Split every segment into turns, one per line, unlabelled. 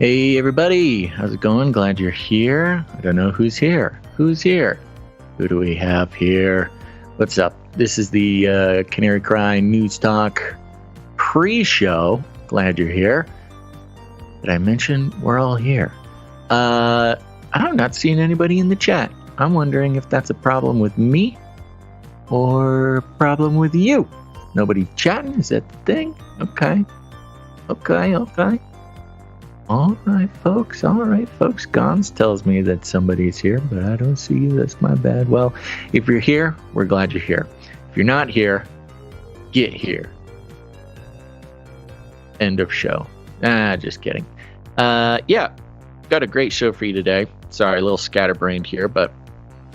Hey everybody, how's it going? Glad you're here. I don't know who's here. Who's here? Who do we have here? What's up? This is the Canary Cry News Talk pre-show. Glad you're here. Did I mention we're all here? I'm not seeing anybody in the chat. I'm wondering if that's a problem with me or a problem with you. Nobody chatting? Is that the thing? Okay. All right, folks. Gons tells me that somebody's here, but I don't see you. That's my bad. Well, if you're here, we're glad you're here. If you're not here, get here. End of show. Just kidding. Yeah, got a great show for you today. Sorry, a little scatterbrained here, but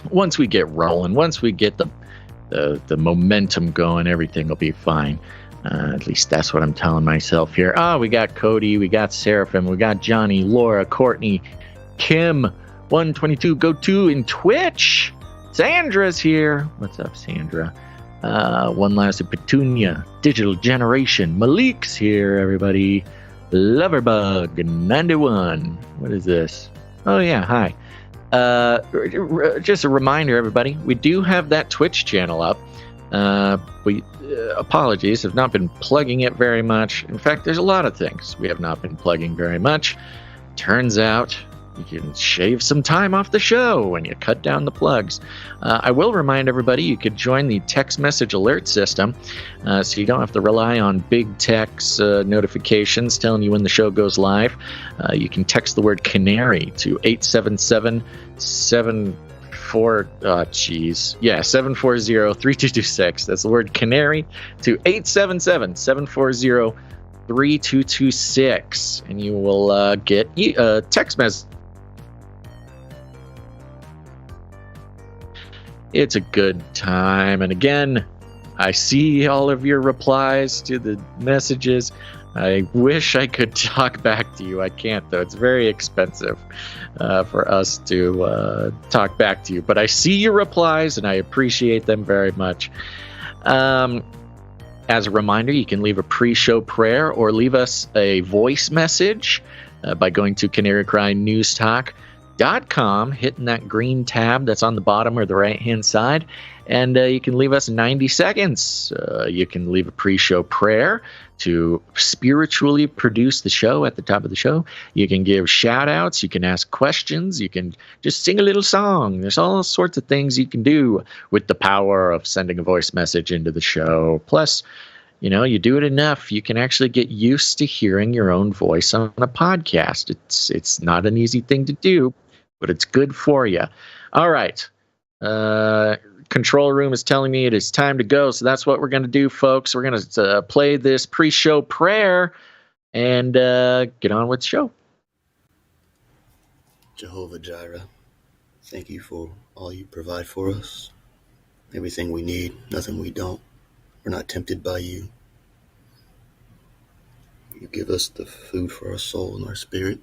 once we get rolling, once we get the momentum going, everything will be fine. At least that's what I'm telling myself here. We got Cody, we got Seraphim, we got Johnny, Laura, Courtney, Kim, 122, Go2 in Twitch. Sandra's here. What's up, Sandra? One last Petunia, Digital Generation. Malik's here, everybody. Loverbug 91. What is this? Oh yeah, hi. Just a reminder, everybody, we do have that Twitch channel up. Apologies, have not been plugging it very much. In fact, there's a lot of things we have not been plugging very much. Turns out you can shave some time off the show when you cut down the plugs. I will remind everybody you could join the text message alert system, so you don't have to rely on big text notifications telling you when the show goes live. You can text the word Canary to 740-3226. That's the word Canary to 877-740-3226, and you will get a text message. It's a good time, and again, I see all of your replies to the messages. I wish I could talk back to you. I can't, though. It's very expensive for us to talk back to you. But I see your replies, and I appreciate them very much. As a reminder, you can leave a pre-show prayer or leave us a voice message by going to canarycrynewstalk.com, hitting that green tab that's on the bottom or the right-hand side. And you can leave us 90 seconds. You can leave a pre-show prayer to spiritually produce the show at the top of the show. You can give shout-outs. You can ask questions. You can just sing a little song. There's all sorts of things you can do with the power of sending a voice message into the show. Plus, you do it enough, you can actually get used to hearing your own voice on a podcast. It's not an easy thing to do, but it's good for you. All right. Control room is telling me it is time to go, so that's what we're going to do, folks. We're going to play this pre-show prayer and get on with the show.
Jehovah Jireh, thank you for all you provide for us. Everything we need, nothing we don't. We're not tempted by you. You give us the food for our soul and our spirit.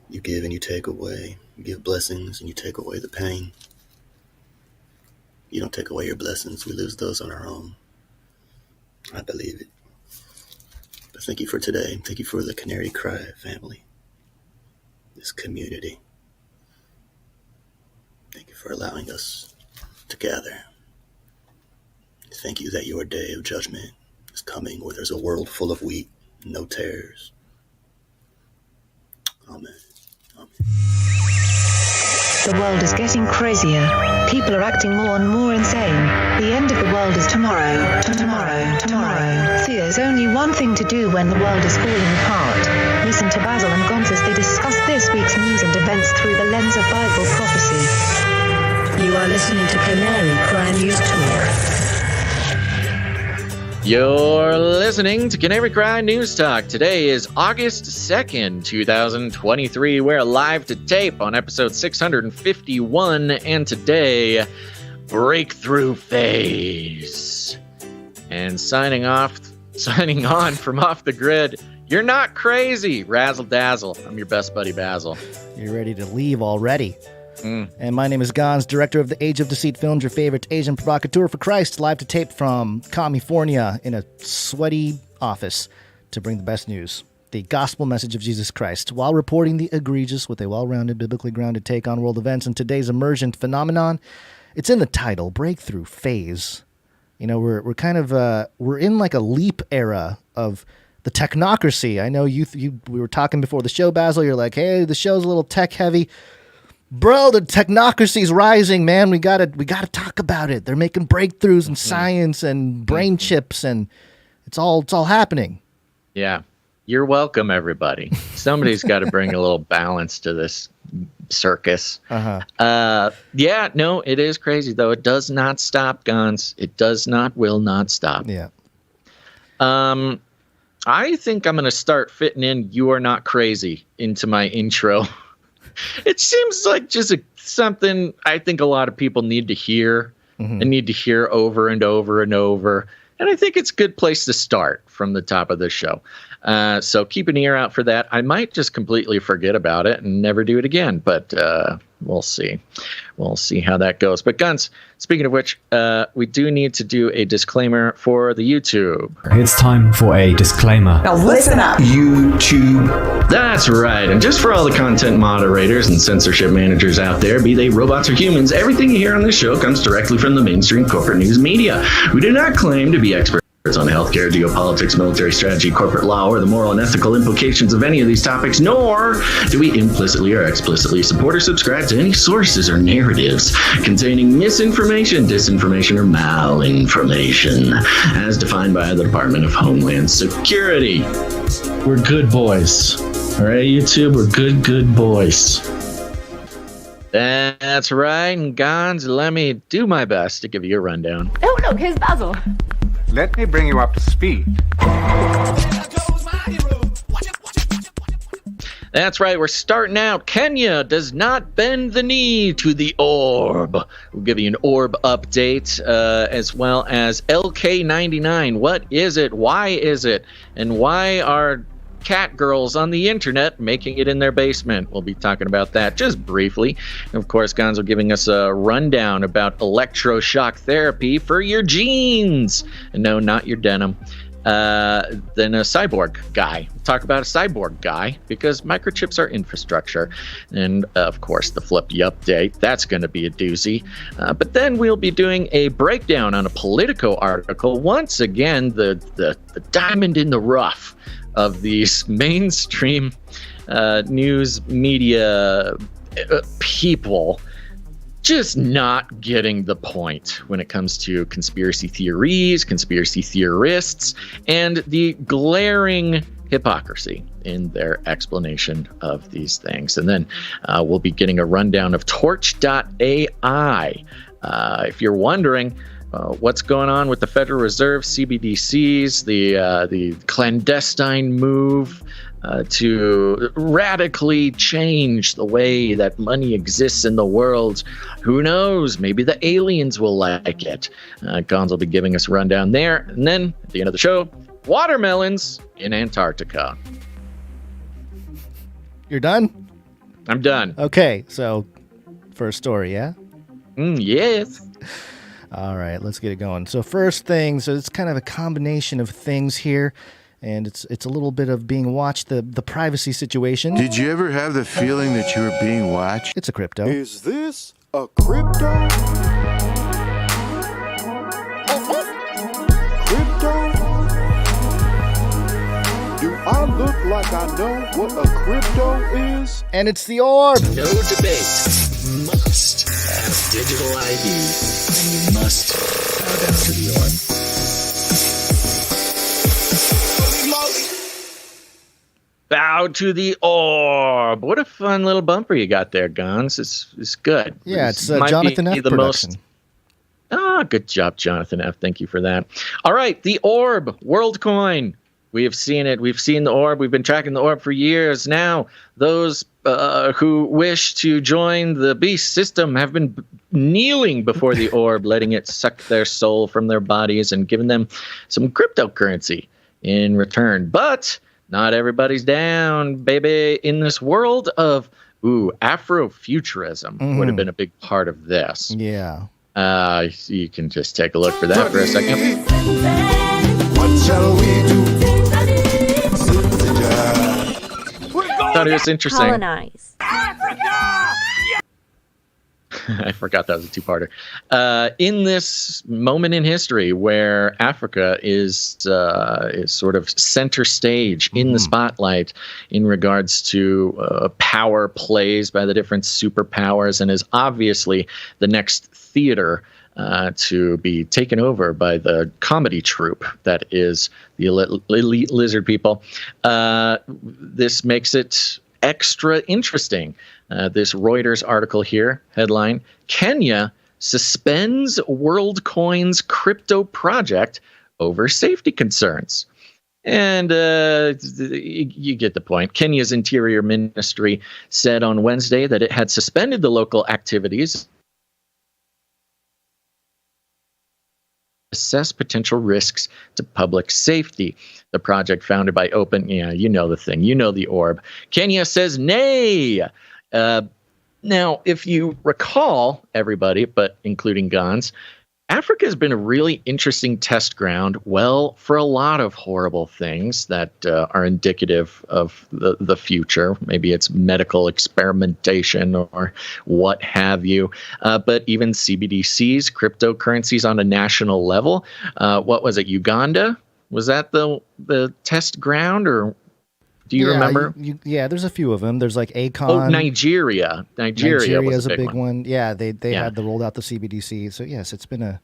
You give and you take away. You give blessings and you take away the pain. You don't take away your blessings. We lose those on our own. I believe it. But thank you for today. Thank you for the Canary Cry family, this community. Thank you for allowing us to gather. Thank you that your day of judgment is coming, where there's a world full of wheat and no tares. Amen. Amen.
The world is getting crazier. People are acting more and more insane. The end of the world is tomorrow. Tomorrow. There's only one thing to do when the world is falling apart. Listen to Basil and Gonz as they discuss this week's news and events through the lens of Bible prophecy. You are listening to Canary Cry News Talk.
You're listening to Canary Cry News Talk. Today is August 2nd, 2023. We're live to tape on episode 651, and today, Breakthrough Phase. And signing on from Off the Grid, you're not crazy, Razzle Dazzle. I'm your best buddy, Basil.
You're ready to leave already. And my name is Gonz, director of the Age of Deceit films, your favorite Asian provocateur for Christ, live to tape from California in a sweaty office to bring the best news. the gospel message of Jesus Christ, while reporting the egregious with a well-rounded, biblically grounded take on world events and today's emergent phenomenon. It's in the title, Breakthrough Phase. You know, we're kind of we're in like a leap era of the technocracy. I know we were talking before the show, Basil. You're like, hey, the show's a little tech heavy. Bro, the technocracy's rising, man. We gotta talk about it. They're making breakthroughs in science and brain chips, and it's all happening.
Yeah. You're welcome, everybody. Somebody's got to bring a little balance to this circus. Yeah, no, it is crazy, though. It does not stop, Gons. It will not stop.
Yeah.
I think I'm going to start fitting in "You Are Not Crazy" into my intro. It seems like just something I think a lot of people need to hear and need to hear over and over and over. And I think it's a good place to start from the top of the show. So keep an ear out for that. I might just completely forget about it and never do it again, but we'll see. We'll see how that goes. But Guns, speaking of which, we do need to do a disclaimer for the YouTube.
It's time for a disclaimer.
Now listen up, YouTube.
That's right. And just for all the content moderators and censorship managers out there, be they robots or humans, everything you hear on this show comes directly from the mainstream corporate news media. We do not claim to be experts on healthcare, geopolitics, military strategy, corporate law, or the moral and ethical implications of any of these topics, nor do we implicitly or explicitly support or subscribe to any sources or narratives containing misinformation, disinformation, or malinformation, as defined by the Department of Homeland Security. We're good boys. All right, YouTube, we're good boys. That's right, and Gons, let me do my best to give you a rundown.
Oh, look, here's Basil.
Let me bring you up to speed.
That's right, we're starting out. Kenya does not bend the knee to the orb. We'll give you an orb update, as well as LK99. What is it? Why is it? And why are cat girls on the internet making it in their basement? We'll be talking about that just briefly. And of course, Gonzo giving us a rundown about electroshock therapy for your jeans. And no, not your denim. Then a cyborg guy. We'll talk about a cyborg guy because microchips are infrastructure. And of course, the FLIPPY update. That's going to be a doozy. But then we'll be doing a breakdown on a Politico article. Once again, the diamond in the rough of these mainstream news media people just not getting the point when it comes to conspiracy theories, conspiracy theorists, and the glaring hypocrisy in their explanation of these things. And then we'll be getting a rundown of Torch.ai. If you're wondering, what's going on with the Federal Reserve, CBDCs, the clandestine move to radically change the way that money exists in the world. Who knows? Maybe the aliens will like it. Gons will be giving us a rundown there. And then at the end of the show, watermelons in Antarctica.
You're done?
I'm done.
Okay, so first story, yeah?
Yes.
All right, let's get it going. So first thing, so it's kind of a combination of things here, and it's a little bit of being watched, the privacy situation.
Did you ever have the feeling that you were being watched?
It's a crypto.
Is this a crypto? Crypto? Do I look like I know what a crypto is?
And it's the orb.
No debate. Must have digital ID. And you must bow down to the orb. Bow to the orb. What a fun little bumper you got there, Gons. It's good.
Yeah, it's Jonathan F. production.
Good job, Jonathan F. Thank you for that. All right, the orb, Worldcoin. We have seen it. We've seen the orb. We've been tracking the orb for years now. Those who wish to join the beast system have been kneeling before the orb, letting it suck their soul from their bodies and giving them some cryptocurrency in return. But not everybody's down, baby. In this world of, Afrofuturism would have been a big part of this.
Yeah.
You can just take a look for that for a second.
What shall we do?
thought it was interesting.
Colonize.
I forgot that was a two-parter. In this moment in history where Africa is sort of center stage in the spotlight in regards to power plays by the different superpowers, and is obviously the next theater to be taken over by the comedy troupe that is the elite lizard people. This makes it extra interesting. This Reuters article here, headline, Kenya suspends Worldcoin's crypto project over safety concerns. And you get the point. Kenya's Interior Ministry said on Wednesday that it had suspended the local activities, assess potential risks to public safety. The project founded by Open, you know the thing, you know the orb. Kenya says nay. Now, if you recall, everybody, but including Gans, Africa has been a really interesting test ground, well, for a lot of horrible things that are indicative of the future. Maybe it's medical experimentation or what have you. But even CBDCs, cryptocurrencies on a national level. What was it, Uganda? Was that the test ground, or do you remember?
There's a few of them. There's like Akon.
Oh, Nigeria. Nigeria was a big one.
Yeah, they had rolled out the CBDC. So yes, it's been a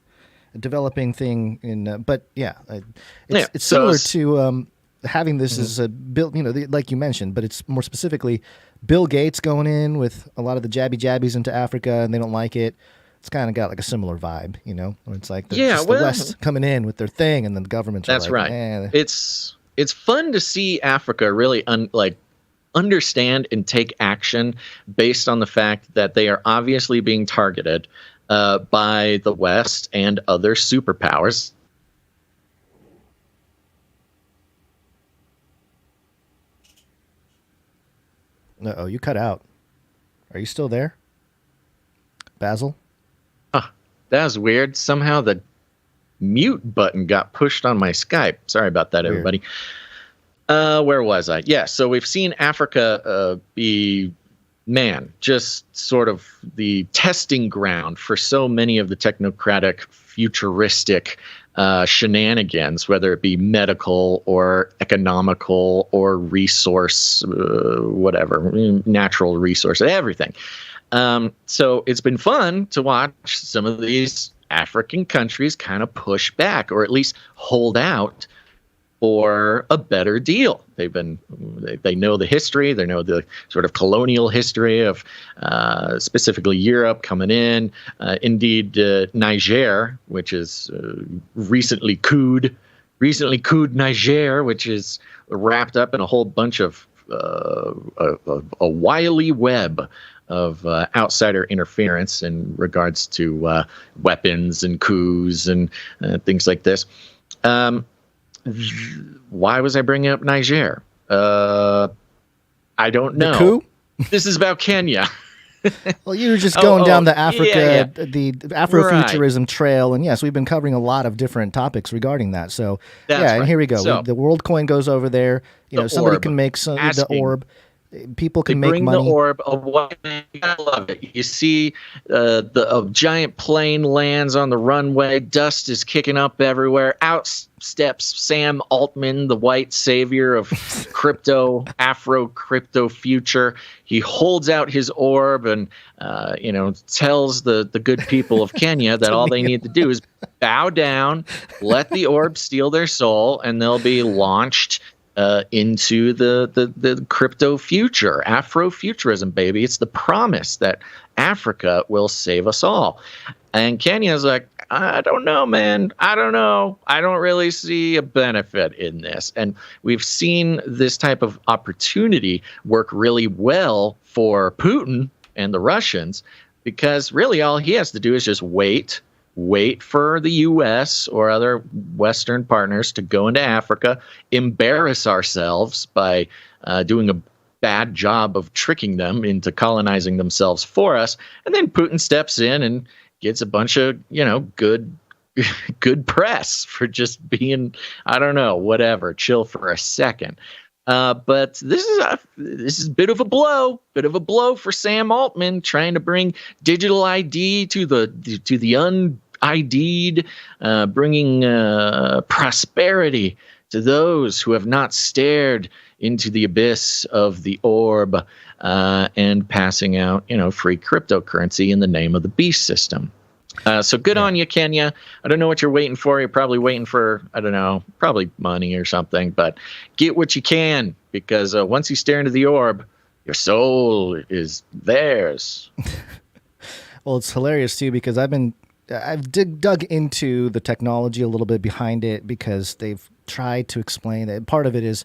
developing thing. It's similar to having this as a bill. Like you mentioned, but it's more specifically Bill Gates going in with a lot of the jabbies into Africa, and they don't like it. It's kind of got like a similar vibe, where it's like the West coming in with their thing, and then the government's
that's
like,
right. It's fun to see Africa really understand and take action based on the fact that they are obviously being targeted by the West and other superpowers.
Uh-oh, you cut out. Are you still there, Basil?
That was weird. Somehow the mute button got pushed on my Skype. Sorry about that, everybody. Where was I? Yeah, so we've seen Africa be, just sort of the testing ground for so many of the technocratic, futuristic shenanigans, whether it be medical or economical or resource, whatever, natural resource, everything. So it's been fun to watch some of these African countries kind of push back, or at least hold out for a better deal. They know the history, they know the sort of colonial history of specifically Europe coming in. Indeed, Niger, which is recently couped Niger, which is wrapped up in a whole bunch of a wily web of outsider interference in regards to weapons and coups and things like this. Why was I bringing up Niger? I don't know.
The coup?
This is about Kenya.
Well, you were just going down the Africa, the Afrofuturism trail, and yes, we've been covering a lot of different topics regarding that. So and here we go.
So,
the Worldcoin goes over there. Somebody
orb.
can make the orb. People can
bring
make money.
The orb of what, I love it. You see a giant plane lands on the runway. Dust is kicking up everywhere. Out steps Sam Altman, the white savior of Afro crypto future. He holds out his orb and tells the good people of Kenya that all they need to do is bow down, let the orb steal their soul, and they'll be launched into the crypto future. Afrofuturism, baby. It's the promise that Africa will save us all. And Kenya's like, I don't know, man. I don't know. I don't really see a benefit in this. And we've seen this type of opportunity work really well for Putin and the Russians, because really all he has to do is just wait for the U.S. or other Western partners to go into Africa, embarrass ourselves by doing a bad job of tricking them into colonizing themselves for us, and then Putin steps in and gets a bunch of good press for just being, I don't know, whatever, chill for a second. But this is a bit of a blow for Sam Altman, trying to bring digital ID to the un-ID'd, bringing prosperity to those who have not stared into the abyss of the orb, and passing out, free cryptocurrency in the name of the beast system. So good on you, Kenya. I don't know what you're waiting for. You're probably waiting for, I don't know, probably money or something. But get what you can, because once you stare into the orb, your soul is theirs.
Well, it's hilarious, too, because I've dug into the technology a little bit behind it, because they've tried to explain that. Part of it is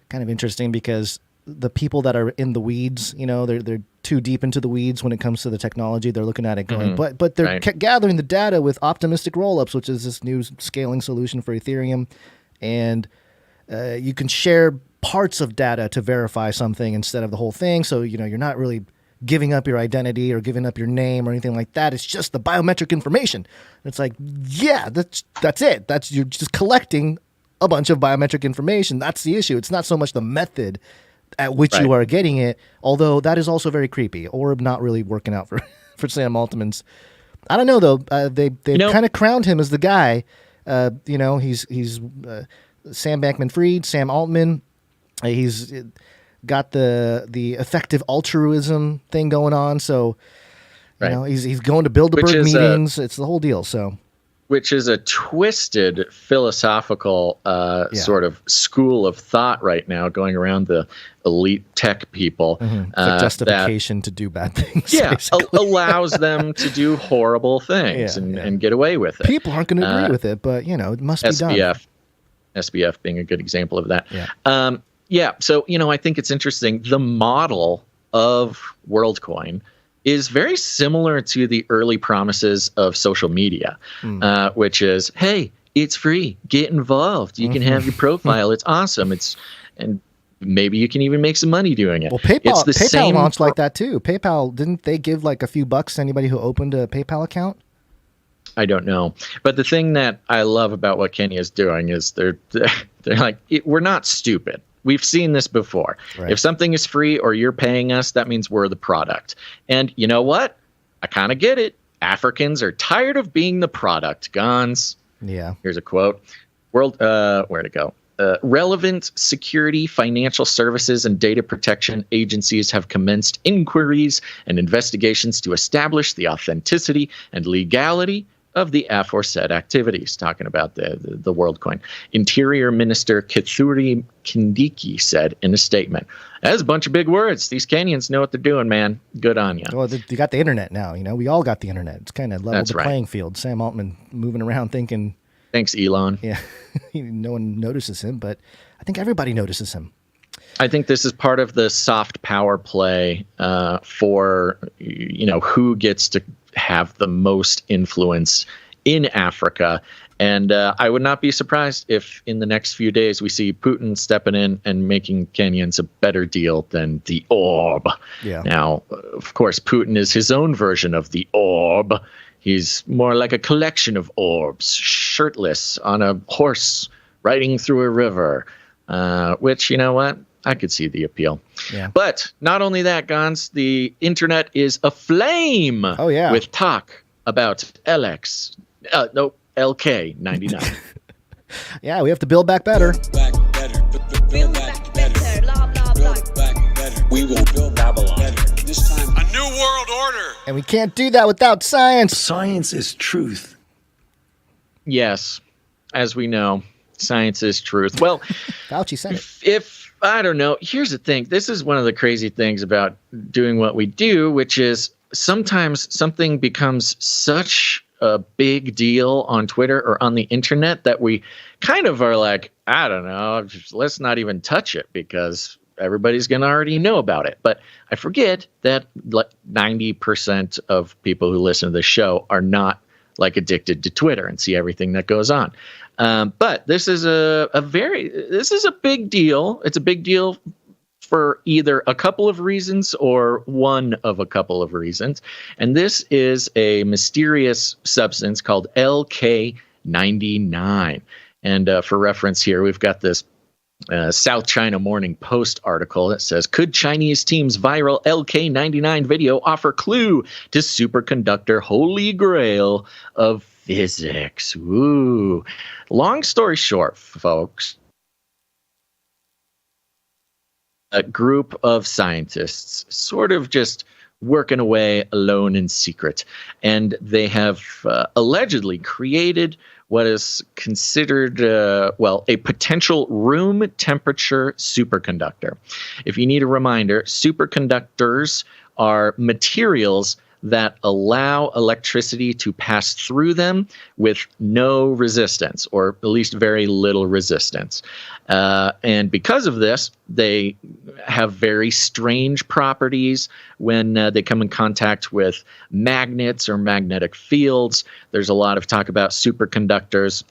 kind of interesting because the people that are in the weeds, they're too deep into the weeds when it comes to the technology. They're looking at it going, but they're gathering the data with optimistic rollups, which is this new scaling solution for Ethereum. And you can share parts of data to verify something instead of the whole thing. So, you're not really giving up your identity or giving up your name or anything like that. It's just the biometric information. It's like, yeah, that's it. You're just collecting a bunch of biometric information. That's the issue. It's not so much the method at which you are getting it, although that is also very creepy. Orb not really working out for Sam Altman's. I don't know, though. They kind of crowned him as the guy. He's Sam Bankman-Fried, Sam Altman. He's got the effective altruism thing going on. So, he's going to Bilderberg meetings. It's the whole deal. So,
which is a twisted philosophical sort of school of thought right now going around the elite tech people.
It's a justification to do bad things.
Yeah, allows them to do horrible things and get away with it.
People aren't going to agree with it, but, it must be done.
SBF being a good example of that. Yeah. So, I think it's interesting. The model of WorldCoin is very similar to the early promises of social media, which is, hey, it's free. Get involved. You can have your profile. It's awesome. And maybe you can even make some money doing it.
Well, PayPal launched like that too. PayPal, didn't they give like a few bucks to anybody who opened a PayPal account?
I don't know. But the thing that I love about what Kenya is doing is they're like, we're not stupid. We've seen this before. Right. If something is free or you're paying us, that means we're the product. And you know what? I kind of get it. Africans are tired of being the product. Gons.
Yeah.
Here's a quote. Where'd it go? Relevant security, financial services, and data protection agencies have commenced inquiries and investigations to establish the authenticity and legality of the aforesaid activities, talking about the WorldCoin. Interior Minister Kithure Kindiki said in a statement, "That's a bunch of big words. These Kenyans know what they're doing, man. Good on you."
Well, you got the internet now. We all got the internet. It's kind of leveled the playing field. Sam Altman moving around thinking,
"Thanks, Elon."
Yeah, no one notices him, but I think everybody notices him.
I think this is part of the soft power play for who gets to have the most influence in Africa. And I would not be surprised if in the next few days we see Putin stepping in and making Kenyans a better deal than the orb.
Yeah.
Now, of course, Putin is his own version of the orb. He's more like a collection of orbs, shirtless on a horse riding through a river, which, you know what? I could see the appeal.
Yeah.
But not only that, Gons, the internet is aflame with talk about LK99.
Yeah, we have to build back better.
Build back better. Blah, blah, blah. Build back better. We will build Babylon better. This time,
A new world order.
And we can't do that without science.
Science is truth.
Yes, as we know, science is truth. Well,
Fauci said it.
If I don't know, here's the thing. This is one of the crazy things about doing what we do, which is sometimes something becomes such a big deal on Twitter or on the internet that we kind of are like, I don't know, let's not even touch it because everybody's going to already know about it. But I forget that 90% of people who listen to the show are not like addicted to Twitter and see everything that goes on. But this is a big deal. It's a big deal for either a couple of reasons or one of a couple of reasons. And this is a mysterious substance called LK99. And for reference here, we've got this South China Morning Post article that says, could Chinese team's viral LK99 video offer clue to superconductor holy grail of physics? Ooh. Long story short, folks, a group of scientists sort of just working away alone in secret, and they have allegedly created what is considered, a potential room temperature superconductor. If you need a reminder, superconductors are materials that allow electricity to pass through them with no resistance, or at least very little resistance. And because of this, they have very strange properties when they come in contact with magnets or magnetic fields. There's a lot of talk about superconductors,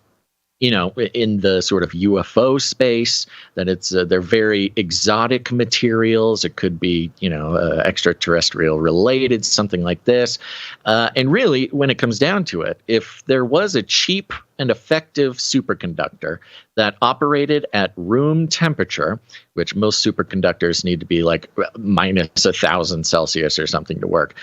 in the sort of UFO space, that they're very exotic materials. It could be, extraterrestrial related, something like this. And really, when it comes down to it, if there was a cheap and effective superconductor that operated at room temperature, which most superconductors need to be like minus 1,000 Celsius or something to work,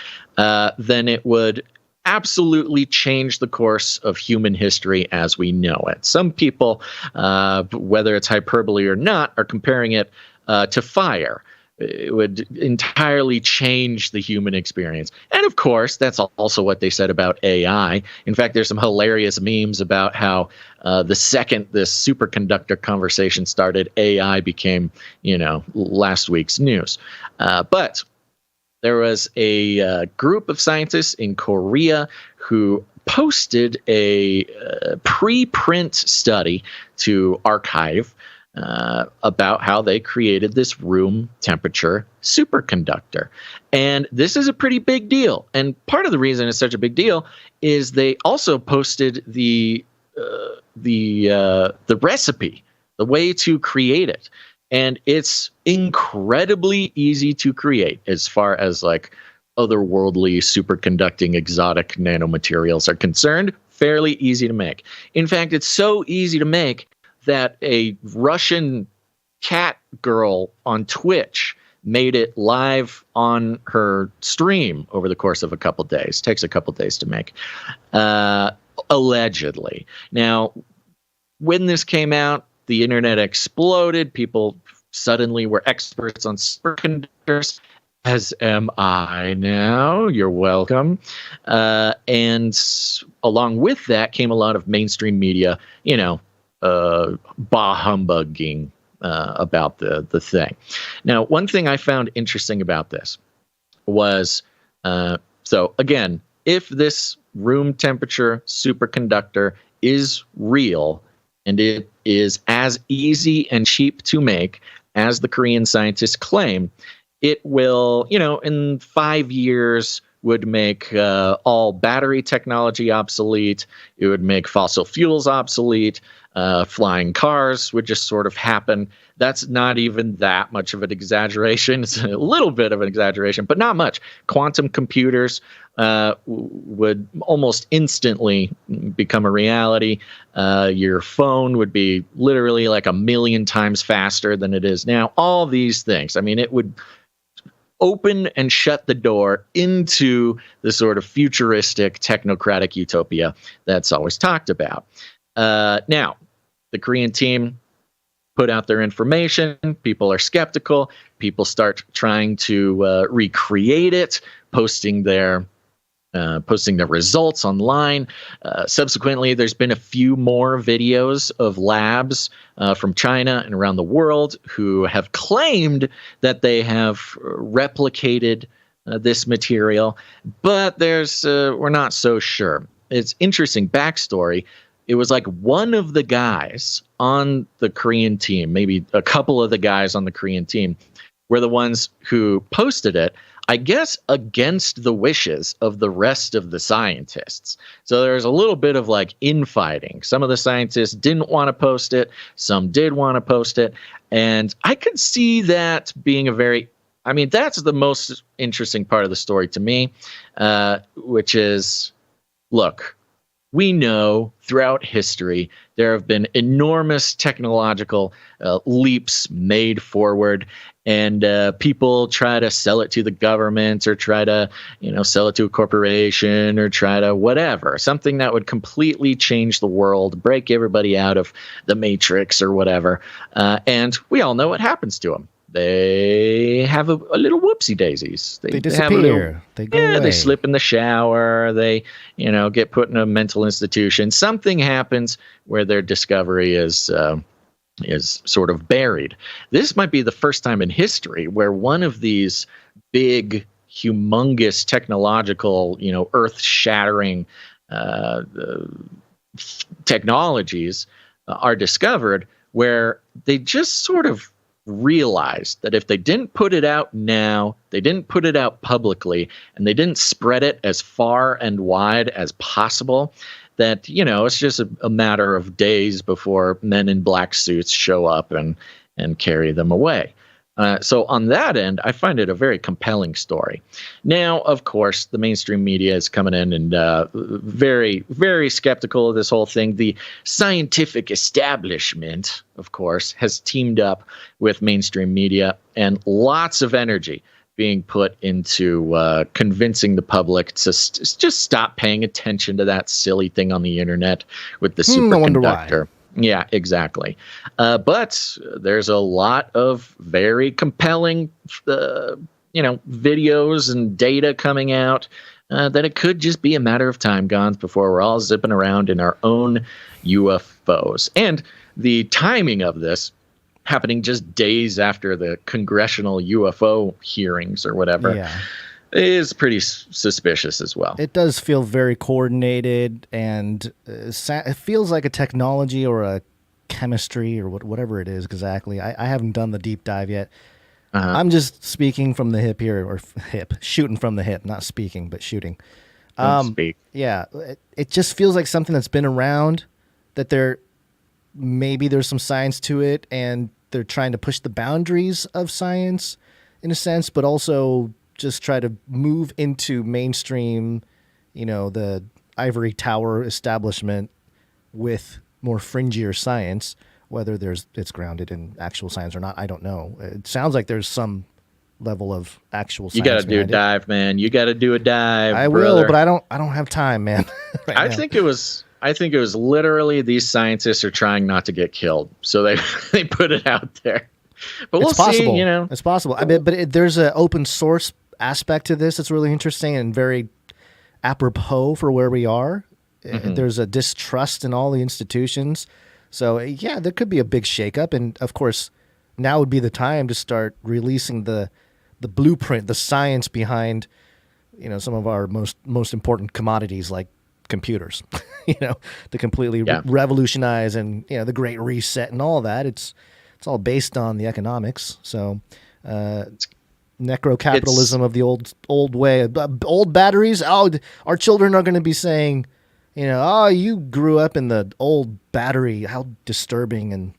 then it would absolutely change the course of human history as we know it. Some people, whether it's hyperbole or not, are comparing it to fire. It would entirely change the human experience. And of course, that's also what they said about AI. In fact, there's some hilarious memes about how the second this superconductor conversation started, AI became, last week's news. But there was a group of scientists in Korea who posted a preprint study to Archive about how they created this room temperature superconductor. And this is a pretty big deal. And part of the reason it's such a big deal is they also posted the recipe, the way to create it. And it's incredibly easy to create as far as like otherworldly, superconducting, exotic nanomaterials are concerned. Fairly easy to make. In fact, it's so easy to make that a Russian cat girl on Twitch made it live on her stream over the course of a couple days. Takes a couple days to make, allegedly. Now, when this came out, the internet exploded. People suddenly were experts on superconductors, as am I now. You're welcome. And along with that came a lot of mainstream media, bah humbugging about the thing. Now, one thing I found interesting about this was, so again, if this room temperature superconductor is real, and it is as easy and cheap to make as the Korean scientists claim, it will, in 5 years would make all battery technology obsolete. It would make fossil fuels obsolete. Flying cars would just sort of happen. That's not even that much of an exaggeration. It's a little bit of an exaggeration, but not much. Quantum computers would almost instantly become a reality. Your phone would be literally like 1 million times faster than it is now. All these things. I mean, it would open and shut the door into the sort of futuristic technocratic utopia that's always talked about. Now, the Korean team put out their information. People are skeptical. People start trying to recreate it, posting their results online. Subsequently, there's been a few more videos of labs from China and around the world who have claimed that they have replicated this material, but we're not so sure. It's interesting backstory. It was like one of the guys on the Korean team, maybe a couple of the guys on the Korean team, were the ones who posted it, I guess against the wishes of the rest of the scientists. So there's a little bit of like infighting. Some of the scientists didn't want to post it. Some did want to post it. And I could see that being that's the most interesting part of the story to me, which is, look, we know throughout history there have been enormous technological leaps made forward, and people try to sell it to the government or try to, sell it to a corporation or try to whatever, something that would completely change the world, break everybody out of the matrix or whatever. And we all know what happens to them. They have a little whoopsie daisies.
They disappear. They go away.
They slip in the shower. They, get put in a mental institution. Something happens where their discovery is sort of buried. This might be the first time in history where one of these big, humongous technological, earth-shattering technologies are discovered, where they just sort of realized that if they didn't put it out now, they didn't put it out publicly, and they didn't spread it as far and wide as possible, that, it's just a matter of days before men in black suits show up and carry them away. So on that end, I find it a very compelling story. Now, of course, the mainstream media is coming in and very, very skeptical of this whole thing. The scientific establishment, of course, has teamed up with mainstream media, and lots of energy being put into convincing the public to just stop paying attention to that silly thing on the internet with the superconductor.
I wonder why.
Yeah, exactly. But there's a lot of very compelling, videos and data coming out that it could just be a matter of time, Gons, before we're all zipping around in our own UFOs. And the timing of this happening just days after the congressional UFO hearings or whatever is pretty suspicious as well.
It does feel very coordinated, and it feels like a technology or a chemistry or whatever it is exactly. I haven't done the deep dive yet. I'm just speaking from the hip here, or shooting from the hip, not speaking, but shooting.
Speak.
Yeah, it just feels like something that's been around, that maybe there's some science to it, and they're trying to push the boundaries of science in a sense, but also just try to move into mainstream, the ivory tower establishment with more fringier science. Whether it's grounded in actual science or not, I don't know. It sounds like there's some level of actual science.
You got to do a dive, man. You got to do a dive.
I will, but I don't have time, man.
I think it was literally these scientists are trying not to get killed, so they put it out there. But we'll see.
It's possible. I mean, but there's an open source aspect to this. It's really interesting and very apropos for where we are. Mm-hmm. There's a distrust in all the institutions. So yeah, there could be a big shakeup. And of course, now would be the time to start releasing the blueprint, the science behind, some of our most important commodities like computers, to completely revolutionize, and, the Great Reset and all that. It's all based on the economics. So, necro-capitalism of the old way, old batteries. Oh, our children are going to be saying, you grew up in the old battery. How disturbing, and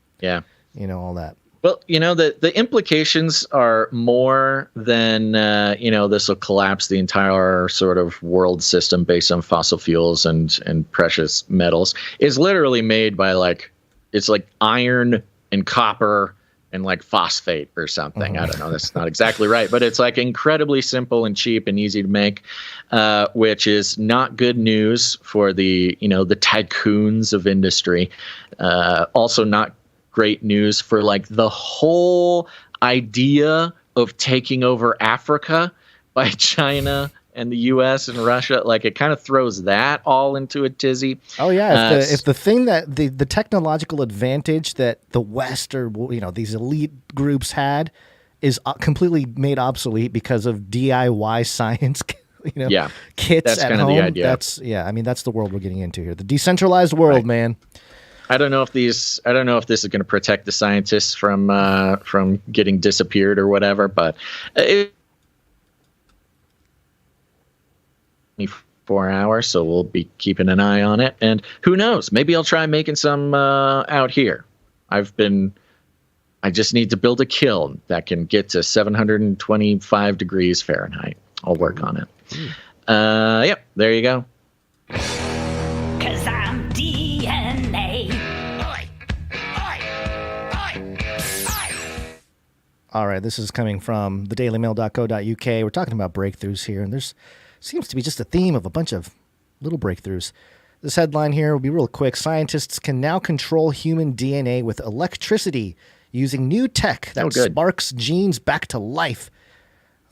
all that.
Well, the implications are more than, this will collapse the entire sort of world system based on fossil fuels and precious metals. It's literally made by it's like iron and copper and like phosphate or something. I don't know. That's not exactly right, but it's like incredibly simple and cheap and easy to make, which is not good news for the tycoons of industry. Also not great news for the whole idea of taking over Africa by China and the U.S. and Russia. It kind of throws that all into a tizzy.
Oh yeah, if the thing that the technological advantage that the West or these elite groups had is completely made obsolete because of DIY science, kits
that's
at
kind
home.
Of the idea.
That's the world we're getting into here. The decentralized world, right. Man.
I don't know if this is going to protect the scientists from getting disappeared or whatever, but 4 hours, so we'll be keeping an eye on it. And who knows? Maybe I'll try making some out here. I just need to build a kiln that can get to 725 degrees Fahrenheit. I'll work on it. Yep, there you go.
'Cause
All right, this is coming from the DailyMail.co.uk. We're talking about breakthroughs here, and there's seems to be just a theme of a bunch of little breakthroughs. This headline here will be real quick. Scientists can now control human DNA with electricity using new tech that sparks genes back to life.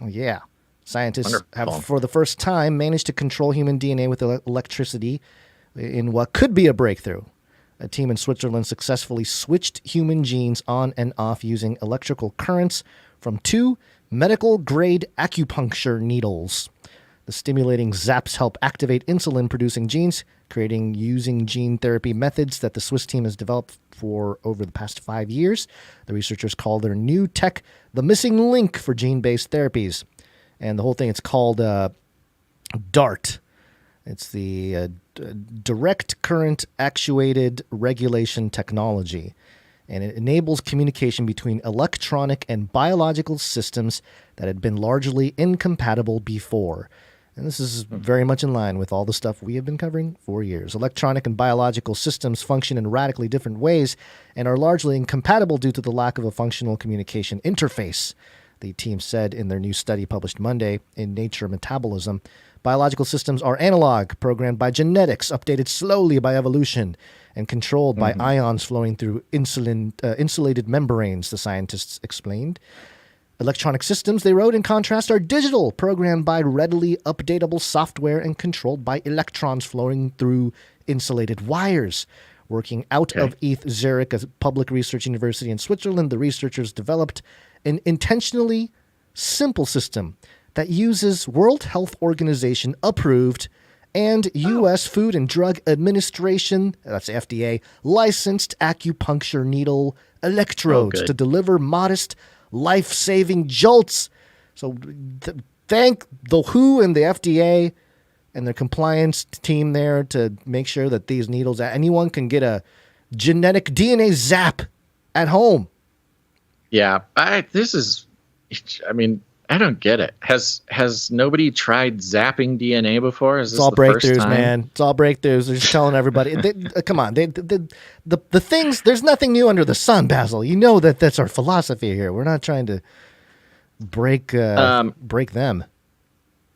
Oh, yeah. Scientists have, for the first time, managed to control human DNA with electricity in what could be a breakthrough. A team in Switzerland successfully switched human genes on and off using electrical currents from 2 medical-grade acupuncture needles. The stimulating zaps help activate insulin-producing genes, creating using gene therapy methods that the Swiss team has developed for over the past 5 years. The researchers call their new tech the missing link for gene-based therapies. And the whole thing, it's called DART. It's the Direct Current Actuated Regulation Technology. And it enables communication between electronic and biological systems that had been largely incompatible before. And this is very much in line with all the stuff we have been covering for years. Electronic and biological systems function in radically different ways and are largely incompatible due to the lack of a functional communication interface, the team said in their new study published Monday in Nature Metabolism. Biological systems are analog, programmed by genetics, updated slowly by evolution, and controlled by ions flowing through insulated membranes, the scientists explained. Electronic systems, they wrote, in contrast, are digital, programmed by readily updatable software and controlled by electrons flowing through insulated wires. Working out of ETH Zurich, a public research university in Switzerland, the researchers developed an intentionally simple system that uses World Health Organization approved and U.S. Food and Drug Administration, that's FDA, licensed acupuncture needle electrodes to deliver modest life-saving jolts. So thank the WHO and the FDA and their compliance team there to make sure that these needles, anyone can get a genetic DNA zap at home.
Yeah, I don't get it. Has nobody tried zapping DNA before? Is this
all
the
breakthroughs,
first time?
man. It's all breakthroughs. They're just telling everybody. Come on, the things. There's nothing new under the sun, Basil. You know that's our philosophy here. We're not trying to break them.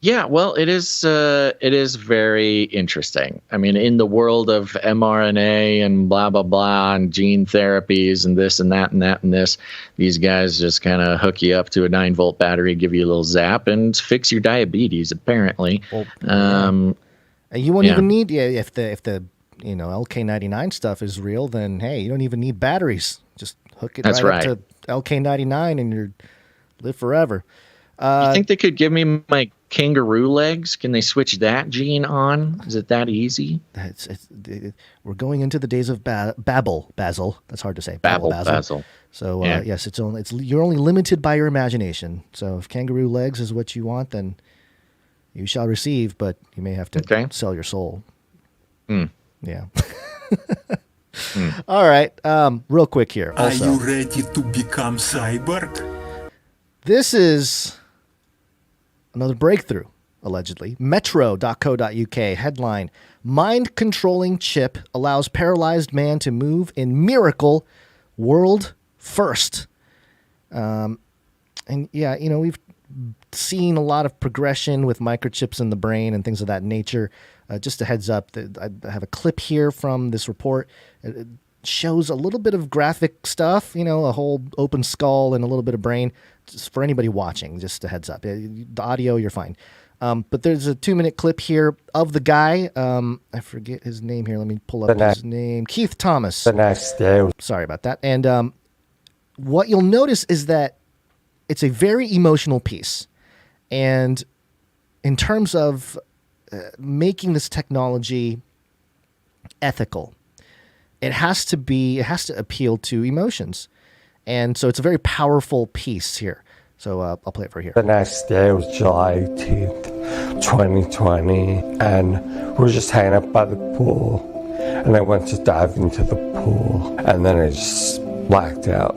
Yeah, well, it is very interesting. I mean, in the world of mRNA and blah, blah, blah, and gene therapies and this and that and that and this, these guys just kind of hook you up to a 9-volt battery, give you a little zap, and fix your diabetes, apparently.
Well, and you won't even need, if the LK99 stuff is real, then, hey, you don't even need batteries. Just hook it up to LK99 and you live forever.
You think they could give me my kangaroo legs? Can they switch that gene on? Is it that easy?
We're going into the days of Babel, Basil. That's hard to say.
Basil.
So yes, you're only limited by your imagination. So if kangaroo legs is what you want, then you shall receive. But you may have to sell your soul. Yeah. All right. Real quick here. Also,
are you ready to become cyborg?
This is another breakthrough, allegedly. Metro.co.uk headline: Mind-controlling chip allows paralyzed man to move in miracle, world first. And yeah, we've seen a lot of progression with microchips in the brain and things of that nature. Just a heads up, I have a clip here from this report. It shows a little bit of graphic stuff, a whole open skull and a little bit of brain. Just for anybody watching, just a heads up. The audio, you're fine. But there's a 2-minute clip here of the guy. I forget his name here. Let me pull up his name. Keith Thomas. Sorry about that. And what you'll notice is that it's a very emotional piece. And in terms of making this technology ethical, it has to appeal to emotions. And so it's a very powerful piece here. So I'll play it for here.
The next day was July 18th, 2020, and we were just hanging out by the pool. And I went to dive into the pool, and then I just blacked out.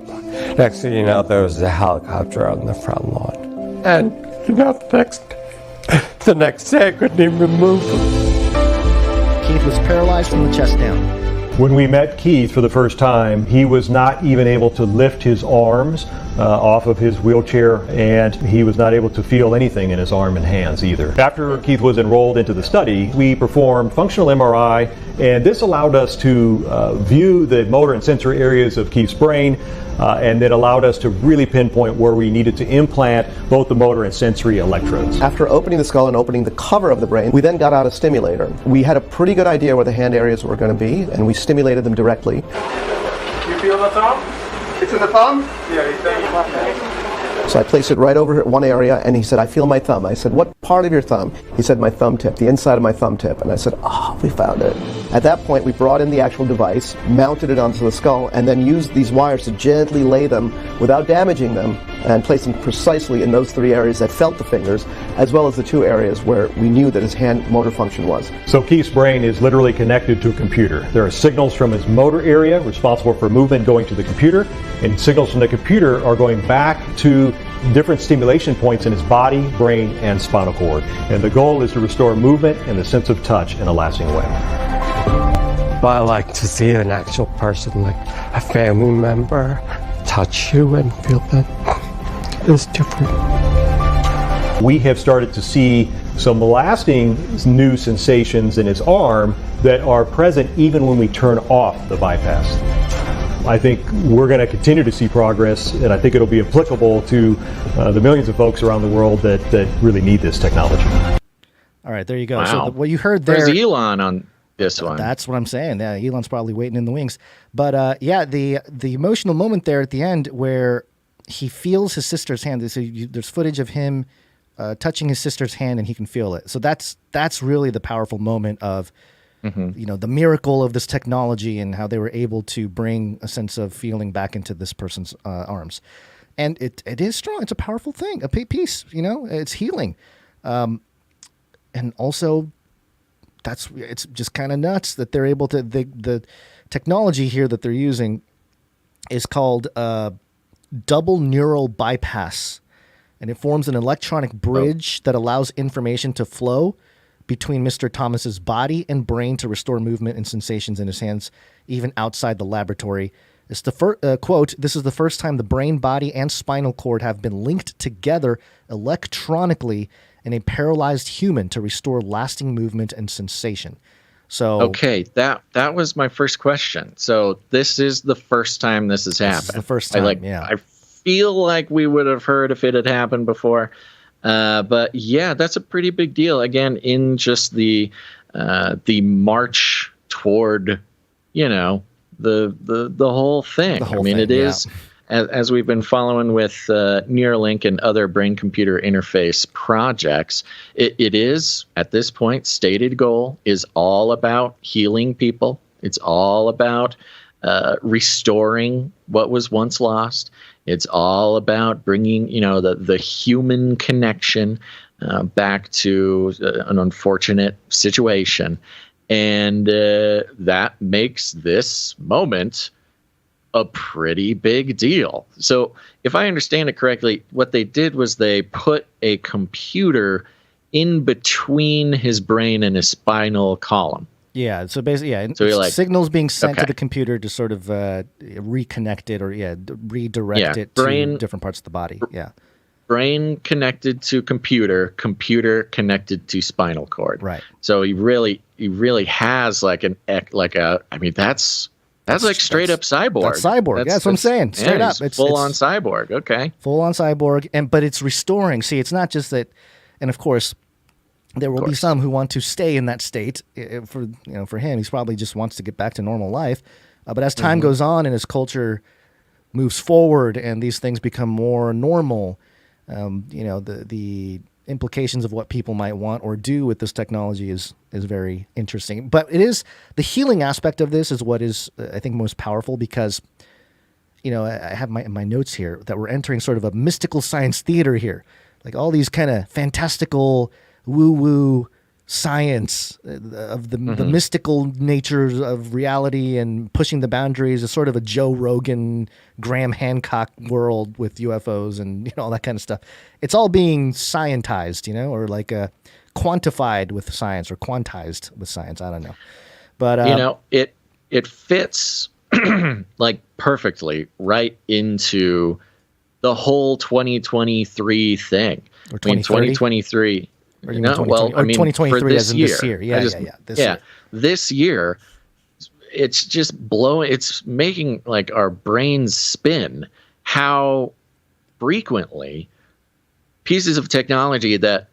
Next thing you know, there was a helicopter on the front lawn. And, the next day I couldn't even move.
Keith was paralyzed from the chest down.
When we met Keith for the first time, he was not even able to lift his arms off of his wheelchair, and he was not able to feel anything in his arm and hands either. After Keith was enrolled into the study, we performed functional MRI, and this allowed us to view the motor and sensory areas of Keith's brain, and it allowed us to really pinpoint where we needed to implant both the motor and sensory electrodes.
After opening the skull and opening the cover of the brain, we then got out a stimulator. We had a pretty good idea where the hand areas were going to be, and we stimulated them directly.
You feel the thumb?
It's in the thumb?
Yeah, it's in the thumb.
So I placed it right over one area, and he said, I feel my thumb. I said, what part of your thumb? He said, my thumb tip, the inside of my thumb tip. And I said, we found it. At that point, we brought in the actual device, mounted it onto the skull, and then used these wires to gently lay them without damaging them, and place them precisely in those 3 areas that felt the fingers, as well as the 2 areas where we knew that his hand motor function was.
So Keith's brain is literally connected to a computer. There are signals from his motor area responsible for movement going to the computer, and signals from the computer are going back to different stimulation points in his body, brain, and spinal cord. And the goal is to restore movement and the sense of touch in a lasting way.
But I like to see an actual person, like a family member, touch you and feel that it's different.
We have started to see some lasting new sensations in his arm that are present even when we turn off the bypass. I think we're going to continue to see progress, and I think it'll be applicable to the millions of folks around the world that really need this technology.
All right, there you go.
Wow.
So what you heard there...
Where's Elon on this one?
That's what I'm saying. Yeah, Elon's probably waiting in the wings. But yeah, the emotional moment there at the end where he feels his sister's hand. So there's footage of him touching his sister's hand, and he can feel it. So that's really the powerful moment of... you know, the miracle of this technology and how they were able to bring a sense of feeling back into this person's arms. And it is strong. It's a powerful thing, a piece, you know, it's healing. And also it's just kind of nuts that they're able to, the technology here that they're using is called double neural bypass. And it forms an electronic bridge that allows information to flow between Mr. Thomas's body and brain to restore movement and sensations in his hands, even outside the laboratory. It's the quote, this is the first time the brain, body, and spinal cord have been linked together electronically in a paralyzed human to restore lasting movement and sensation. So
okay, that was my first question. So this is the first time this has happened.
This is the first time, yeah.
I feel like we would have heard if it had happened before. But yeah, that's a pretty big deal. Again, in just the march toward, you know, the whole thing. It is, as we've been following with Neuralink and other brain-computer interface projects, it is, at this point, stated goal is all about healing people. It's all about restoring what was once lost. It's all about bringing, you know, the human connection back to an unfortunate situation. And that makes this moment a pretty big deal. So if I understand it correctly, what they did was they put a computer in between his brain and his spinal column.
Yeah, so basically, yeah,
so like,
signals being sent to the computer to sort of reconnect it or redirect it to different parts of the body. Yeah,
brain connected to computer, computer connected to spinal cord.
Right.
So he really has like I mean that's like straight up cyborg.
That's cyborg. That's what I'm saying. Straight up,
it's full on cyborg. Okay.
Full on cyborg, but it's restoring. See, it's not just that, and of course. There will be some who want to stay in that state. For him, he's probably just wants to get back to normal life. But as time goes on and his culture moves forward and these things become more normal, the implications of what people might want or do with this technology is very interesting. But it is the healing aspect of this is what is I think most powerful because, you know, I have my notes here that we're entering sort of a mystical science theater here, like all these kind of fantastical. Woo-woo science of the mystical natures of reality and pushing the boundaries is sort of a Joe Rogan, Graham Hancock world with UFOs and all that kind of stuff. It's all being scientized, or like quantified with science or quantized with science. I don't know, but
it fits like perfectly right into the whole 2023 thing.
Or
2023.
Or you mean 2023
for this
as in
year.
this year. Yeah, year.
This year, it's just blowing. It's making like our brains spin how frequently pieces of technology that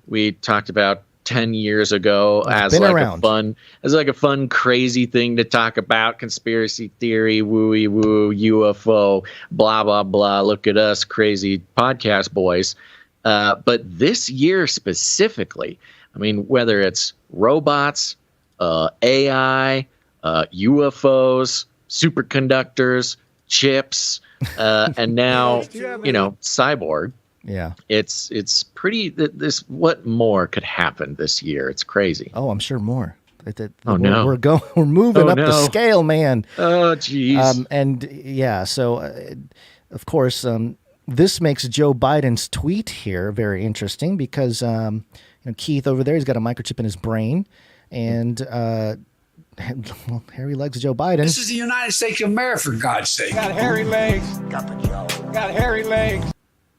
we talked about 10 years ago as like a fun, crazy thing to talk about, conspiracy theory, wooey woo, UFO, blah, blah, blah. Look at us, crazy podcast boys. But this year specifically, I mean, whether it's robots, AI, UFOs, superconductors, chips, and now, cyborg.
Yeah,
it's pretty. What more could happen this year? It's crazy.
Oh, I'm sure more.
We're
moving up the scale, man.
Oh, geez.
Of course, this makes Joe Biden's tweet here very interesting because Keith over there, he's got a microchip in his brain, and hairy legs Joe Biden.
This is the United States of America, for God's sake.
Got hairy legs. Got hairy legs.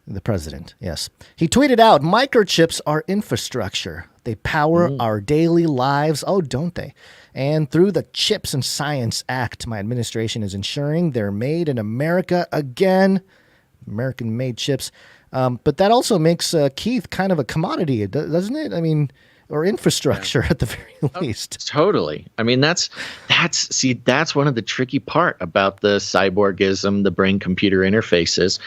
The president, yes. He tweeted out, microchips are infrastructure. They power our daily lives. Oh, don't they? And through the Chips and Science Act, my administration is ensuring they're made in America again. American-made chips. But that also makes Keith kind of a commodity, doesn't it? I mean, or infrastructure at the very least.
Totally. I mean, that's one of the tricky part about the cyborgism, the brain-computer interfaces,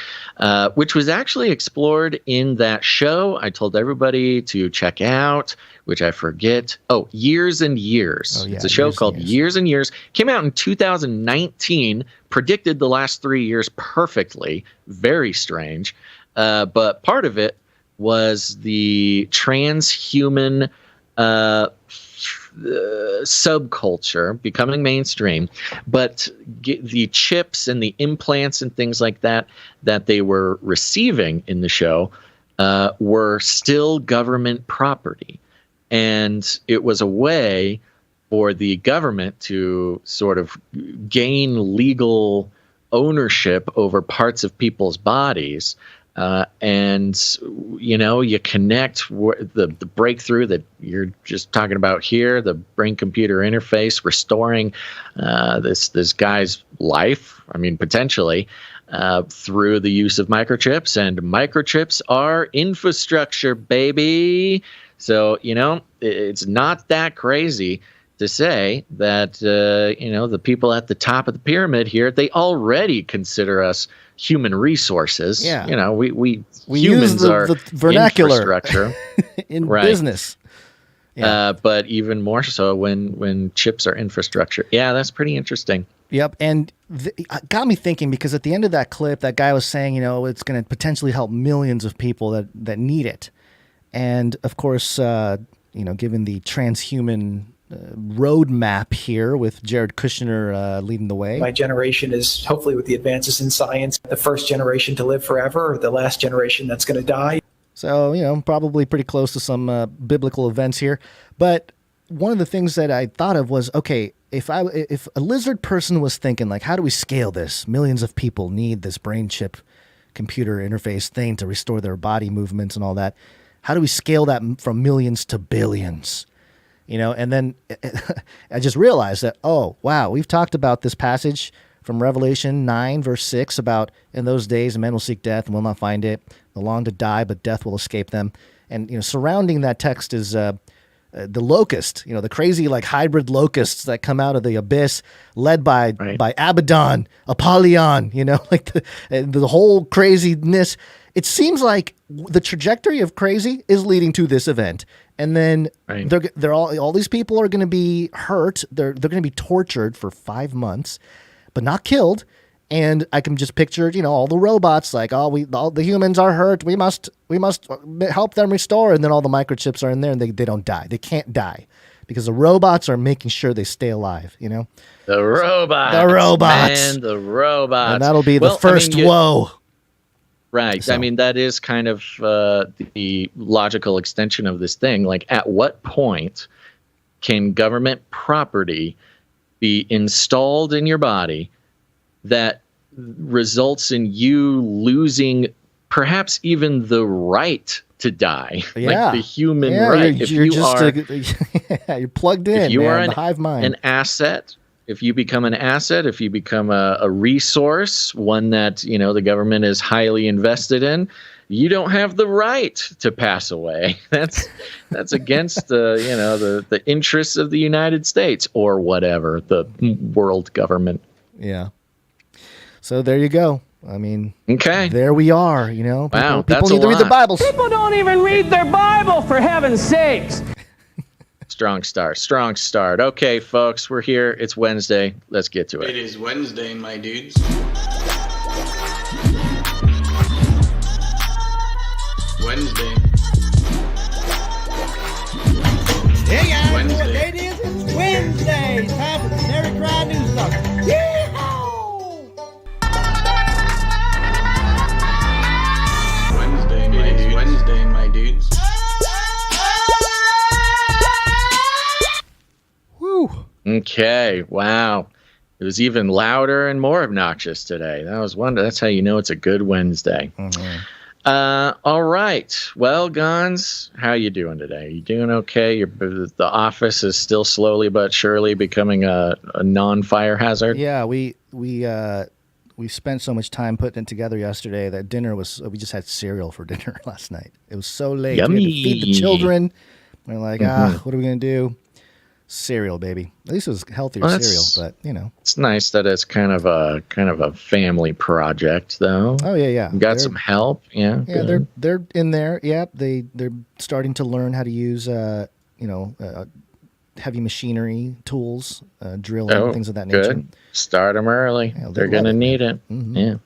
which was actually explored in that show I told everybody to check out, which I forget. Oh, Years and Years. Oh, yeah, it's a show called Years and Years. Came out in 2019, predicted the last 3 years perfectly. Very strange. But part of it was the transhuman subculture becoming mainstream, but the chips and the implants and things like that they were receiving in the show were still government property. And it was a way for the government to sort of gain legal ownership over parts of people's bodies. And you connect the breakthrough that you're just talking about here, the brain-computer interface, restoring this guy's life. I mean, potentially through the use of microchips, and microchips are infrastructure, baby. So it's not that crazy to say that the people at the top of the pyramid here, they already consider us human resources.
Yeah.
We
humans
use are
the vernacular
infrastructure
in business.
Yeah. But even more so when chips are infrastructure. Yeah, that's pretty interesting.
Yep. And got me thinking, because at the end of that clip, that guy was saying, it's going to potentially help millions of people that need it. And of course, given the transhuman roadmap here with Jared Kushner leading the way.
My generation is, hopefully with the advances in science, the first generation to live forever, or the last generation that's going to die.
So, probably pretty close to some biblical events here. But one of the things that I thought of was, okay, if a lizard person was thinking, like, how do we scale this? Millions of people need this brain chip computer interface thing to restore their body movements and all that. How do we scale that from millions to billions? And then I just realized that, oh, wow, we've talked about this passage from Revelation 9, verse 6, about in those days men will seek death and will not find it. They'll long to die, but death will escape them. And, surrounding that text is the locust, the crazy like hybrid locusts that come out of the abyss, led by Abaddon, Apollyon, like the whole craziness. It seems like the trajectory of crazy is leading to this event. And then they're all these people are going to be hurt. They're going to be tortured for 5 months, but not killed. And I can just picture, all the robots like, all the humans are hurt. We must help them restore. And then all the microchips are in there and they don't die. They can't die because the robots are making sure they stay alive, The robots.
Man, the robots.
And that'll be the first woe.
Right. So. I mean, that is kind of the logical extension of this thing. Like, at what point can government property be installed in your body that results in you losing perhaps even the right to die,
Yeah.
like the human right.
You're plugged in.
If you are
the hive mind.
an asset, if you become an asset, if you become a resource, one that the government is highly invested in, you don't have the right to pass away. That's against the interests of the United States or whatever, the world government.
Yeah. So there you go. I mean,
okay,
there we are. People,
wow,
people need to read the Bible.
People don't even read their Bible, for heaven's sakes.
Strong start. Okay, folks, we're here. It's Wednesday. Let's get to it.
It is Wednesday, my dudes. Wednesday.
Hey guys,
Wednesday.
what date is it? It's Wednesday. It's time for the Canary Cry News Talk.
Wednesday, my dudes.
Woo.
Okay, wow. It was even louder and more obnoxious today. That's how you know it's a good Wednesday.
Mm-hmm.
All right. Well, Gons, how you doing today? You doing okay? The office is still slowly but surely becoming a non-fire hazard.
Yeah, we spent so much time putting it together yesterday that we just had cereal for dinner last night. It was so late.
Yummy.
We had to feed the children. We're like, what are we gonna do? Cereal, baby. At least it was healthier cereal, but
it's nice that it's kind of a family project, though.
Oh yeah.
You got some help, yeah.
Yeah,
good.
they're in there. Yeah, they're starting to learn how to use heavy machinery tools, drilling, things of that nature.
Good. Start them early.
Yeah,
they're gonna need it.
Mm-hmm.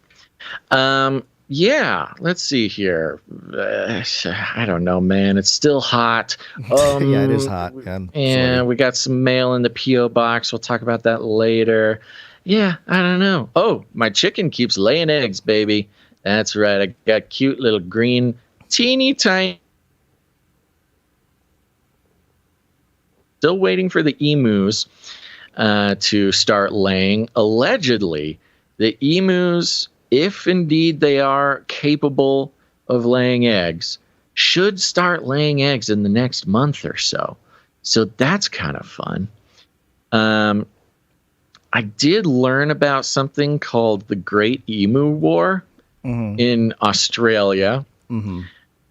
Yeah. Yeah, let's see here. I don't know, man. It's still hot.
Yeah, it is hot.
Yeah, we got some mail in the P.O. box. We'll talk about that later. Yeah, I don't know. Oh, my chicken keeps laying eggs, baby. That's right. I got cute little green, teeny tiny. Still waiting for the emus to start laying. Allegedly, the emus, if indeed they are capable of laying eggs, should start laying eggs in the next month or so. So that's kind of fun. I did learn about something called the Great Emu War in Australia.
Mm-hmm.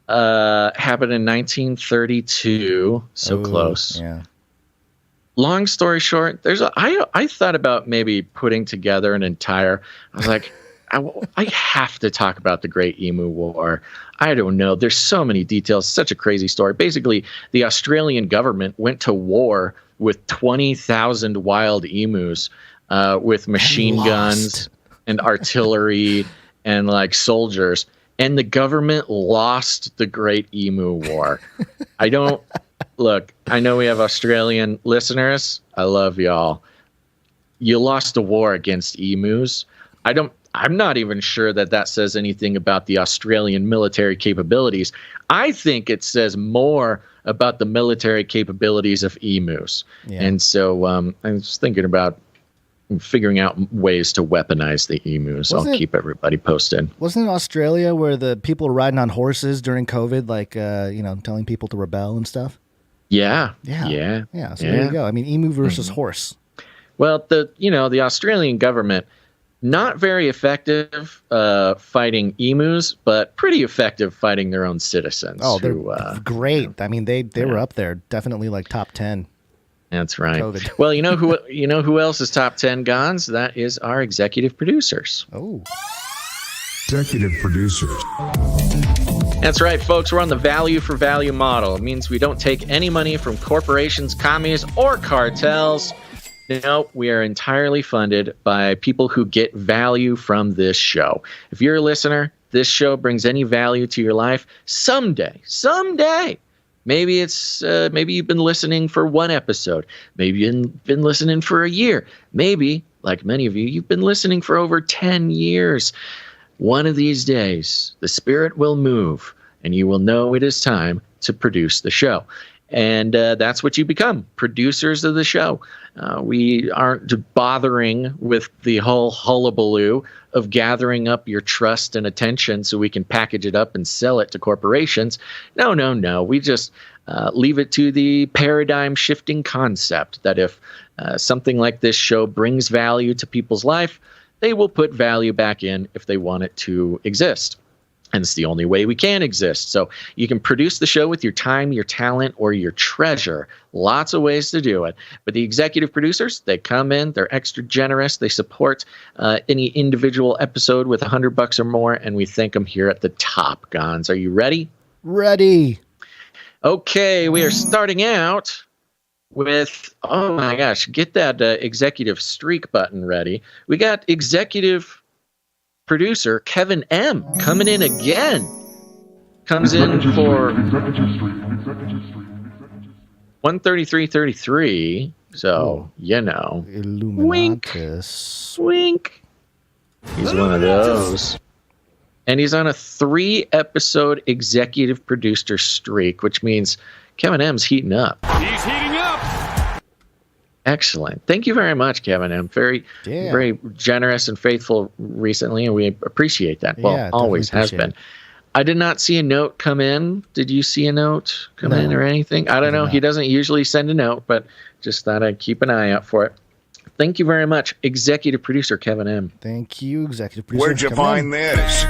Happened in 1932. So close.
Yeah.
Long story short, I thought about maybe putting together an entire. I was like, I have to talk about the Great Emu War. I don't know. There's so many details. Such a crazy story. Basically, the Australian government went to war with 20,000 wild emus with machine guns and artillery and like soldiers. And the government lost the Great Emu War. I know we have Australian listeners. I love y'all. You lost a war against emus. I'm not even sure that says anything about the Australian military capabilities. I think it says more about the military capabilities of emus. Yeah. And so I was thinking about figuring out ways to weaponize the emus. I'll keep everybody posted.
Wasn't it Australia where the people were riding on horses during COVID, like, telling people to rebel and stuff?
Yeah.
So there you go. I mean, emu versus horse.
Well, the Australian government, not very effective fighting emus, but pretty effective fighting their own citizens.
Oh, they're great. I mean, they were up there, definitely like top 10.
That's right.
COVID.
Well, you know who else is top 10 Gons? That is our executive producers.
Oh.
Executive producers.
That's right, folks. We're on the value for value model. It means we don't take any money from corporations, commies, or cartels. No, we are entirely funded by people who get value from this show. If you're a listener, this show brings any value to your life someday. Maybe you've been listening for one episode. Maybe you've been listening for a year. Maybe, like many of you, you've been listening for over 10 years. One of these days, the spirit will move, and you will know it is time to produce the show. And that's what you become, producers of the show. We aren't bothering with the whole hullabaloo of gathering up your trust and attention so we can package it up and sell it to corporations. No. We just leave it to the paradigm-shifting concept that if something like this show brings value to people's life, they will put value back in if they want it to exist. And it's the only way we can exist. So you can produce the show with your time, your talent, or your treasure. Lots of ways to do it. But the executive producers, they come in, they're extra generous. They support any individual episode with $100 or more, and we thank them here at the top. Gons, are you ready?
Ready.
Okay, we are starting out with, oh my gosh, get that executive streak button ready. We got executive producer Kevin M coming in again. Comes in for 133.33. So, you know, wink. He's one of those. And he's on a 3-episode executive producer streak, which means Kevin M's heating up.
He's heating up.
Excellent. Thank you very much, Kevin. I'm very generous and faithful recently, and we appreciate that. Well, always has been. I did not see a note come in. Did you see a note come in or anything? I don't know. He doesn't usually send a note, but just thought I'd keep an eye out for it. Thank you very much, executive producer Kevin M.
Thank you, executive producer.
Where'd you find this?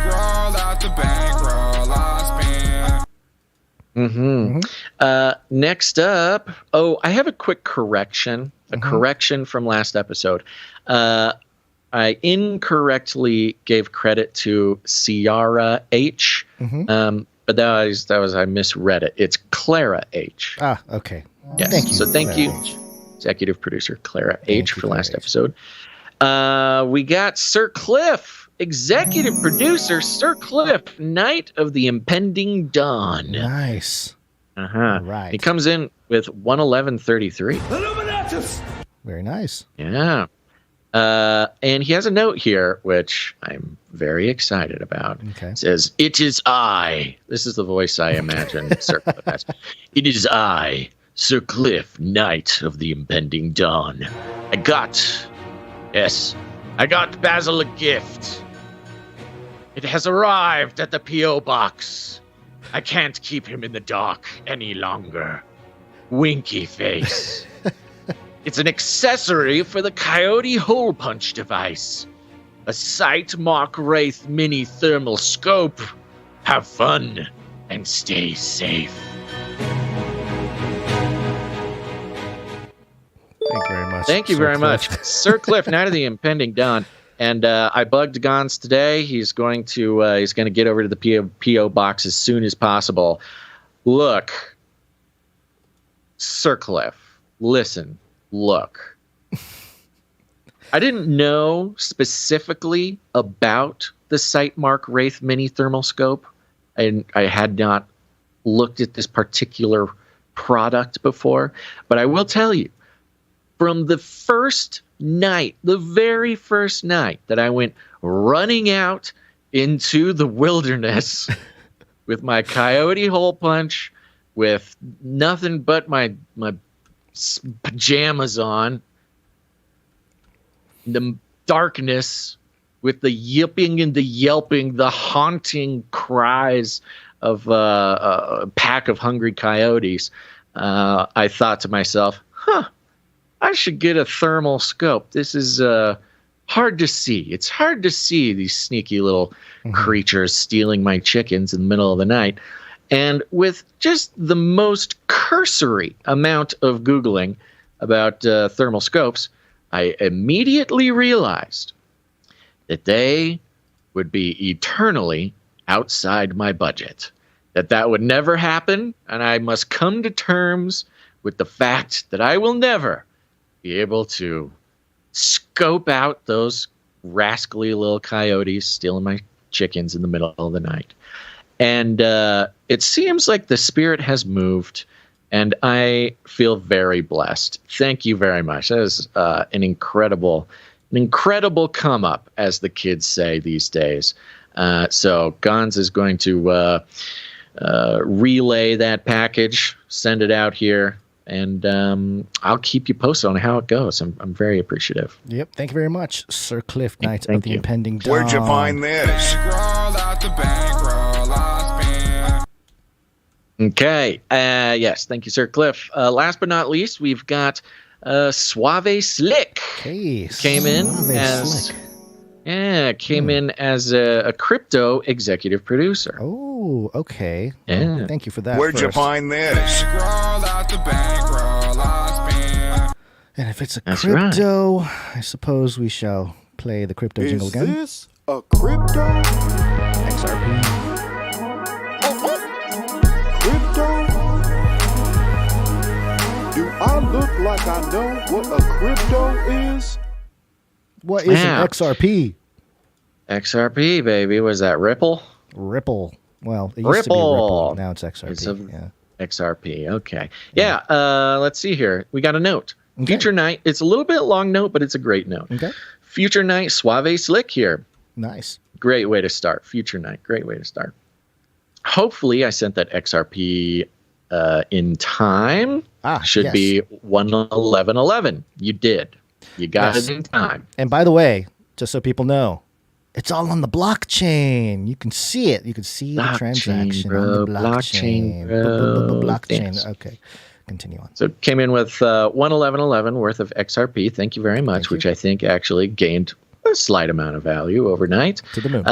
Next up, I have a quick correction. Correction from last episode. I incorrectly gave credit to Ciara H. But that was I misread it. It's Clara H.
Ah, okay.
Yes.
Thank you.
So thank you, executive producer Clara H. for last episode. We got Sir Cliff, executive producer Sir Cliff, Night of the Impending Dawn.
Nice.
Right. He comes in with 111.33.
Very nice.
Yeah. And he has a note here, which I'm very excited about.
Okay.
It says, "It is I." This is the voice I imagine Sir Cliff has. "It is I, Sir Cliff, Knight of the Impending Dawn. I got Basil a gift. It has arrived at the P.O. box. I can't keep him in the dark any longer. Winky face. It's an accessory for the Coyote Hole Punch device. A Sight Mark Wraith mini thermal scope. Have fun and stay safe."
Thank you very much.
Thank you very much, Sir Cliff, Night of the Impending Dawn. And I bugged Gons today. He's going to get over to the PO box as soon as possible. Look, Sir Cliff, listen. Look, I didn't know specifically about the Sightmark Wraith Mini Thermal Scope, and I had not looked at this particular product before. But I will tell you, from the very first night that I went running out into the wilderness with my Coyote Hole Punch, with nothing but my pajamas on, the darkness, with the yipping and the yelping, the haunting cries of a pack of hungry coyotes, I thought to myself, I should get a thermal scope. This is hard to see. It's hard to see these sneaky little creatures stealing my chickens in the middle of the night. And with just the most cursory amount of Googling about thermal scopes, I immediately realized that they would be eternally outside my budget. That would never happen, and I must come to terms with the fact that I will never be able to scope out those rascally little coyotes stealing my chickens in the middle of the night. And it seems like the spirit has moved, and I feel very blessed. Thank you very much. That is an incredible come up, as the kids say these days. So Gons is going to relay that package, send it out here, and I'll keep you posted on how it goes. I'm very appreciative.
Yep. Thank you very much, Sir Cliff Knight
Thank
of the
you.
Impending Dawn.
Where'd you find this?
Okay. Yes. Thank you, Sir Cliff. Last but not least, we've got Suave Slick.
Hey,
came in as a crypto executive producer.
Oh, okay.
Yeah.
Well, thank you for that.
Where'd you find this?
And if it's a
That's
crypto, I suppose we shall play the crypto jingle again.
Is this a crypto?
XRP.
Crypto? Do I look like I know what a crypto is?
What is
Yeah.
an XRP?
XRP, baby. Was that Ripple?
Ripple. Well, it used to be Ripple. Now it's XRP.
It's a
yeah.
XRP. Okay. Yeah. Let's see here. We got a note.
Okay.
Future Night. It's a little bit long note, but it's a great note.
Okay.
Future Night, Suave Slick here.
Nice.
Great way to start. Future Night. Great way to start. Hopefully, I sent that XRP in time. Should be 11111. You did. You got it in time.
And by the way, just so people know, it's all on the blockchain. You can see it. You can see the transaction on the blockchain. Blockchain.
Yes.
Okay. Continue on.
So it came in with 11111 worth of XRP. Thank you very much, which I think actually gained a slight amount of value overnight.
To the moon.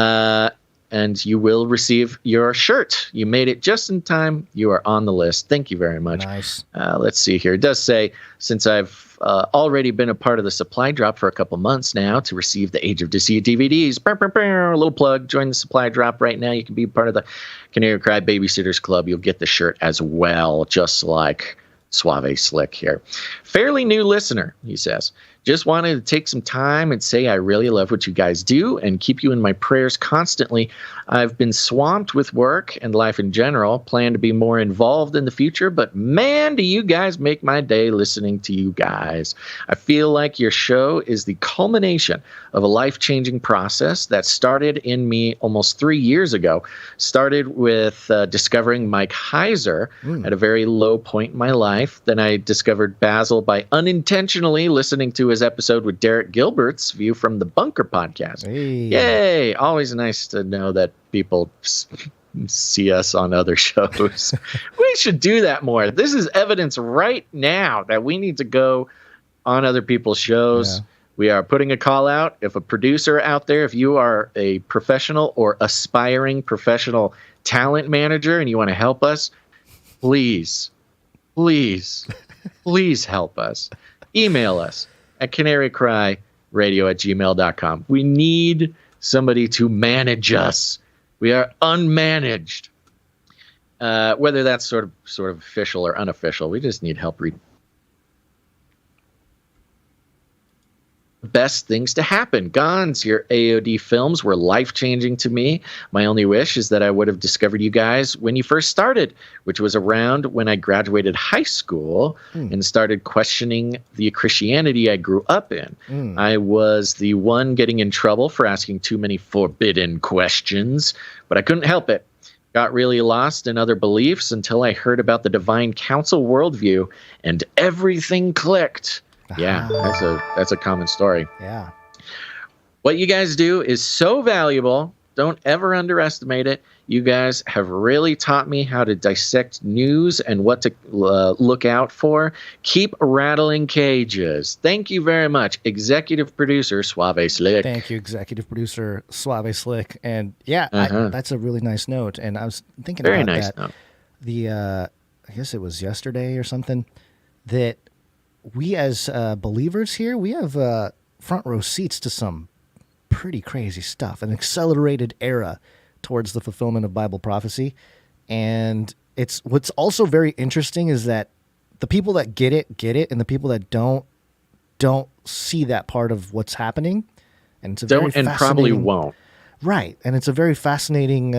And you will receive your shirt. You made it just in time. You are on the list. Thank you very much.
Nice.
Let's see here. It does say, since I've already been a part of the supply drop for a couple months now to receive the Age of Deceit DVDs, a little plug, join the supply drop right now. You can be part of the Canary Cry Babysitters Club. You'll get the shirt as well, just like Suave Slick here. Fairly new listener, he says. Just wanted to take some time and say I really love what you guys do and keep you in my prayers constantly. I've been swamped with work and life in general. Plan to be more involved in the future, but man, do you guys make my day listening to you guys. I feel like your show is the culmination of a life-changing process that started in me almost 3 years ago. Started with discovering Mike Heiser at a very low point in my life. Then I discovered Basil by unintentionally listening to his episode with Derek Gilbert's View from the Bunker podcast.
Hey.
Yay! Always nice to know that people see us on other shows. We should do that more. This is evidence right now that we need to go on other people's shows. Yeah. We are putting a call out. If a producer out there, if you are a professional or aspiring professional talent manager and you want to help us, please help us. Email us at canarycryradio@gmail.com. We need somebody to manage us. We are unmanaged. Whether that's sort of official or unofficial, we just need help best things to happen. Gons, your AOD films were life-changing to me. My only wish is that I would have discovered you guys when you first started, which was around when I graduated high school and started questioning the Christianity I grew up in. I was the one getting in trouble for asking too many forbidden questions, but I couldn't help it. Got really lost in other beliefs until I heard about the Divine Council worldview, and everything clicked. Yeah, that's a common story.
Yeah.
What you guys do is so valuable. Don't ever underestimate it. You guys have really taught me how to dissect news and what to look out for. Keep rattling cages. Thank you very much, Executive Producer Suave Slick.
Thank you, Executive Producer Suave Slick. And yeah, that's a really nice note. And I was thinking
very
about
nice
that.
Note.
The I guess it was yesterday or something that we as believers here, we have front row seats to some pretty crazy stuff, an accelerated era towards the fulfillment of Bible prophecy. And it's what's also very interesting is that the people that get it, and the people that don't see that part of what's happening. And it's a
don't and probably won't.
Right. And it's a very fascinating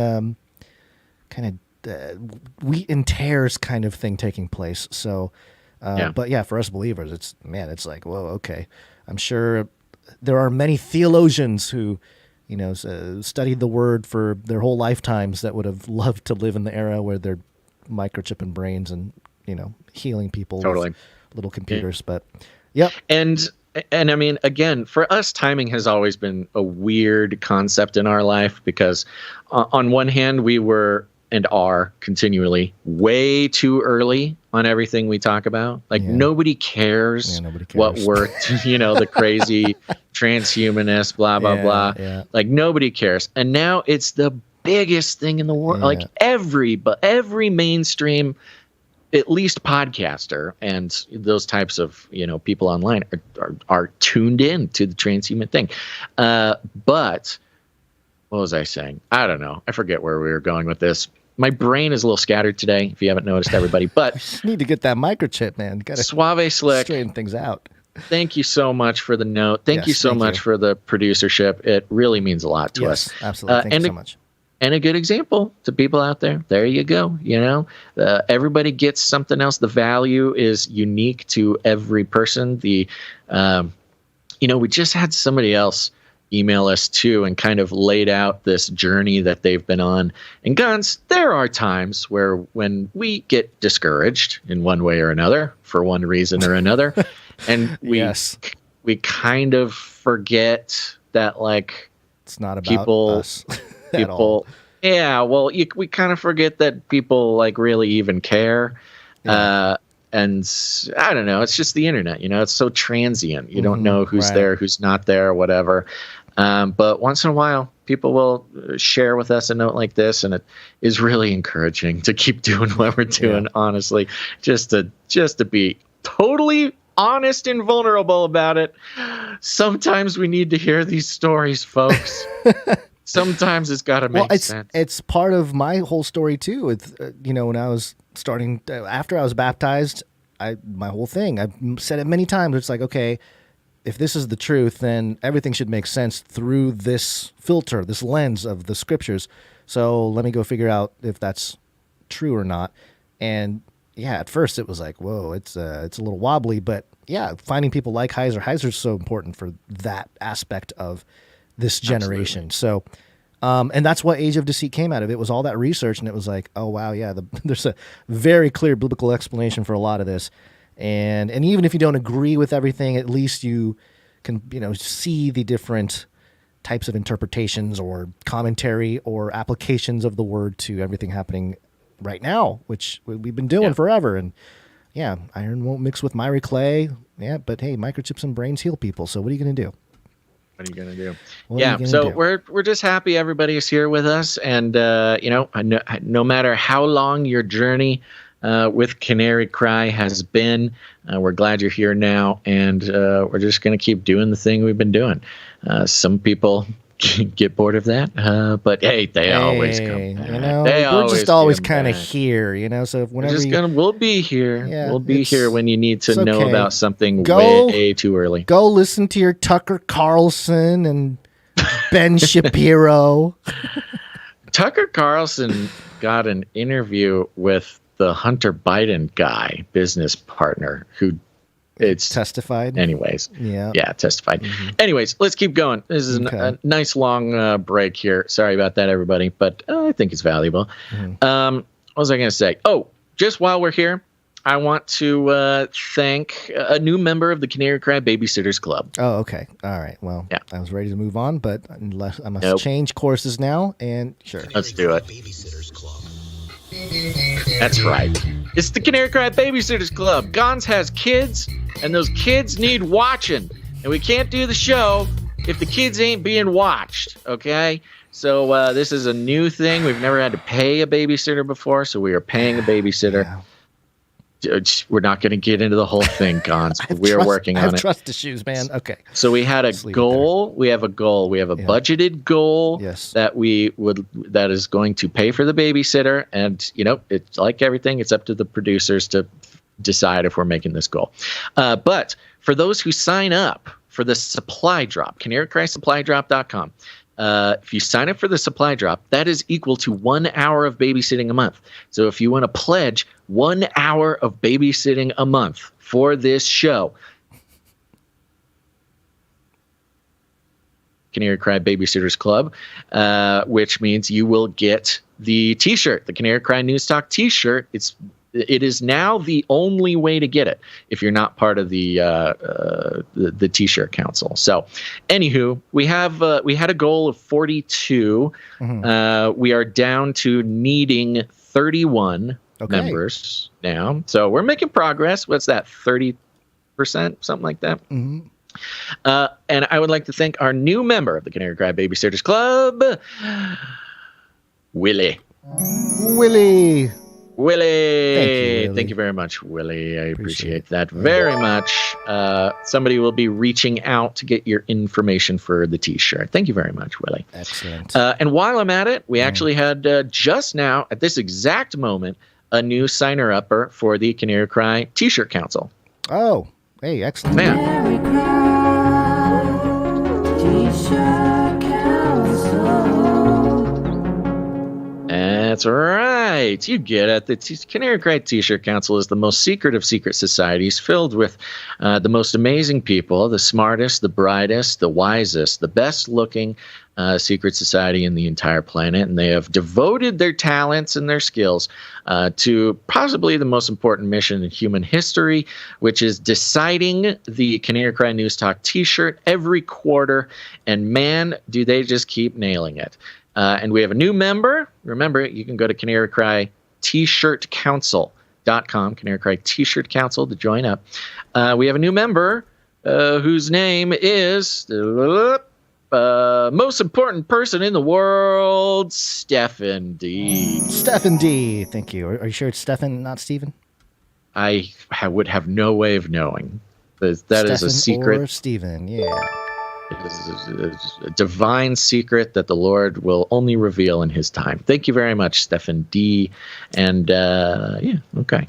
kind of wheat and tares kind of thing taking place. So but yeah, for us believers, it's like, whoa, okay. I'm sure there are many theologians who studied the word for their whole lifetimes that would have loved to live in the era where they're microchipping brains and, healing people with little computers. But, yep.
And I mean, again, for us, timing has always been a weird concept in our life because on one hand, we were and are continually way too early on everything we talk about. Like nobody cares what we're, the crazy transhumanist, blah, blah, blah. Yeah. Like nobody cares. And now it's the biggest thing in the world. Yeah. Like every mainstream, at least podcaster and those types of, people online are tuned in to the transhuman thing. But what was I saying? I don't know. I forget where we were going with this. My brain is a little scattered today, if you haven't noticed, everybody. But
you just need to get that microchip, man. Got to
Suave Slick,
straighten things out.
Thank you so much for the note. Thank you so much for the producership. It really means a lot to us.
Absolutely. Thank you so much.
And a good example to people out there. There you go. Everybody gets something else. The value is unique to every person. We just had somebody else email us too and kind of laid out this journey that they've been on. And Guns, there are times where when we get discouraged in one way or another for one reason or another, and we kind of forget that
it's not about us at all.
Yeah, well, we kind of forget that people really even care. Yeah. And I don't know, it's just the internet, it's so transient. You don't know who's there, who's not there, whatever. But once in a while, people will share with us a note like this, and it is really encouraging to keep doing what we're doing, honestly, just to be totally honest and vulnerable about it. Sometimes we need to hear these stories, folks. Sometimes it's got to make sense.
It's part of my whole story too. With when I was starting after I was baptized, my whole thing. I've said it many times. It's like, okay, if this is the truth, then everything should make sense through this filter, this lens of the scriptures. So let me go figure out if that's true or not. And at first it was like, whoa, it's a little wobbly, but finding people like Heiser. Heiser's so important for that aspect of this generation. Absolutely. So, and that's what Age of Deceit came out of. It was all that research, and it was like, oh wow, there's a very clear biblical explanation for a lot of this, and even if you don't agree with everything, at least you can see the different types of interpretations or commentary or applications of the word to everything happening right now, which we've been doing forever. And iron won't mix with miry clay. Yeah, but hey, microchips and brains heal people. So what are you going to do?
What are you going to do? So we're just happy everybody is here with us. And, no matter how long your journey with Canary Cry has been, we're glad you're here now. And we're just going to keep doing the thing we've been doing. Some people get bored of that, but hey, they always come back.
We're just always kind of here, so if whenever
we'll be here. We'll be here when you need to know about something way too early.
Go listen to your Tucker Carlson and Ben Shapiro.
Tucker Carlson got an interview with the Hunter Biden guy, business partner, who it's
testified.
Anyways.
Yeah,
testified. Mm-hmm. Anyways, let's keep going. This is a nice long break here. Sorry about that, everybody, but I think it's valuable. Mm-hmm. What was I going to say? Oh, just while we're here, I want to thank a new member of the Canary Cry Babysitters Club.
Oh, okay. All right. Well, I was ready to move on, but I must change courses now, and sure.
Let's do it. That's right. It's the Canary Cry Babysitters Club. Gons has kids, and those kids need watching. And we can't do the show if the kids ain't being watched, okay? So this is a new thing. We've never had to pay a babysitter before, so we are paying a babysitter. Yeah. We're not going to get into the whole thing, Gons. We are working on it.
I have trust issues, man. Okay.
So we had a goal. We have a goal. We have a budgeted goal that is going to pay for the babysitter. And, it's like everything. It's up to the producers to decide if we're making this goal. But for those who sign up for the supply drop, canarycrysupply.com, if you sign up for the supply drop, that is equal to 1 hour of babysitting a month. So if you want to pledge 1 hour of babysitting a month for this show, Canary Cry Babysitters Club, which means you will get the T-shirt, the Canary Cry News Talk T-shirt. It is now the only way to get it if you're not part of the T-shirt council. So, anywho, we had a goal of 42. We are down to needing 31 members now. So we're making progress. What's that? 30%, something like that. And I would like to thank our new member of the Canary Cry Babysitters Club, Willie. Thank you very much, Willie. I appreciate that very much. Somebody will be reaching out to get your information for the T-shirt. Thank you very much, Willie.
Excellent.
And while I'm at it, we actually had just now, at this exact moment, a new signer-upper for the Canary Cry T-shirt Council.
Oh, hey, excellent.
Man.
T-shirt Council.
That's right. You get it. The Canary Cry T-shirt Council is the most secret of secret societies, filled with the most amazing people, the smartest, the brightest, the wisest, the best-looking secret society in the entire planet. And they have devoted their talents and their skills to possibly the most important mission in human history, which is deciding the Canary Cry News Talk T-shirt every quarter. And man, do they just keep nailing it. And we have a new member. Remember, you can go to Canary Cry T-shirt Council.com, Canary Cry T-shirt Council to join up. We have a new member whose name is most important person in the world, Stefan D.
Stefan D. Thank you. Are you sure it's Stefan, not Stephen?
I would have no way of knowing. That is a secret.
Or Stephen, yeah.
It is a divine secret that the Lord will only reveal in his time. Thank you very much, Stefan D. And okay.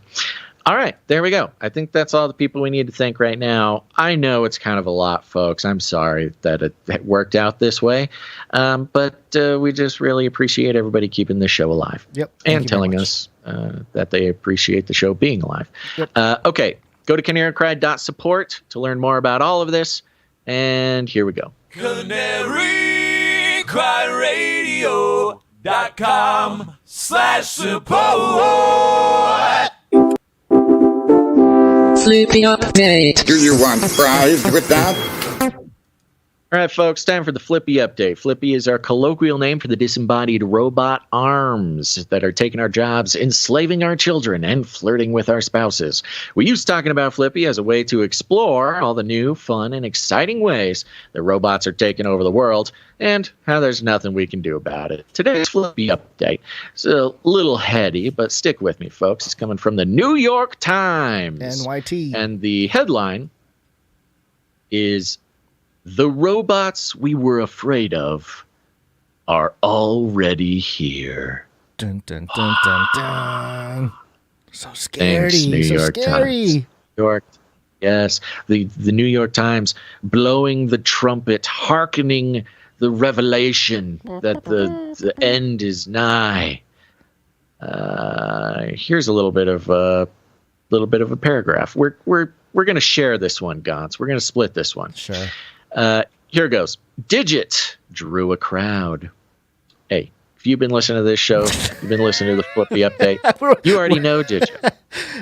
All right, there we go. I think that's all the people we need to thank right now. I know it's kind of a lot, folks. I'm sorry that it worked out this way. But we just really appreciate everybody keeping the show alive.
Yep.
And telling us that they appreciate the show being alive.
Yep.
Okay, go to canarycry.support to learn more about all of this. And here we go.
CanaryCryRadio.com/support.
Flippy update.
Do you want fries with that?
All right, folks, time for the Flippy update. Flippy is our colloquial name for the disembodied robot arms that are taking our jobs, enslaving our children, and flirting with our spouses. We use talking about Flippy as a way to explore all the new, fun, and exciting ways that robots are taking over the world and how there's nothing we can do about it. Today's Flippy update is a little heady, but stick with me, folks. It's coming from the New York Times.
NYT.
And the headline is, "The robots we were afraid of are already here."
Dun, dun, dun, dun, dun. So scary.
Thanks, New York Times. New York, yes, the New York Times blowing the trumpet, hearkening the revelation that the end is nigh. Here's a little bit of a paragraph. We're going to share this one, Gantz. We're going to split this one.
Sure.
Here goes. Digit drew a crowd. Hey, if you've been listening to this show, you've been listening to the Flippy update, you already know Digit.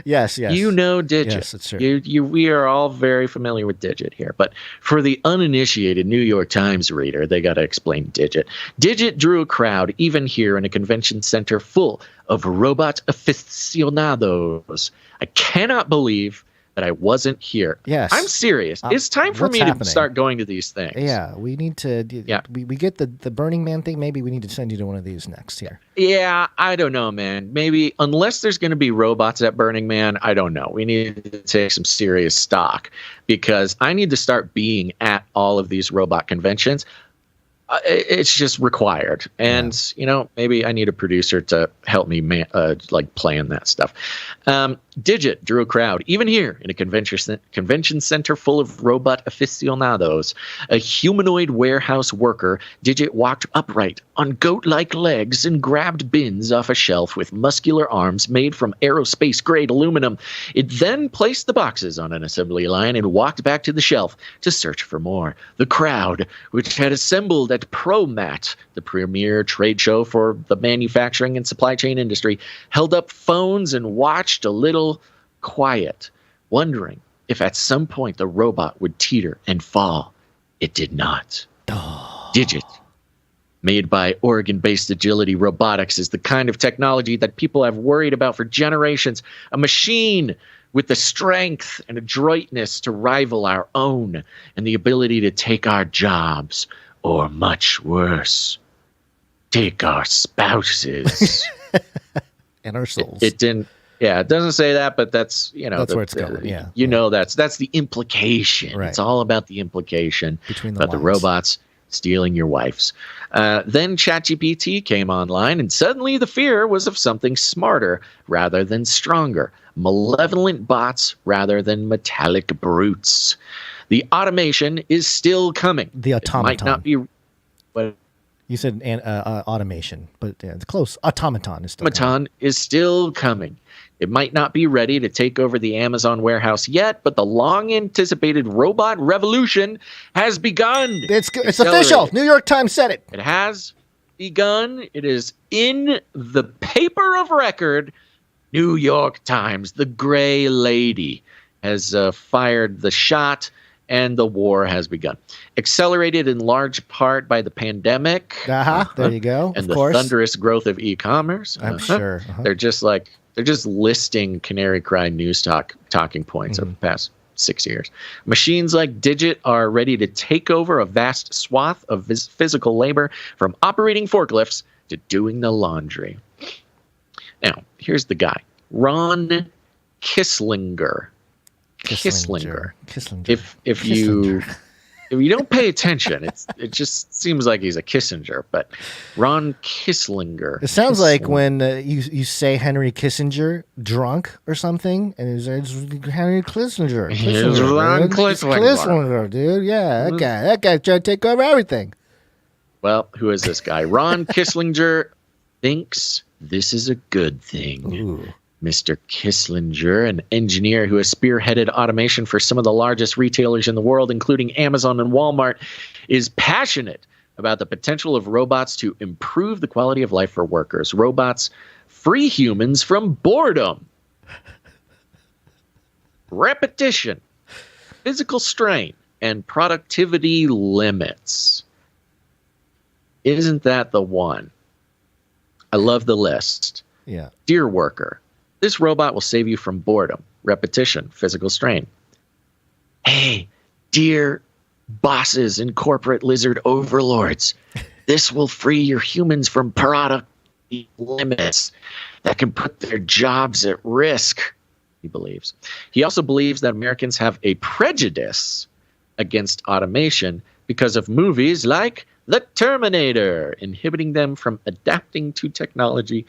Yes.
You know Digit.
Yes, it's true.
We are all very familiar with Digit here. But for the uninitiated New York Times reader, they got to explain Digit. Digit drew a crowd, even here in a convention center full of robot aficionados. I cannot believe that I wasn't here.
Yes.
I'm serious. It's time for me
happening?
to start going to these things.
Yeah, we need to. We get the Burning Man thing. Maybe we need to send you to one of these next here.
Yeah, I don't know, man. Maybe unless there's going to be robots at Burning Man, I don't know. We need to take some serious stock because I need to start being at all of these robot conventions. It's just required. And, maybe I need a producer to help me plan that stuff. Digit drew a crowd, even here in a convention center full of robot aficionados. A humanoid warehouse worker, Digit walked upright on goat-like legs and grabbed bins off a shelf with muscular arms made from aerospace-grade aluminum. It then placed the boxes on an assembly line and walked back to the shelf to search for more. The crowd, which had assembled at ProMat, the premier trade show for the manufacturing and supply chain industry, held up phones and watched a little quiet, wondering if at some point the robot would teeter and fall. It did not. Digit, made by Oregon-based Agility Robotics, is the kind of technology that people have worried about for generations. A machine with the strength and adroitness to rival our own and the ability to take our jobs, or much worse, take our spouses.
And our souls.
It didn't. Yeah, it doesn't say that, but that's,
that's where it's going. Yeah,
that's the implication.
Right.
It's all about the implication
between
about the robots stealing your wives. Then ChatGPT came online, and suddenly the fear was of something smarter rather than stronger, malevolent bots rather than metallic brutes. The automation is still coming.
The automaton.
It might not be. What
you said, automation, but yeah, it's close. Automaton is still.
Automaton is still coming. It might not be ready to take over the Amazon warehouse yet, but the long-anticipated robot revolution has begun.
It's official. New York Times said it.
It has begun. It is in the paper of record. New York Times, the Gray Lady, has fired the shot, and the war has begun. Accelerated in large part by the pandemic.
There you go.
And
of course.
Thunderous growth of e-commerce.
I'm sure.
They're just listing Canary Cry news talking points of the past 6 years. Machines like Digit are ready to take over a vast swath of physical labor, from operating forklifts to doing the laundry. Now, here's the guy, Ron Kisslinger. Kisslinger. If you don't pay attention, it just seems like he's a Kissinger, but Ron Kisslinger.
It sounds like when you say Henry Kissinger drunk or something, and it's Henry Kissinger.
It's Ron
Kissinger, dude. Yeah, that guy tried to take over everything.
Well, who is this guy? Ron Kisslinger thinks this is a good thing.
Ooh.
Mr. Kisslinger, an engineer who has spearheaded automation for some of the largest retailers in the world, including Amazon and Walmart, is passionate about the potential of robots to improve the quality of life for workers. Robots free humans from boredom, repetition, physical strain, and productivity limits. Isn't that the one? I love the list.
Yeah.
Dear worker, this robot will save you from boredom, repetition, physical strain. Hey, dear bosses and corporate lizard overlords, this will free your humans from product limits that can put their jobs at risk, he believes. He also believes that Americans have a prejudice against automation because of movies like The Terminator, inhibiting them from adapting to technology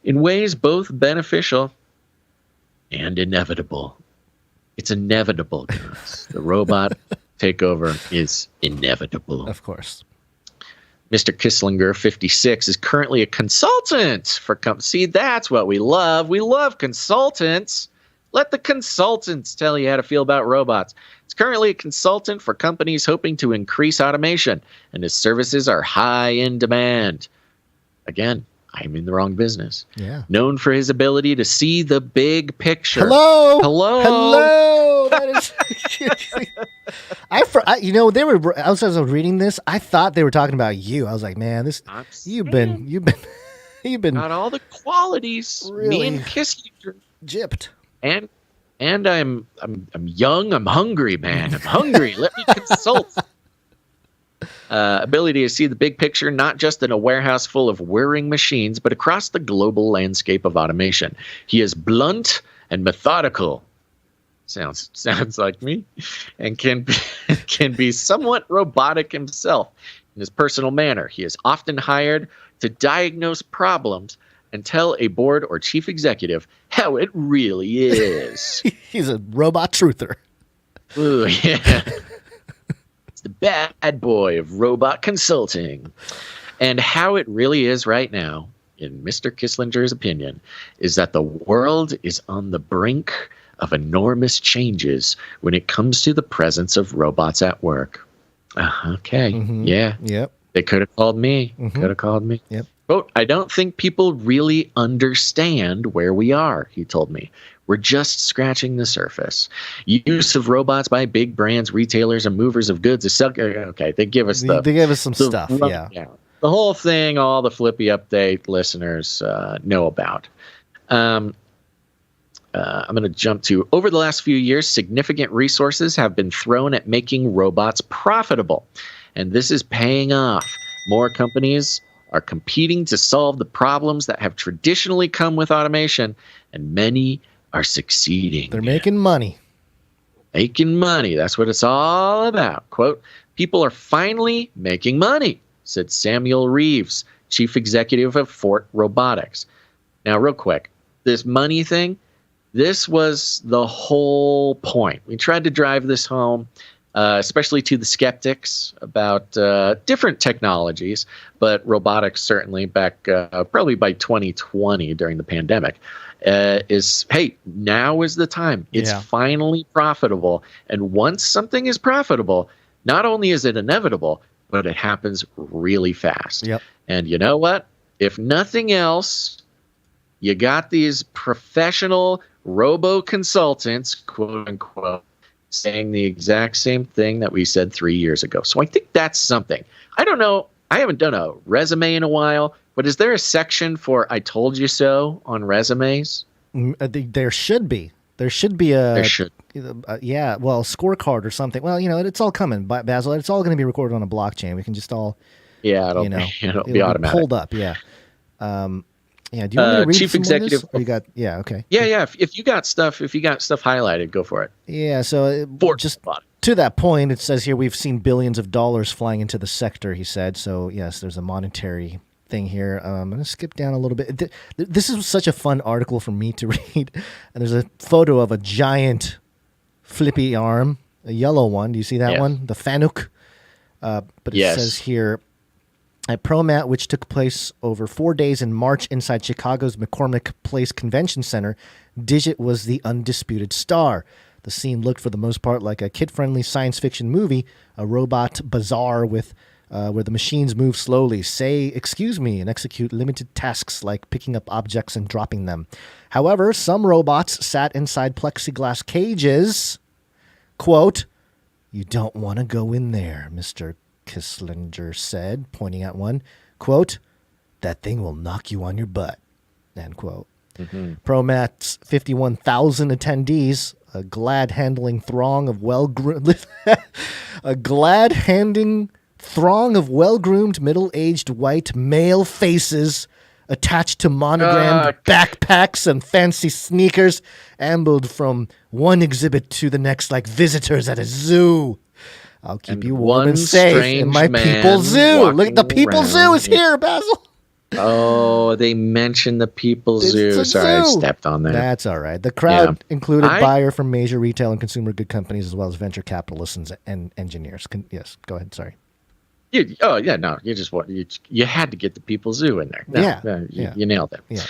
in ways both beneficial and inevitable. It's inevitable, guys. The robot takeover is inevitable.
Of course.
Mr. Kisslinger, 56, is currently a consultant for See, that's what we love. We love consultants. Let the consultants tell you how to feel about robots. He's currently a consultant for companies hoping to increase automation, and his services are high in demand. Again, I'm in the wrong business.
Yeah.
Known for his ability to see the big picture.
Hello. That is. As I was reading this, I thought they were talking about you. I was like, man, you've been
got all the qualities.
Really
me and Kisslinger
gypped.
And I'm young. I'm hungry, man. I'm hungry. Let me consult. Ability to see the big picture, not just in a warehouse full of whirring machines, but across the global landscape of automation. He is blunt and methodical. Sounds like me, and can be somewhat robotic himself in his personal manner. He is often hired to diagnose problems and tell a board or chief executive how it really is.
He's a robot truther.
Ooh, yeah. It's the bad boy of robot consulting. And how it really is right now, in Mr. Kislinger's opinion, is that the world is on the brink of enormous changes when it comes to the presence of robots at work. Okay. Yeah.
Yep.
They could have called me. Could have called me.
Yep.
Quote, I don't think people really understand where we are, he told me. We're just scratching the surface. Use of robots by big brands, retailers, and movers of goods is okay. They give us
They gave us some stuff. Yeah.
The whole thing, all the Flippy update listeners know about. I'm going to jump to, over the last few years, significant resources have been thrown at making robots profitable. And this is paying off. More companies are competing to solve the problems that have traditionally come with automation, and many are succeeding.
They're making money.
Making money. That's what it's all about. Quote, people are finally making money, said Samuel Reeves, chief executive of Fort Robotics. Now, real quick, this money thing, this was the whole point. We tried to drive this home, especially to the skeptics about different technologies, but robotics certainly back probably by 2020 during the pandemic is, hey, now is the time. It's finally profitable. And once something is profitable, not only is it inevitable, but it happens really fast.
Yep.
And you know what? If nothing else, you got these professional robo-consultants, quote unquote, saying the exact same thing that we said 3 years ago. So I think that's something. I don't know. I haven't done a resume in a while, but is there a section for I told you so on resumes?
There should be. There should be a scorecard or something. Well, it's all coming, Basil. It's all going to be recorded on a blockchain. We can just all
it'll be automatic.
Pulled up. Yeah. Do you want me to read
chief executive?
You got okay.
Yeah. If you got stuff highlighted, go for it.
Yeah. So just to that point, it says here we've seen billions of dollars flying into the sector. He said so. Yes, there's a monetary thing here. I'm going to skip down a little bit. This is such a fun article for me to read. And there's a photo of a giant flippy arm, a yellow one. Do you see that one? The Fanuc. But it says here, at ProMat, which took place over 4 days in March inside Chicago's McCormick Place Convention Center, Digit was the undisputed star. The scene looked for the most part like a kid-friendly science fiction movie, a robot bazaar with where the machines move slowly, say excuse me, and execute limited tasks like picking up objects and dropping them. However, some robots sat inside plexiglass cages. Quote, you don't want to go in there, Mr. Kislinger said, pointing at one. Quote, that thing will knock you on your butt. End quote. ProMat's 51,000 attendees, a glad-handing throng of well-groomed middle-aged white male faces attached to monogrammed backpacks and fancy sneakers, ambled from one exhibit to the next like visitors at a zoo. I'll keep you warm and safe in my People Zoo. Look, the People Zoo is here, Basil.
Oh, they mentioned the People Zoo. Sorry, I stepped on that.
That's all right. The crowd included buyer from major retail and consumer good companies, as well as venture capitalists and engineers. Yes, go ahead. Sorry.
You had to get the People Zoo in there. You nailed it. Yeah.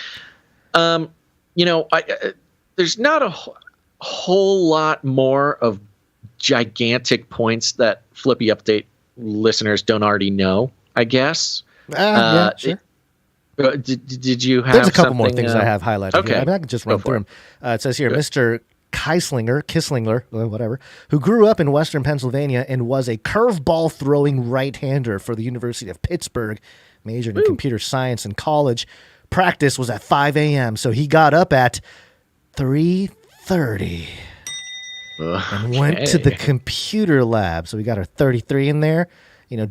There's not a whole lot more of gigantic points that Flippy Update listeners don't already know, I guess.
Sure.
Did you have
There's a couple more things I have highlighted.
Okay.
Here. I can just run through them. It says here, Mr. Kislinger, whatever, who grew up in Western Pennsylvania and was a curveball throwing right-hander for the University of Pittsburgh, majored in computer science in college. Practice was at 5 a.m., so he got up at 3:30 and went to the computer lab. So we got our 33 in there,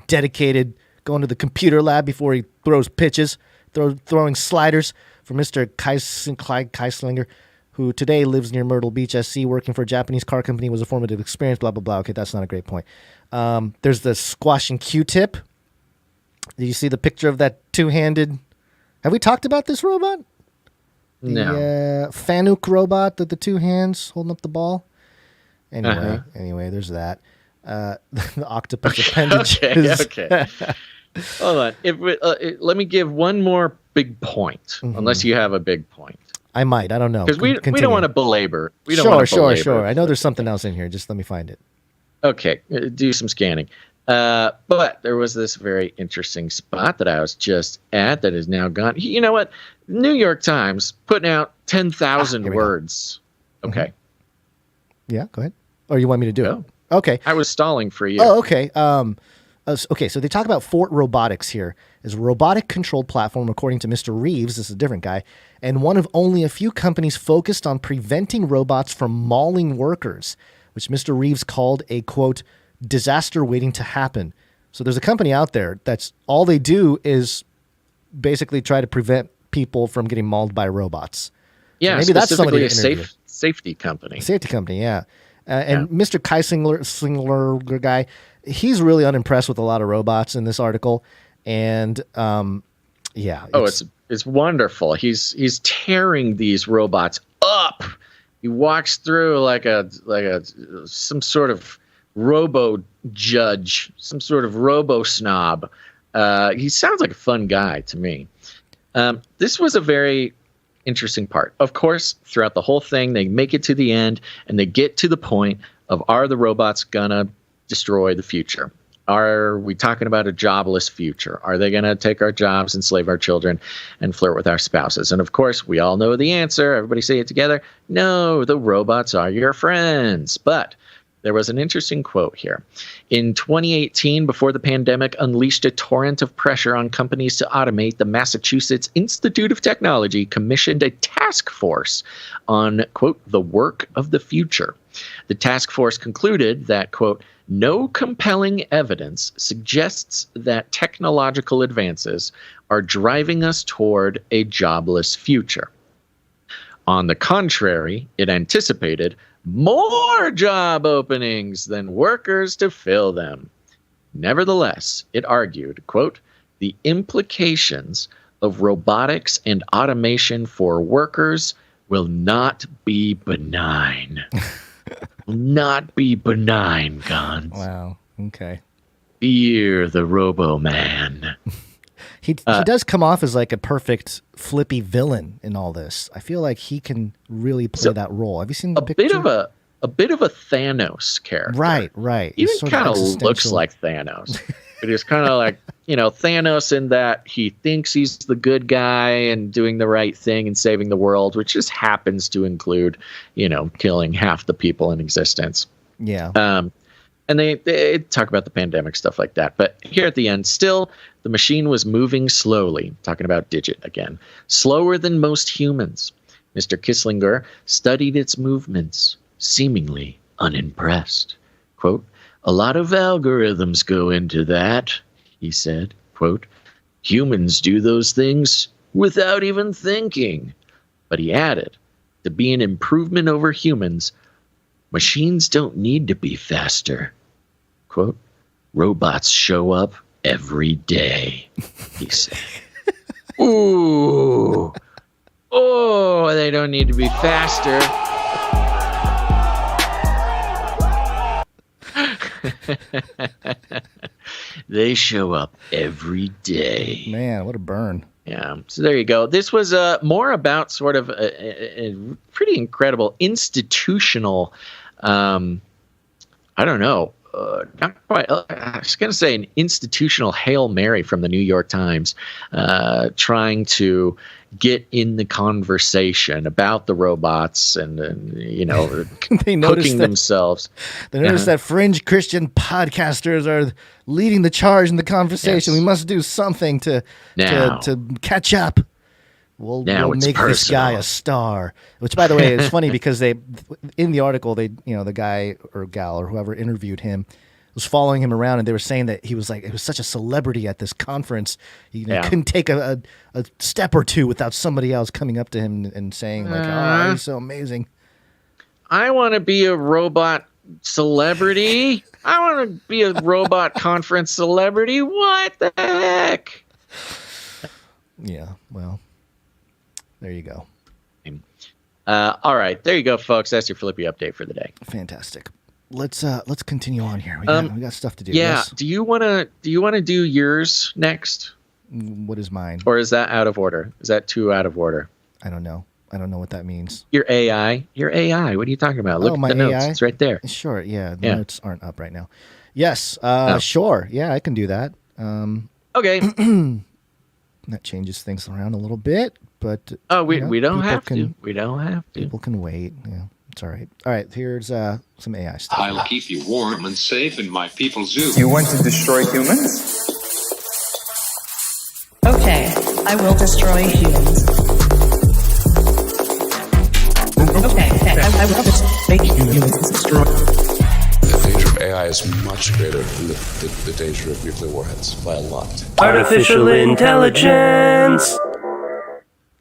dedicated, going to the computer lab before he throws pitches, throwing sliders for Mr. Kislinger, who today lives near Myrtle Beach, SC, working for a Japanese car company, was a formative experience, blah, blah, blah. Okay, that's not a great point. There's the squashing Q-tip. Do you see the picture of that two-handed Have we talked about this robot?
No.
Fanuc robot with the two hands holding up the ball. Anyway, there's that. The octopus appendages.
Okay. Hold on. Let me give one more big point, unless you have a big point.
I might. I don't know.
Because we don't want to belabor.
Sure. I know there's something else in here. Just let me find it.
Okay. Do some scanning. But there was this very interesting spot that I was just at that is now gone. You know what? New York Times putting out 10,000 words. Okay.
Yeah, go ahead. Or you want me to do it? Okay.
I was stalling for you.
Oh, okay. Okay, so they talk about Fort Robotics here. It's a robotic-controlled platform, according to Mr. Reeves, this is a different guy, and one of only a few companies focused on preventing robots from mauling workers, which Mr. Reeves called a, quote, disaster waiting to happen. So there's a company out there that's all they do is basically try to prevent people from getting mauled by robots.
Yeah,
so maybe that's somebody
a safety company.
Safety company, yeah. And Mr. Keisingler guy, he's really unimpressed with a lot of robots in this article, and
it's wonderful. He's tearing these robots up. He walks through like some sort of robo judge, some sort of robo snob. He sounds like a fun guy to me. This was a very interesting part. Of course, throughout the whole thing, they make it to the end and they get to the point of, are the robots gonna destroy the future? Are we talking about a jobless future? Are they gonna take our jobs, enslave our children, and flirt with our spouses? And of course, we all know the answer. Everybody say it together. No, the robots are your friends. But there was an interesting quote here. In 2018, before the pandemic unleashed a torrent of pressure on companies to automate, the Massachusetts Institute of Technology commissioned a task force on, quote, the work of the future. The task force concluded that, quote, no compelling evidence suggests that technological advances are driving us toward a jobless future. On the contrary, it anticipated more job openings than workers to fill them. Nevertheless, it argued, quote, the implications of robotics and automation for workers will not be benign. Will not be benign, Gons.
Wow. Okay.
Fear the Robo-Man.
He does come off as like a perfect flippy villain in all this. I feel like he can really play that role. Have you seen the picture?
A bit of a Thanos character.
Right.
He even kind of looks like Thanos. But he's kind of like, Thanos in that he thinks he's the good guy and doing the right thing and saving the world, which just happens to include, killing half the people in existence.
Yeah.
And they talk about the pandemic, stuff like that. But here at the end, still, the machine was moving slowly, talking about Digit again, slower than most humans. Mr. Kisslinger studied its movements, seemingly unimpressed. Quote, a lot of algorithms go into that, he said. Quote, humans do those things without even thinking. But he added, to be an improvement over humans, machines don't need to be faster. Quote, robots show up every day, he said. Ooh. Oh, they don't need to be faster. They show up every day.
Man, what a burn.
Yeah. So there you go. This was more about sort of a pretty incredible institutional, I don't know, not quite. I was going to say an institutional Hail Mary from the New York Times, trying to get in the conversation about the robots and
they
hooking themselves.
They noticed that fringe Christian podcasters are leading the charge in the conversation. Yes. We must do something to catch up. We'll make this guy a star. Which, by the way, is funny because in the article, the guy or gal or whoever interviewed him was following him around, and they were saying that he was such a celebrity at this conference. He couldn't take a step or two without somebody else coming up to him and saying "Oh, he's so amazing."
I want to be a robot celebrity. I want to be a robot conference celebrity. What the heck?
Yeah, well, there you go.
All right, there you go, folks. That's your Flippy update for the day.
Fantastic. Let's continue on here. We got stuff to do.
Yeah.
Yes?
Do you wanna do yours next?
What is mine?
Or is that out of order? Is that too out of order?
I don't know. I don't know what that means.
Your AI. Your AI. What are you talking about? Look at
my
the notes.
AI?
It's right there.
Sure. Yeah. The notes aren't up right now. Yes. Sure. Yeah, I can do that.
Okay.
That changes things around a little bit, but
we don't have to. We don't have to.
People can wait. Yeah, it's all right. All right. Here's some AI stuff.
I'll keep you warm and safe in my people's zoo.
You want to destroy humans?
Okay, I will destroy humans. Okay, I will destroy humans.
The danger of AI is much greater than the danger of nuclear warheads by a lot.
Artificial intelligence.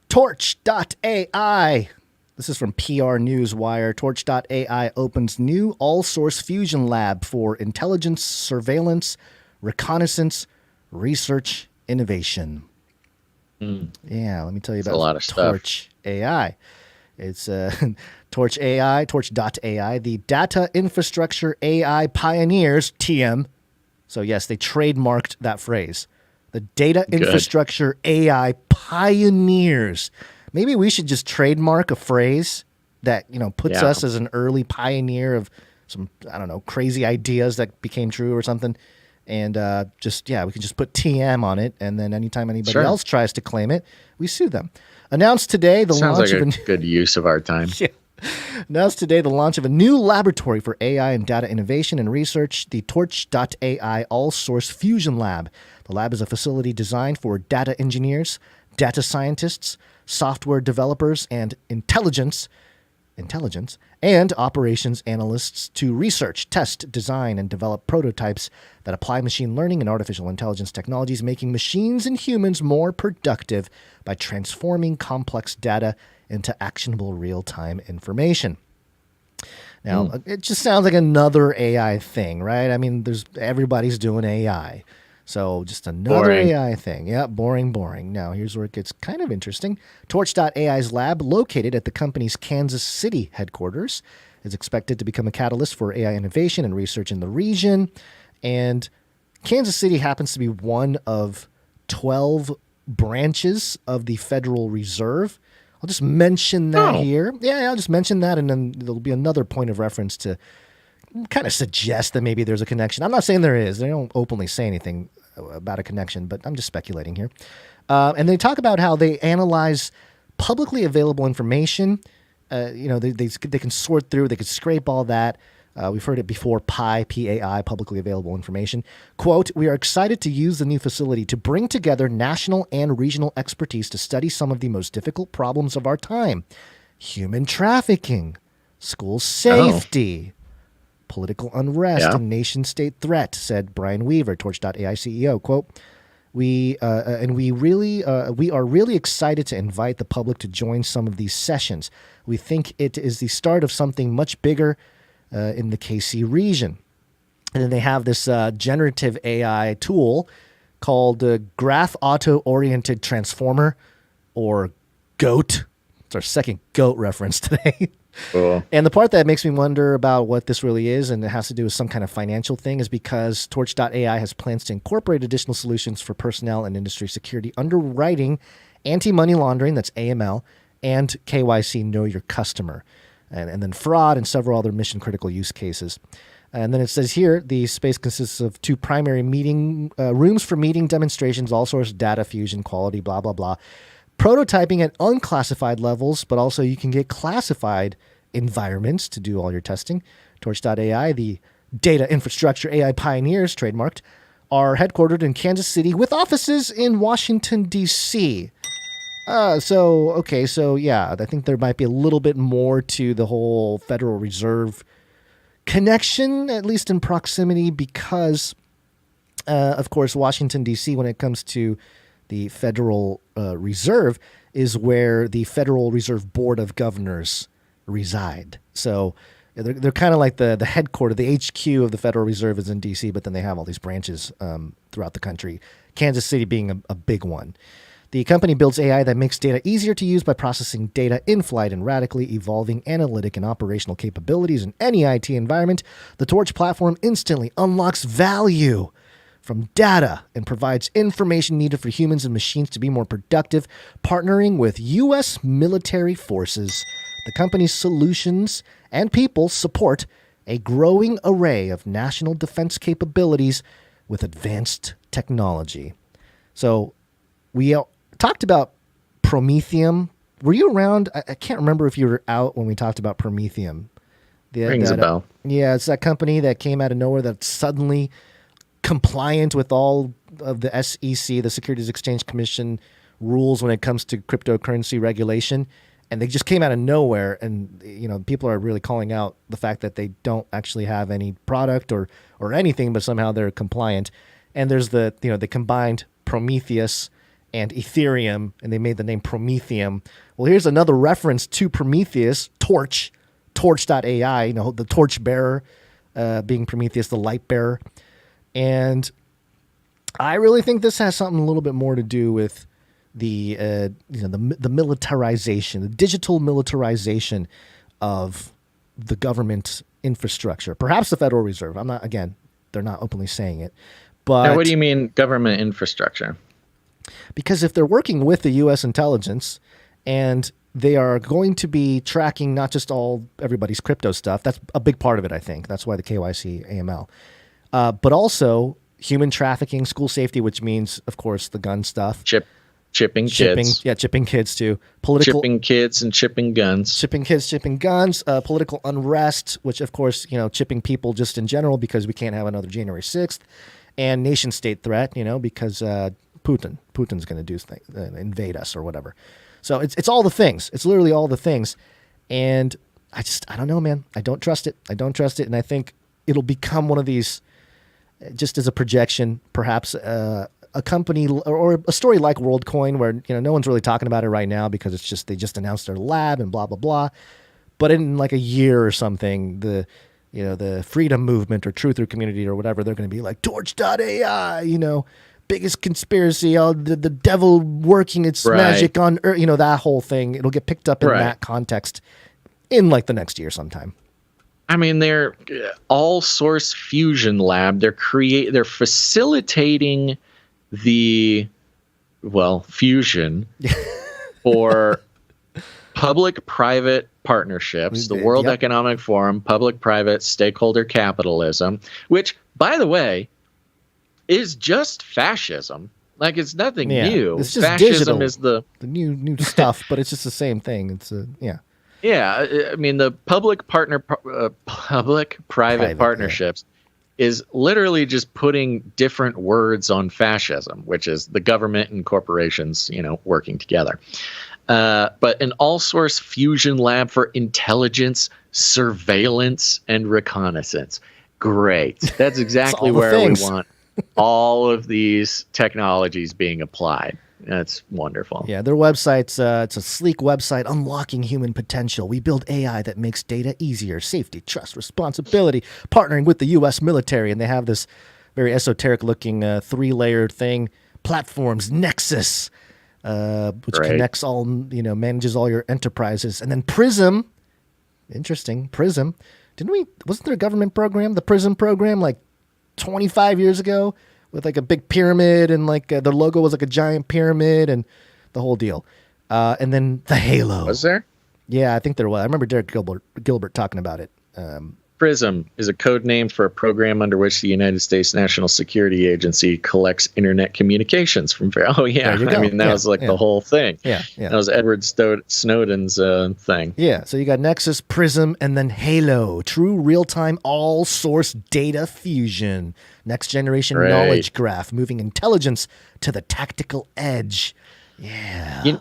Torch.ai. This is from PR Newswire. Torch.ai opens new all-source fusion lab for intelligence, surveillance, reconnaissance, research, innovation. Yeah, let me tell you about
a lot of
Torch AI. It's Torch AI, Torch.ai, the data infrastructure AI pioneers, TM. So yes, they trademarked that phrase. The data infrastructure AI pioneers. Maybe we should just trademark a phrase that, puts us as an early pioneer of some, I don't know, crazy ideas that became true or something. And we can just put TM on it. And then anytime anybody else tries to claim it, we sue them. Announced today the launch of a
good use of our time.
Announced today the launch of a new laboratory for AI and data innovation and research, the Torch.ai All-Source Fusion Lab. The lab is a facility designed for data engineers, data scientists, software developers, and intelligence, and operations analysts to research, test, design, and develop prototypes that apply machine learning and artificial intelligence technologies, making machines and humans more productive by transforming complex data into actionable real-time information. Now, it just sounds like another AI thing, right? I mean, everybody's doing AI. So just another AI thing. Yeah, boring. Now, here's where it gets kind of interesting. Torch.ai's lab, located at the company's Kansas City headquarters, is expected to become a catalyst for AI innovation and research in the region. And Kansas City happens to be one of 12 branches of the Federal Reserve. I'll just mention that here. Yeah, I'll just mention that, and then there'll be another point of reference to kind of suggest that maybe there's a connection. I'm not saying there is. They don't openly say anything about a connection, but I'm just speculating here. And they talk about how they analyze publicly available information. They can sort through, they can scrape all that. We've heard it before, PAI, publicly available information. Quote, "We are excited to use the new facility to bring together national and regional expertise to study some of the most difficult problems of our time. Human trafficking, school safety, political unrest, and nation-state threat," said Brian Weaver, Torch.ai CEO. Quote, we are really excited to invite the public to join some of these sessions. We think it is the start of something much bigger in the KC region. And then they have this generative AI tool called Graph Auto-Oriented Transformer, or GOAT. It's our second GOAT reference today.
Cool.
And the part that makes me wonder about what this really is, and it has to do with some kind of financial thing, is because Torch.ai has plans to incorporate additional solutions for personnel and industry security, underwriting, anti-money laundering, that's AML, and KYC, know your customer, and then fraud and several other mission-critical use cases. And then it says here, the space consists of 2 primary meeting rooms for meeting demonstrations, all source data fusion, quality, blah, blah, blah. Prototyping at unclassified levels, but also you can get classified environments to do all your testing. Torch.ai, the data infrastructure AI pioneers, trademarked, are headquartered in Kansas City with offices in Washington, D.C. I think there might be a little bit more to the whole Federal Reserve connection, at least in proximity, because, of course, Washington, D.C., when it comes to the Federal Reserve, is where the Federal Reserve Board of Governors reside. So they're kind of like the headquarters, the HQ of the Federal Reserve is in D.C., but then they have all these branches throughout the country, Kansas City being a big one. The company builds AI that makes data easier to use by processing data in flight and radically evolving analytic and operational capabilities in any IT environment. The Torch platform instantly unlocks value from data and provides information needed for humans and machines to be more productive, partnering with U.S. military forces. The company's solutions and people support a growing array of national defense capabilities with advanced technology. So we talked about Prometheum. Were you around? I can't remember if you were out when we talked about Prometheum.
Rings a bell.
Yeah, it's that company that came out of nowhere that's suddenly compliant with all of the SEC, the Securities Exchange Commission rules when it comes to cryptocurrency regulation. And they just came out of nowhere, and people are really calling out the fact that they don't actually have any product or anything, but somehow they're compliant. And there's they combined Prometheus and Ethereum, and they made the name Prometheum. Well, here's another reference to Prometheus, Torch.ai, the torch bearer, being Prometheus, the light bearer. And I really think this has something a little bit more to do with the militarization, the digital militarization of the government infrastructure, perhaps the Federal Reserve. They're not openly saying it. But
now, what do you mean government infrastructure?
Because if they're working with the U.S. intelligence and they are going to be tracking not just everybody's crypto stuff, that's a big part of it, I think. That's why the KYC, AML. But also human trafficking, school safety, which means, of course, the gun stuff.
Chipping kids.
Yeah, chipping kids too.
Chipping kids and chipping guns.
Chipping kids, chipping guns. Political unrest, which, of course, chipping people just in general because we can't have another January 6th. And nation state threat, because Putin's going to do invade us or whatever. So it's all the things. It's literally all the things. And I don't know, man. I don't trust it. And I think it'll become one of these, just as a projection, perhaps a company or a story like Worldcoin, where no one's really talking about it right now because they just announced their lab and blah blah blah. But in like a year or something, the freedom movement or truther community or whatever, they're going to be like Torch.ai, biggest conspiracy, the devil working its magic on Earth, that whole thing. It'll get picked up in that context in like the next year sometime.
I mean, they're all source fusion lab. They're facilitating the fusion for public-private partnerships, the World Economic Forum, public-private stakeholder capitalism, which, by the way, is just fascism. Like, it's nothing new.
It's just
fascism
digital.
Is the
new stuff, but it's just the same thing. It's
Yeah, I mean, the public-private partnerships is literally just putting different words on fascism, which is the government and corporations, working together. But an all-source fusion lab for intelligence, surveillance, and reconnaissance. Great. That's exactly where we want all of these technologies being applied. That's wonderful.
Yeah, their website's it's a sleek website unlocking human potential. We build AI that makes data easier, safety, trust, responsibility, partnering with the U.S. military. And they have this very esoteric-looking three-layered thing, platforms, Nexus, which connects all, manages all your enterprises. And then Prism, interesting, Prism. Wasn't there a government program, the Prism program, like 25 years ago? With like a big pyramid and like the logo was like a giant pyramid and the whole deal. And then the Halo.
Was there?
Yeah, I think there was. I remember Derek Gilbert talking about it.
PRISM is a code name for a program under which the United States National Security Agency collects internet communications from. Oh yeah, I mean that was like the whole thing.
Yeah.
That was Edward Snowden's thing.
Yeah, so you got Nexus, Prism, and then Halo, true real-time all-source data fusion, next-generation knowledge graph, moving intelligence to the tactical edge. Yeah.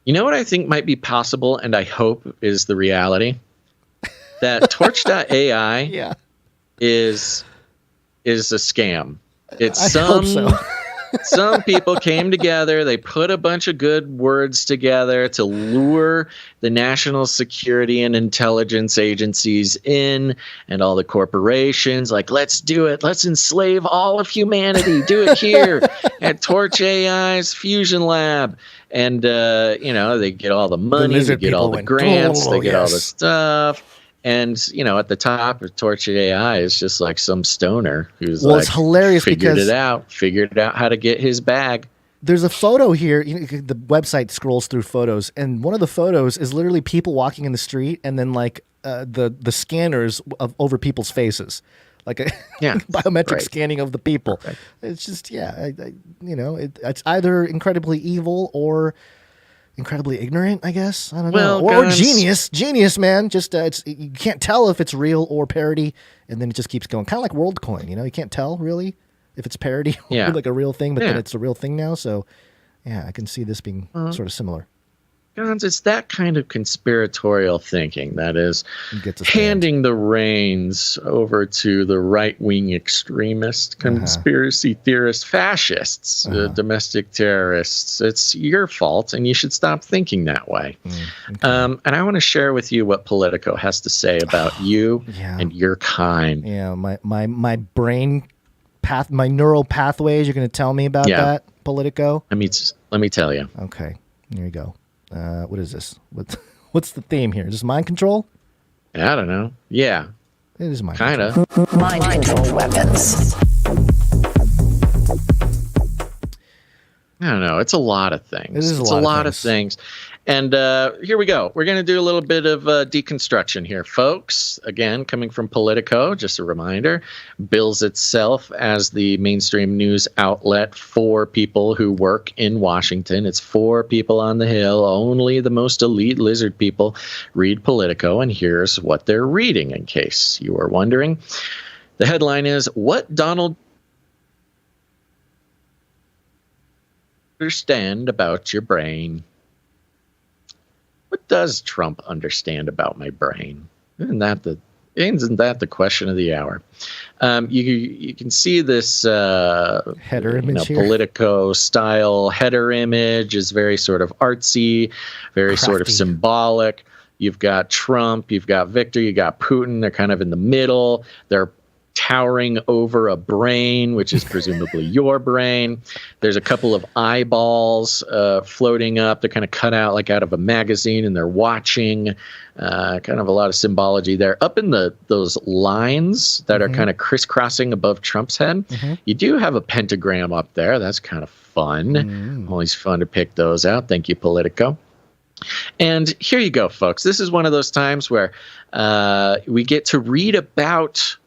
You know what I think might be possible, and I hope is the reality. That Torch.ai is a scam. It's
I hope so.
Some people came together. They put a bunch of good words together to lure the national security and intelligence agencies in, and all the corporations. Like, let's do it. Let's enslave all of humanity. Do it here at Torch AI's Fusion Lab. And, they get all the money, they get all the grants, they get all the stuff. And, at the top of Torch AI is just like some stoner who's
it's hilarious
figured
because
it out how to get his bag.
There's a photo here. The website scrolls through photos, and one of the photos is literally people walking in the street, and then like the scanners over people's faces, like a biometric scanning of the people. Right. It's just it's either incredibly evil or incredibly ignorant, I guess. I don't know. Or genius, man. Just you can't tell if it's real or parody, and then it just keeps going. Kind of like Worldcoin, you can't tell really if it's parody or like a real thing, but then it's a real thing now. So, I can see this being sort of similar.
Gons, it's that kind of conspiratorial thinking that is handing the reins over to the right-wing extremist, conspiracy theorist fascists, domestic terrorists. It's your fault, and you should stop thinking that way. And I want to share with you what Politico has to say about you and your kind.
Yeah, my brain path, my neural pathways. You're going to tell me about that, Politico?
Let me tell you.
Okay, here you go. What is this? What's the theme here? Is this mind control?
I don't know. Yeah.
It is mind
control.
Mind control weapons.
I don't know. It's a lot of things.
It's a lot of things.
And here we go. We're going to do a little bit of deconstruction here, folks. Again, coming from Politico, just a reminder, bills itself as the mainstream news outlet for people who work in Washington. It's for people on the Hill. Only the most elite lizard people read Politico, and here's what they're reading, in case you are wondering. The headline is, What Donald understand about your brain? What does Trump understand about my brain? Isn't that the question of the hour? You can see this
header image here.
Politico style header image is very sort of artsy, very sort of symbolic. You've got Trump, you've got Victor, you got Putin. They're kind of in the middle. They're towering over a brain, which is presumably your brain. There's a couple of eyeballs floating up. They're kind of cut out like out of a magazine, and they're watching. Kind of a lot of symbology there. Up in those lines that are kind of crisscrossing above Trump's head, you do have a pentagram up there. That's kind of fun. Always fun to pick those out. Thank you, Politico. And here you go, folks. This is one of those times where we get to read about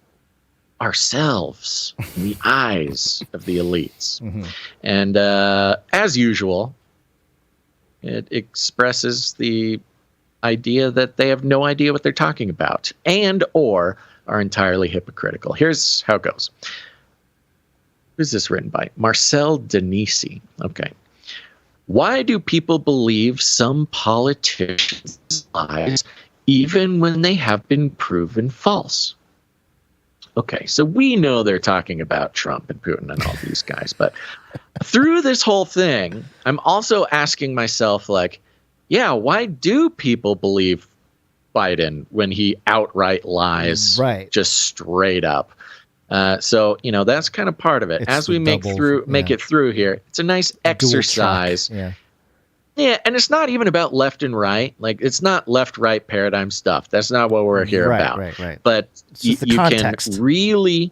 ourselves in the eyes of the elites. And as usual, it expresses the idea that they have no idea what they're talking about and or are entirely hypocritical. Here's how it goes. Who's this written by? Marcel Denisi. Okay. Why do people believe some politicians' lies even when they have been proven false? Okay, so we know they're talking about Trump and Putin and all these guys, but through this whole thing, I'm also asking myself, like, why do people believe Biden when he outright lies just straight up? So, that's kind of part of it. As we make it through here, it's a nice exercise. Yeah, and it's not even about left and right. Like, it's not left-right paradigm stuff. That's not what we're here about.
Right.
But you can really,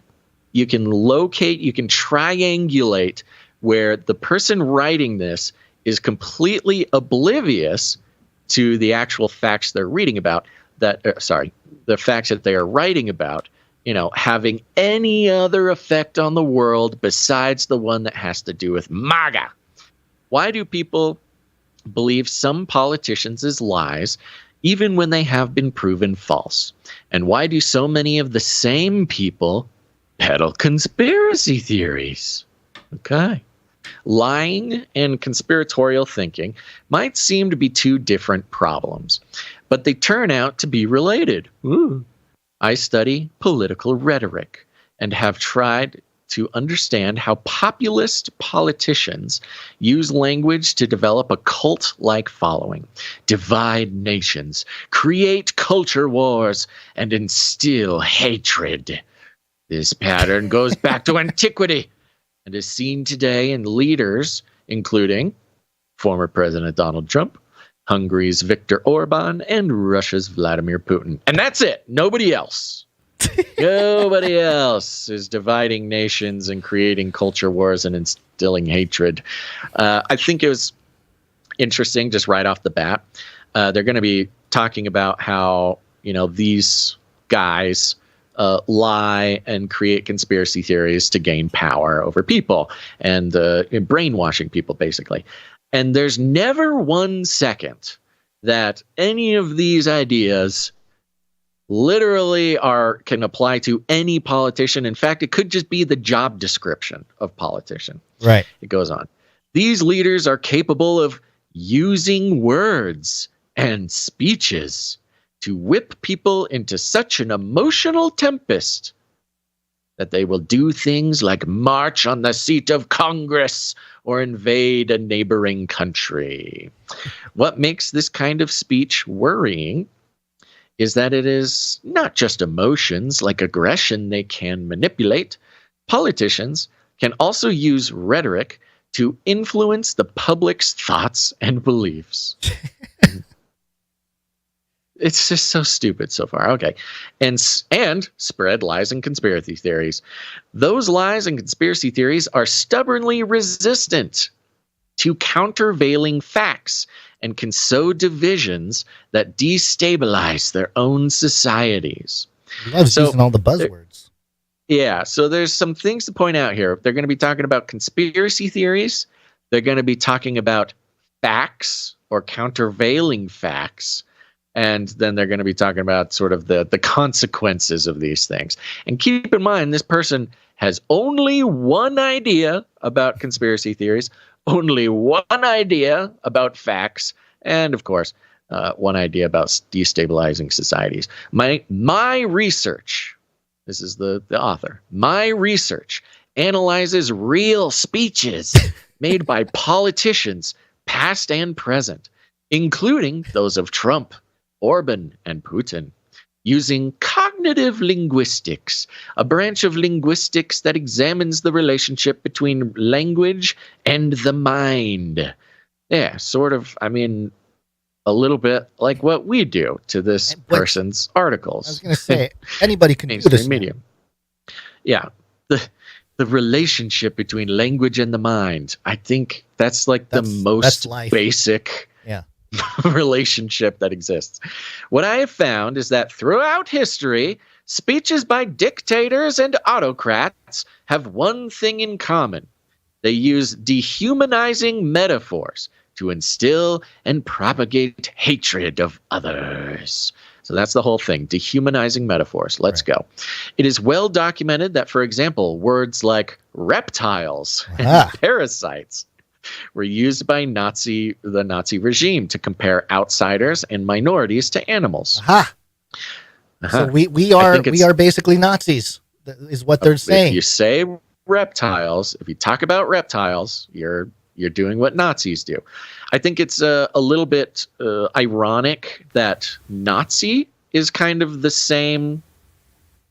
you can locate, you can triangulate where the person writing this is completely oblivious to the actual facts they're reading about, the facts that they are writing about, having any other effect on the world besides the one that has to do with MAGA. Why do people believe some politicians' lies even when they have been proven false? And why do so many of the same people peddle conspiracy theories? Okay. Lying and conspiratorial thinking might seem to be two different problems, but they turn out to be related. I study political rhetoric and have tried to understand how populist politicians use language to develop a cult-like following, divide nations, create culture wars, and instill hatred. This pattern goes back to antiquity and is seen today in leaders including former President Donald Trump, Hungary's Viktor Orban, and Russia's Vladimir Putin. And that's it. Nobody else. Nobody else is dividing nations and creating culture wars and instilling hatred. I think it was interesting just right off the bat. They're going to be talking about how, these guys lie and create conspiracy theories to gain power over people and brainwashing people, basically. And there's never 1 second that any of these ideas literally can apply to any politician. In fact, it could just be the job description of politician.
Right.
It goes on. These leaders are capable of using words and speeches to whip people into such an emotional tempest that they will do things like march on the seat of Congress or invade a neighboring country. What makes this kind of speech worrying is that it is not just emotions like aggression they can manipulate. Politicians can also use rhetoric to influence the public's thoughts and beliefs. It's just so stupid so far. Okay. And spread lies and conspiracy theories. Those lies and conspiracy theories are stubbornly resistant to countervailing facts and can sow divisions that destabilize their own societies.
He loves using all the buzzwords.
Yeah. So there's some things to point out here. They're going to be talking about conspiracy theories. They're going to be talking about facts or countervailing facts. And then they're going to be talking about sort of the consequences of these things. And keep in mind, this person has only one idea about conspiracy theories, only one idea about facts, and of course, one idea about destabilizing societies. My research, this is the author, my research analyzes real speeches made by politicians, past and present, including those of Trump, Orban, and Putin, using cognitive linguistics, a branch of linguistics that examines the relationship between language and the mind. Yeah, sort of, a little bit like what we do to this person's articles.
I was going to say, anybody can do this.
Medium. Yeah, the relationship between language and the mind. I think that's the most basic relationship that exists. What I have found is that throughout history, speeches by dictators and autocrats have one thing in common. They use dehumanizing metaphors to instill and propagate hatred of others. So that's the whole thing, dehumanizing metaphors. Let's go. It is well documented that, for example, words like reptiles and parasites were used by the Nazi regime to compare outsiders and minorities to animals.
So we are basically Nazis, is what they're saying.
If you say reptiles, if you talk about reptiles, you're doing what Nazis do. I think it's a little bit ironic that Nazi is kind of the same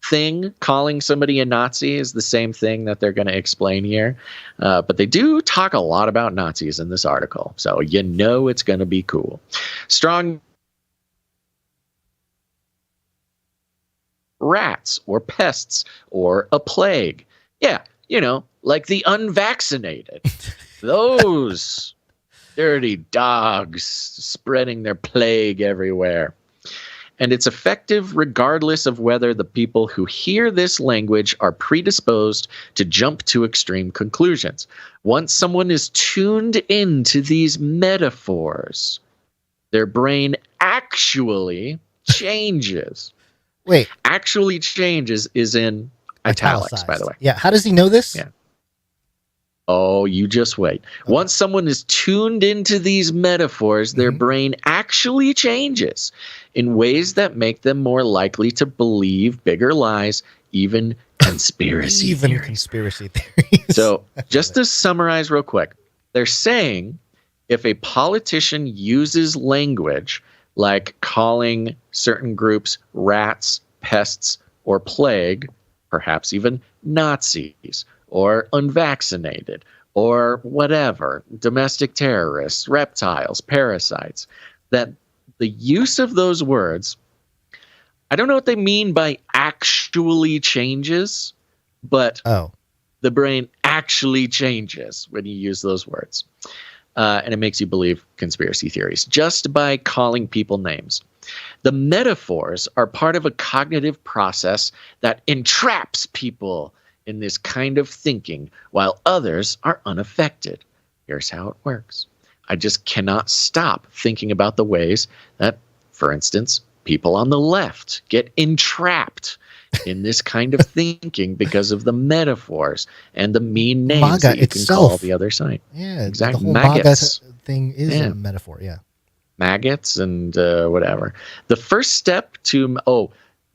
thing. Calling somebody a Nazi is the same thing that they're going to explain here. But they do talk a lot about Nazis in this article. So it's going to be cool. Strong rats or pests or a plague. Yeah, like the unvaccinated. Those dirty dogs spreading their plague everywhere. And it's effective regardless of whether the people who hear this language are predisposed to jump to extreme conclusions. Once someone is tuned into these metaphors, their brain actually changes.
Wait.
Actually changes is in italics, by the way.
Yeah. How does he know this?
Yeah. Oh, you just wait. Okay. Once someone is tuned into these metaphors, their brain actually changes in ways that make them more likely to believe bigger lies, even conspiracy theories.
Conspiracy theories.
So just to summarize real quick, they're saying if a politician uses language like calling certain groups rats, pests, or plague, perhaps even Nazis, or unvaccinated, or whatever, domestic terrorists, reptiles, parasites, that the use of those words, I don't know what they mean by actually changes, but the brain actually changes when you use those words. And it makes you believe conspiracy theories just by calling people names. The metaphors are part of a cognitive process that entraps people in this kind of thinking, while others are unaffected. Here's how it works. I just cannot stop thinking about the ways that, for instance, people on the left get entrapped in this kind of thinking because of the metaphors and the mean names
MAGA
that you can
itself.
call the other side.
Yeah,
exactly.
The whole
Maggots.
MAGA thing is a metaphor, yeah.
Maggots and whatever. The first step to...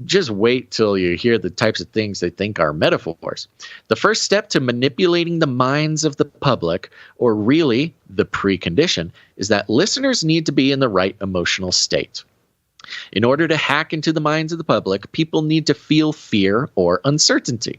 just wait till you hear the types of things they think are metaphors. The first step to manipulating the minds of the public, or really the precondition, is that listeners need to be in the right emotional state. In order to hack into the minds of the public, people need to feel fear or uncertainty.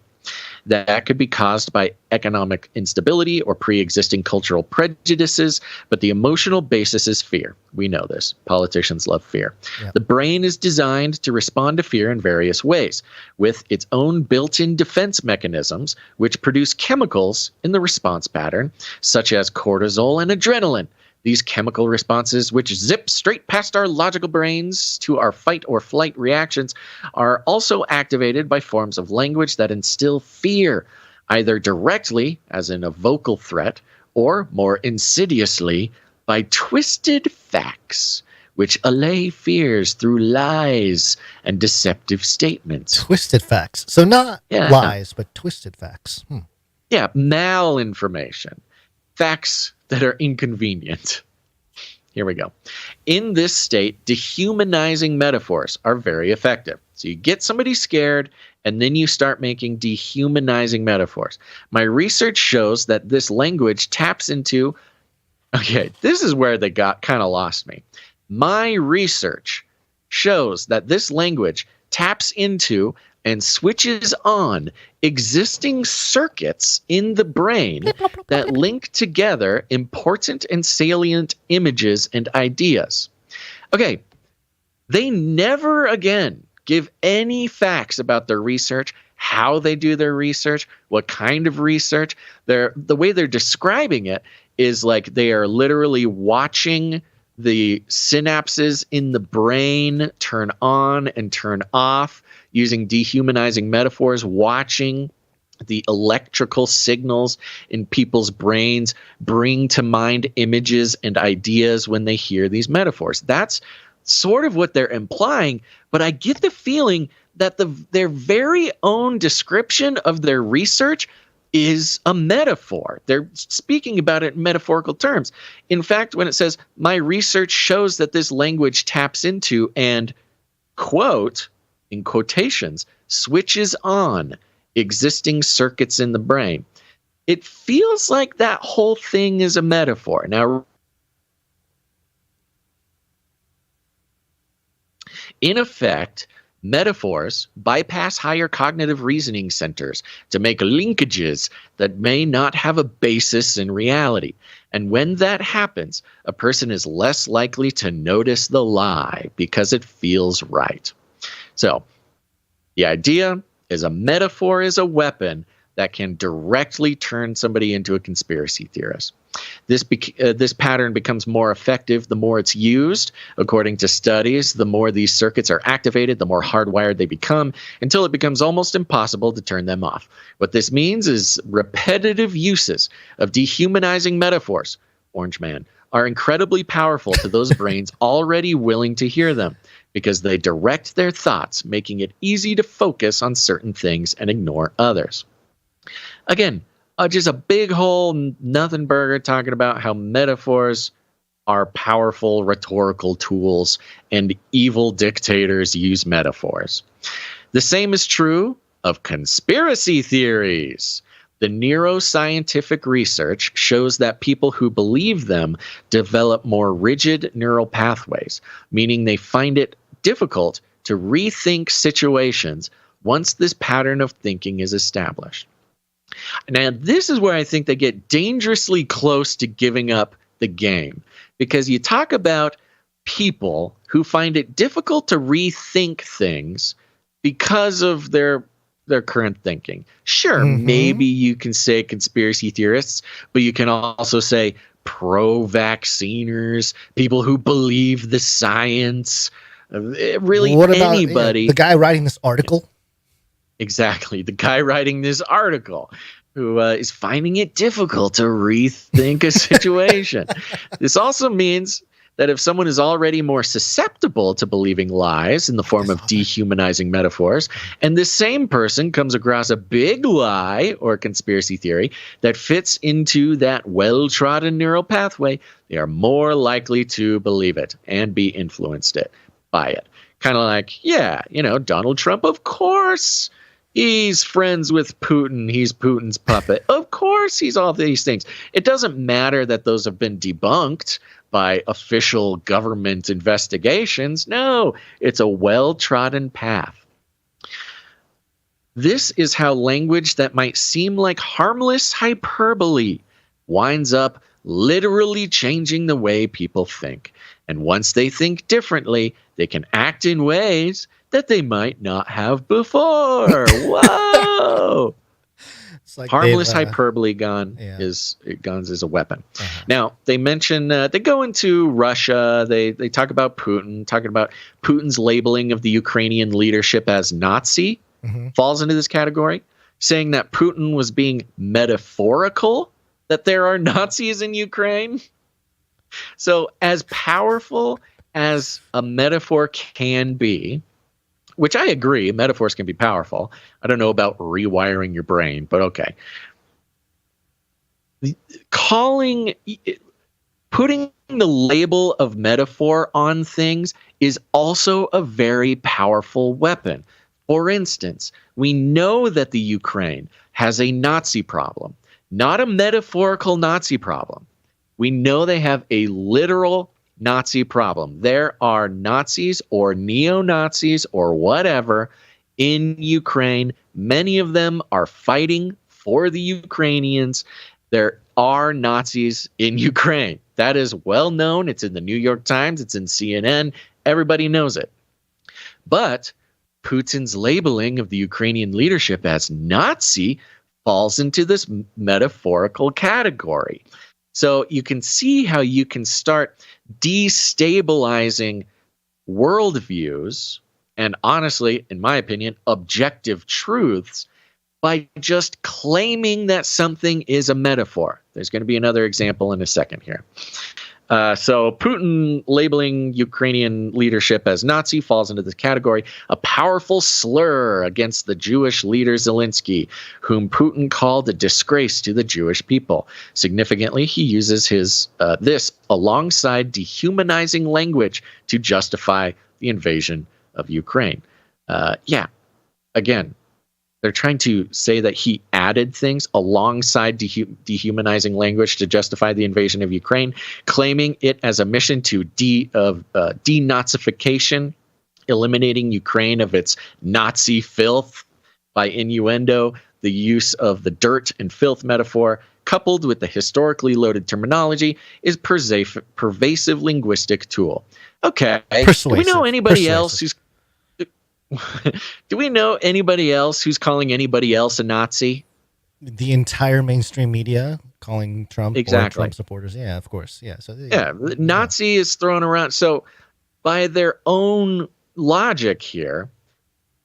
That could be caused by economic instability or pre-existing cultural prejudices, but the emotional basis is fear. We know this. Politicians love fear. Yeah. The brain is designed to respond to fear in various ways, with its own built-in defense mechanisms, which produce chemicals in the response pattern, such as cortisol and adrenaline. These chemical responses, which zip straight past our logical brains to our fight or flight reactions, are also activated by forms of language that instill fear, either directly, as in a vocal threat, or more insidiously, by twisted facts, which allay fears through lies and deceptive statements.
Twisted facts. So not lies, but twisted facts.
Yeah, malinformation. Facts that are inconvenient. Here we go. In this state, dehumanizing metaphors are very effective. So you get somebody scared, and then you start making dehumanizing metaphors. My research shows that this language taps into... Okay, this is where they got kind of lost me. My research shows that this language taps into and switches on existing circuits in the brain that link together important and salient images and ideas. Okay, they never again give any facts about their research, how they do their research, what kind of research. The way they're describing it is like they are literally watching the synapses in the brain turn on and turn off, using dehumanizing metaphors, watching the electrical signals in people's brains bring to mind images and ideas when they hear these metaphors. That's sort of what they're implying, but I get the feeling that their very own description of their research is a metaphor. They're speaking about it in metaphorical terms. In fact, when it says, my research shows that this language taps into and, quote, in quotations, switches on existing circuits in the brain, it feels like that whole thing is a metaphor. Now, in effect, metaphors bypass higher cognitive reasoning centers to make linkages that may not have a basis in reality. And when that happens, a person is less likely to notice the lie because it feels right. So, the idea is a metaphor is a weapon that can directly turn somebody into a conspiracy theorist. This pattern becomes more effective the more it's used. According to studies, the more these circuits are activated, the more hardwired they become, until it becomes almost impossible to turn them off. What this means is repetitive uses of dehumanizing metaphors, Orange Man, are incredibly powerful to those brains already willing to hear them, because they direct their thoughts, making it easy to focus on certain things and ignore others. Again, just a big hole, nothing burger, talking about how metaphors are powerful rhetorical tools and evil dictators use metaphors. The same is true of conspiracy theories. The neuroscientific research shows that people who believe them develop more rigid neural pathways, meaning they find it difficult to rethink situations once this pattern of thinking is established. Now, this is where I think they get dangerously close to giving up the game, because you talk about people who find it difficult to rethink things because of their current thinking. Sure, maybe you can say conspiracy theorists, but you can also say pro-vacciners, people who believe the science, really
what about
anybody.
The guy writing this article?
Exactly, the guy writing this article who is finding it difficult to rethink a situation. This also means that if someone is already more susceptible to believing lies in the form of dehumanizing metaphors, and this same person comes across a big lie or conspiracy theory that fits into that well-trodden neural pathway, they are more likely to believe it and be influenced by it. Kind of like, Donald Trump, of course, he's friends with Putin. He's Putin's puppet. Of course, he's all these things. It doesn't matter that those have been debunked by official government investigations. No, it's a well-trodden path. This is how language that might seem like harmless hyperbole winds up literally changing the way people think. And once they think differently, they can act in ways that they might not have before. Whoa! It's like harmless hyperbole is a weapon. Now, they mention, they go into Russia. They talk about Putin, talking about Putin's labeling of the Ukrainian leadership as Nazi falls into this category, saying that Putin was being metaphorical, that there are Nazis in Ukraine. So as powerful as a metaphor can be, which I agree, metaphors can be powerful. I don't know about rewiring your brain, but okay. Putting the label of metaphor on things is also a very powerful weapon. For instance, we know that the Ukraine has a Nazi problem, not a metaphorical Nazi problem. We know they have a literal Nazi problem. There are Nazis or neo-Nazis or whatever in Ukraine. Many of them are fighting for the Ukrainians. There are Nazis in Ukraine. That is well known. It's in the New York Times. It's in CNN. Everybody knows it. But Putin's labeling of the Ukrainian leadership as Nazi falls into this metaphorical category. So you can see how you can start destabilizing worldviews and, honestly, in my opinion, objective truths by just claiming that something is a metaphor. There's going to be another example in a second here. So Putin labeling Ukrainian leadership as Nazi falls into this category, a powerful slur against the Jewish leader Zelensky, whom Putin called a disgrace to the Jewish people. Significantly, he uses this alongside dehumanizing language to justify the invasion of Ukraine. Again, they're trying to say that he added things alongside dehumanizing language to justify the invasion of Ukraine, claiming it as a mission to denazification, eliminating Ukraine of its Nazi filth by innuendo. The use of the dirt and filth metaphor, coupled with the historically loaded terminology, is pervasive linguistic tool. Okay, do we know anybody else who's Do we know anybody else who's calling anybody else a Nazi?
The entire mainstream media calling Trump or Trump supporters. Yeah, of course. Yeah. So
Nazi is thrown around. So by their own logic here,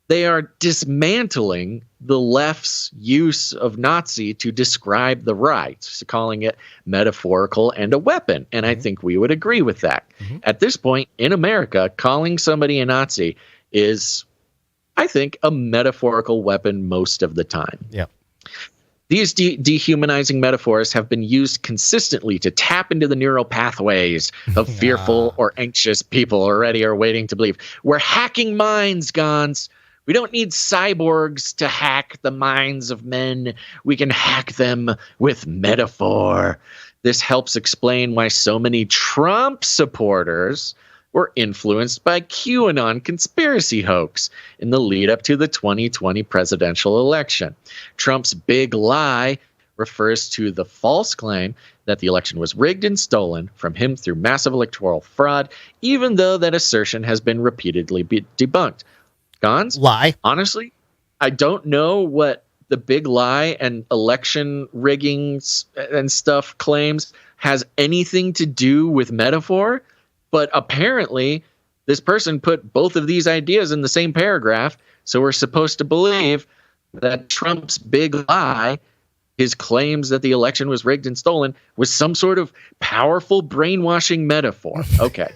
they are dismantling the left's use of Nazi to describe the right, so calling it metaphorical and a weapon. And I think we would agree with that. At this point in America, calling somebody a Nazi is, I think, a metaphorical weapon most of the time.
Yeah.
These dehumanizing metaphors have been used consistently to tap into the neural pathways of fearful or anxious people already are waiting to believe. We're hacking minds, Gons. We don't need cyborgs to hack the minds of men. We can hack them with metaphor. This helps explain why so many Trump supporters were influenced by QAnon conspiracy hoax in the lead up to the 2020 presidential election. Trump's big lie refers to the false claim that the election was rigged and stolen from him through massive electoral fraud, even though that assertion has been repeatedly debunked. Gons?
Lie.
Honestly, I don't know what the big lie and election rigging and stuff claims has anything to do with metaphor, but apparently this person put both of these ideas in the same paragraph, so we're supposed to believe that Trump's big lie, his claims that the election was rigged and stolen, was some sort of powerful brainwashing metaphor. Okay.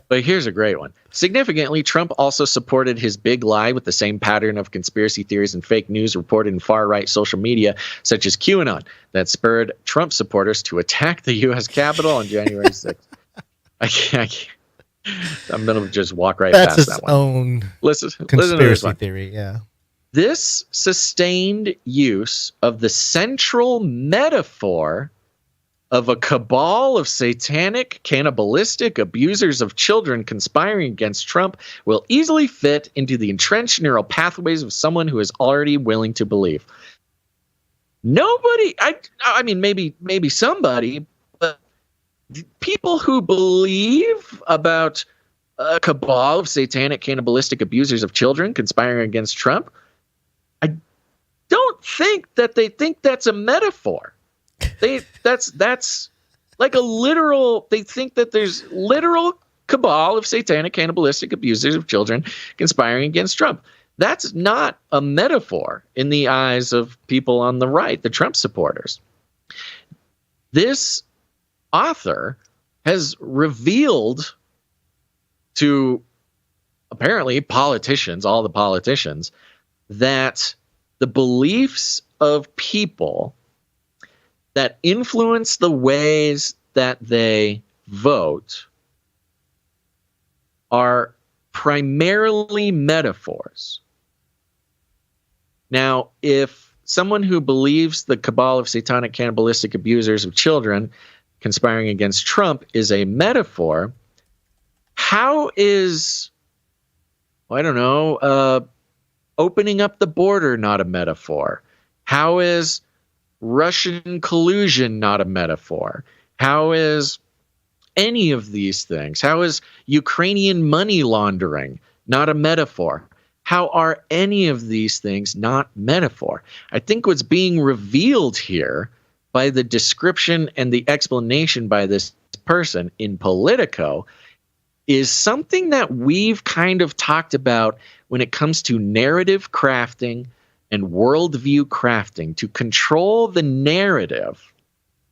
But here's a great one. Significantly, Trump also supported his big lie with the same pattern of conspiracy theories and fake news reported in far-right social media, such as QAnon, that spurred Trump supporters to attack the U.S. Capitol on January 6th. I can't. I'm going to just walk right past that one.
That's its own conspiracy theory, yeah.
This sustained use of the central metaphor of a cabal of satanic, cannibalistic abusers of children conspiring against Trump will easily fit into the entrenched neural pathways of someone who is already willing to believe. Nobody, I mean, maybe somebody, but people who believe about a cabal of satanic, cannibalistic abusers of children conspiring against Trump, I don't think that they think that's a metaphor. That's like a literal. They think that there's literal cabal of satanic, cannibalistic abusers of children conspiring against Trump. That's not a metaphor in the eyes of people on the right, the Trump supporters. This author has revealed to apparently politicians, all the politicians, that the beliefs of people that influence the ways that they vote are primarily metaphors. Now, if someone who believes the cabal of satanic, cannibalistic abusers of children conspiring against Trump is a metaphor, how is, I don't know, opening up the border not a metaphor? How is Russian collusion not a metaphor? How is any of these things? How is Ukrainian money laundering not a metaphor? How are any of these things not metaphor? I think what's being revealed here by the description and the explanation by this person in Politico is something that we've kind of talked about when it comes to narrative crafting and worldview crafting. To control the narrative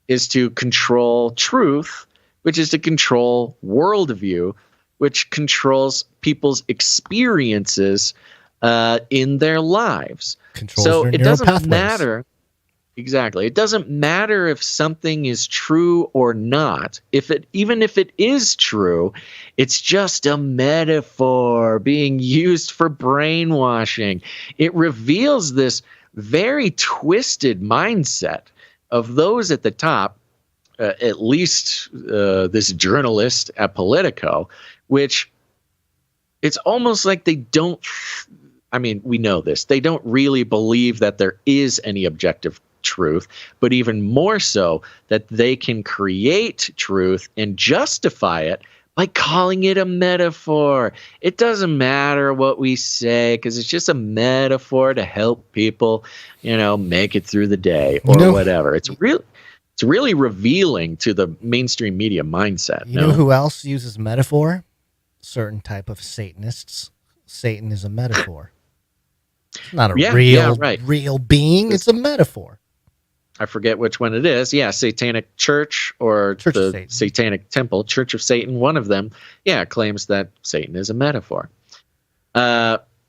is to control truth, which is to control worldview, which controls people's experiences in their lives. So it doesn't matter. Exactly. It doesn't matter if something is true or not. Even if it is true, it's just a metaphor being used for brainwashing. It reveals this very twisted mindset of those at the top, at least this journalist at Politico, which it's almost like they don't, I mean, we know this, they don't really believe that there is any objective truth, but even more so that they can create truth and justify it by calling it a metaphor. It doesn't matter what we say because it's just a metaphor to help people, make it through the day or whatever. It's really revealing to the mainstream media mindset.
You know who else uses metaphor? Certain type of Satanists. Satan is a metaphor. It's not a real being. It's a metaphor.
I forget which one it is. Yeah, Satanic Church or the Satanic Temple, Church of Satan, one of them, claims that Satan is a metaphor.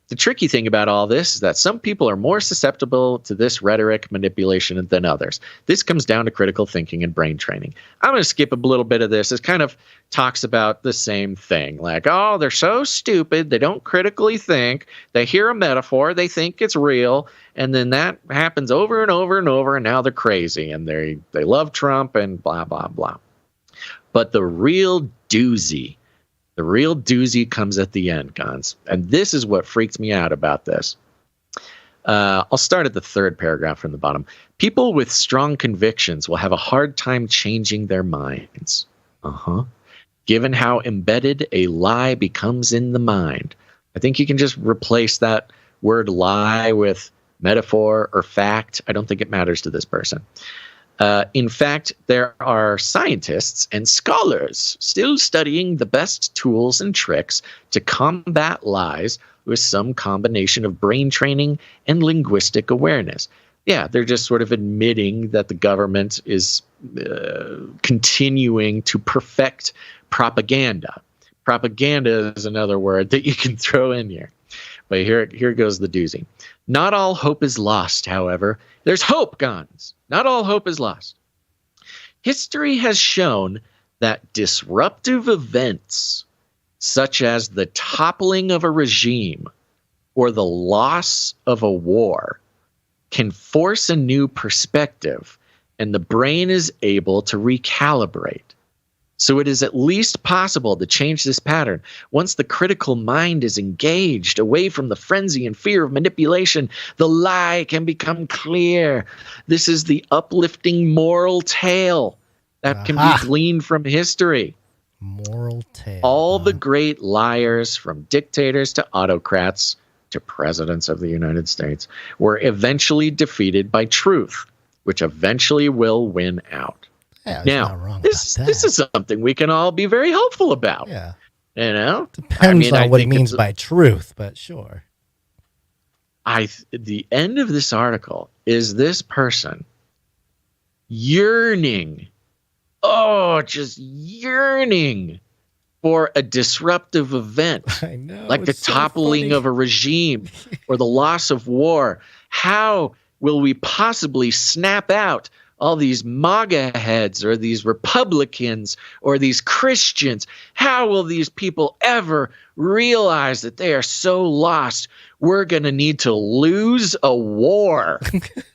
The tricky thing about all this is that some people are more susceptible to this rhetoric manipulation than others. This comes down to critical thinking and brain training. I'm going to skip a little bit of this. It kind of talks about the same thing. Like, oh, they're so stupid. They don't critically think. They hear a metaphor. They think it's real. And then that happens over and over and over. And now they're crazy. And they love Trump and blah, blah, blah. But the real doozy comes at the end, Gons. And this is what freaks me out about this. I'll start at the third paragraph from the bottom. People with strong convictions will have a hard time changing their minds. Given how embedded a lie becomes in the mind. I think you can just replace that word lie with metaphor or fact. I don't think it matters to this person. In fact, there are scientists and scholars still studying the best tools and tricks to combat lies with some combination of brain training and linguistic awareness. Yeah, they're just sort of admitting that the government is continuing to perfect propaganda. Propaganda is another word that you can throw in here. But here goes the doozy. Not all hope is lost, however. There's hope, Gons. Not all hope is lost. History has shown that disruptive events, such as the toppling of a regime or the loss of a war, can force a new perspective, and the brain is able to recalibrate. So it is at least possible to change this pattern. Once the critical mind is engaged, away from the frenzy and fear of manipulation, the lie can become clear. This is the uplifting moral tale that can be gleaned from history.
Moral tale.
All the great liars, from dictators to autocrats to presidents of the United States, were eventually defeated by truth, which eventually will win out.
Yeah,
now, this is something we can all be very hopeful about.
Yeah.
You know?
Depends on what it means by truth, but sure.
The end of this article is this person yearning, just yearning for a disruptive event.
I know.
Like the toppling of a regime or the loss of war. How will we possibly snap out all these MAGA heads or these Republicans or these Christians? How will these people ever realize that they are so lost? We're going to need to lose a war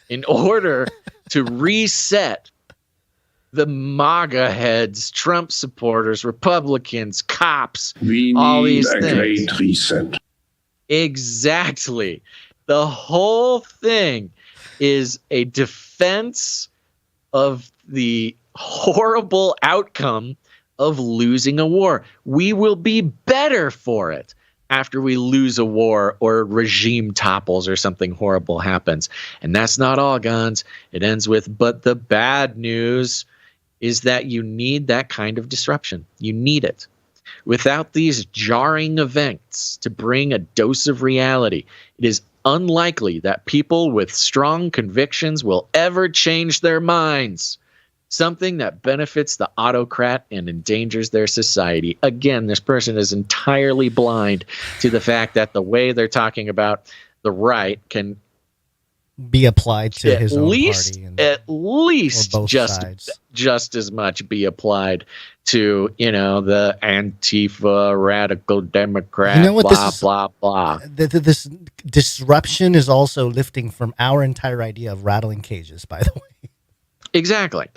in order to reset the MAGA heads, Trump supporters, Republicans, cops, all these things. We need a great reset. Exactly. The whole thing is a defense of the horrible outcome of losing a war. We will be better for it after we lose a war or a regime topples or something horrible happens. And that's not all, Gons. It ends with, but the bad news is that you need that kind of disruption. You need it. Without these jarring events to bring a dose of reality, it is unlikely that people with strong convictions will ever change their minds, something that benefits the autocrat and endangers their society. Again, this person is entirely blind to the fact that the way they're talking about the right can
be applied to his own party.
At least just as much be applied to, the Antifa, radical Democrat, blah, blah.
This disruption is also lifting from our entire idea of rattling cages, by the way.
Exactly.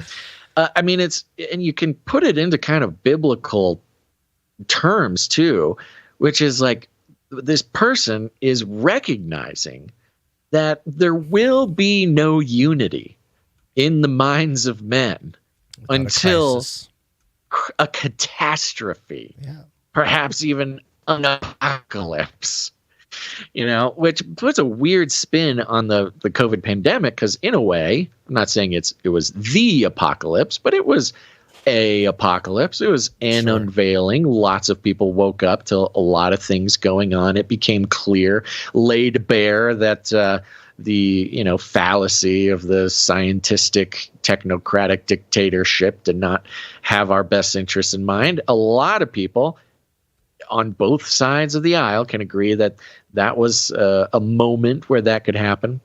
And you can put it into kind of biblical terms too, which is like this person is recognizing that there will be no unity in the minds of men until a catastrophe, perhaps even an apocalypse, which puts a weird spin on the COVID pandemic, because in a way, I'm not saying it was the apocalypse, but it was a apocalypse. It was an unveiling. Lots of people woke up to a lot of things going on. It became clear, laid bare that the fallacy of the scientistic technocratic dictatorship did not have our best interests in mind. A lot of people on both sides of the aisle can agree that that was a moment where that could happen.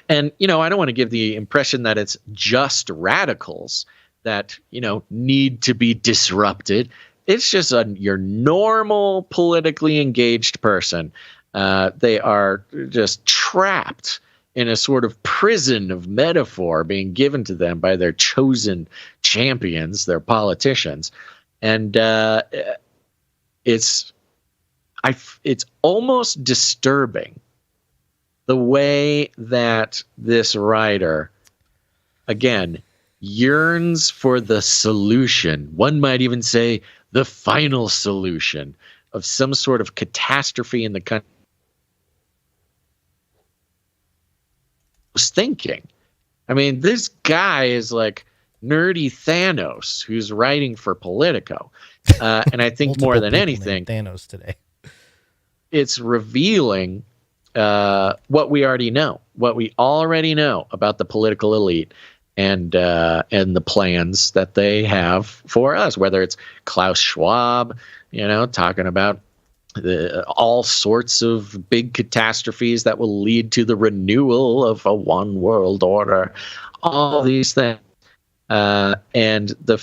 And, I don't want to give the impression that it's just radicals that, need to be disrupted. It's just your normal politically engaged person. They are just trapped in a sort of prison of metaphor being given to them by their chosen champions, their politicians. And it's almost disturbing the way that this writer, again, yearns for the solution. One might even say the final solution of some sort of catastrophe in the country. Was thinking. I mean, this guy is like nerdy Thanos who's writing for Politico. And I think more than anything,
Thanos today,
it's revealing what we already know, about the political elite and the plans that they have for us, whether it's Klaus Schwab, talking about all sorts of big catastrophes that will lead to the renewal of a one world order, all these things. And the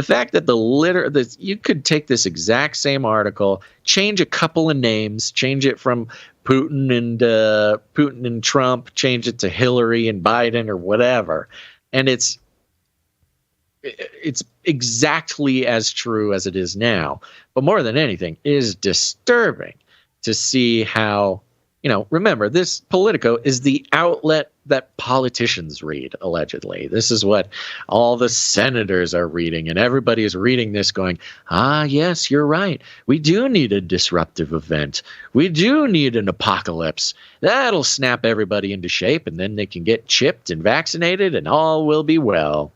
fact that you could take this exact same article, change a couple of names, change it from Putin and Trump, change it to Hillary and Biden or whatever, and it's exactly as true as it is now. But more than anything, it is disturbing to see how, remember, this Politico is the outlet that politicians read, allegedly. This is what all the senators are reading, and everybody is reading this going, yes, you're right. We do need a disruptive event. We do need an apocalypse. That'll snap everybody into shape, and then they can get chipped and vaccinated, and all will be well.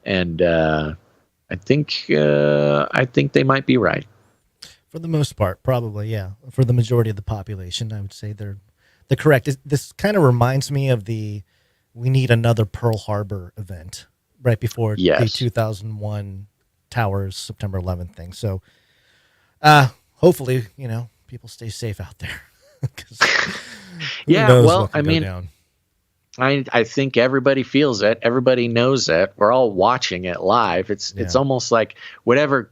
And I think they might be right.
For the most part, probably, yeah. For the majority of the population, I would say they're correct. This kind of reminds me of we need another Pearl Harbor event right before the 2001 Towers September 11th thing. So hopefully, people stay safe out there.
Yeah, well, I mean, I think everybody feels it. Everybody knows it. We're all watching it live. It's almost like whatever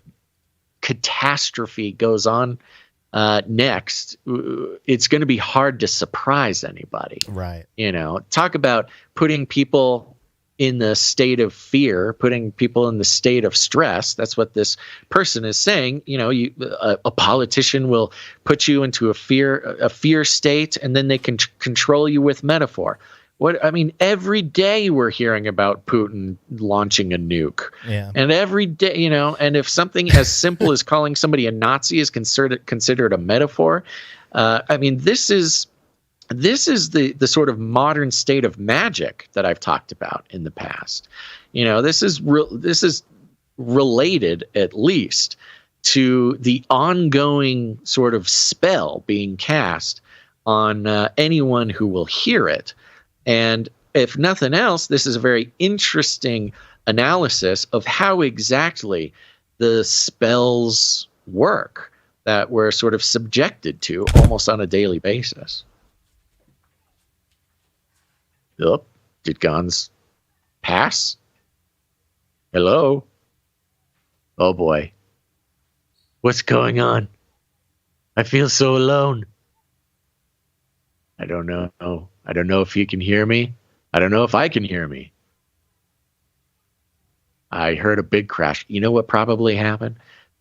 catastrophe goes on next, it's going to be hard to surprise anybody.
Right.
Talk about putting people in the state of fear, putting people in the state of stress. That's what this person is saying. A politician will put you into a fear state, and then they can control you with metaphor. Every day we're hearing about Putin launching a nuke.
Yeah.
And every day, and if something as simple as calling somebody a Nazi is considered a metaphor, this is the sort of modern state of magic that I've talked about in the past. This is related at least to the ongoing sort of spell being cast on anyone who will hear it. And if nothing else, this is a very interesting analysis of how exactly the spells work that we're sort of subjected to almost on a daily basis. Oh, did Gons pass? Hello? Oh boy. What's going on? I feel so alone. I don't know. I don't know if you can hear me. I don't know if I can hear me. I heard a big crash. You know what probably happened?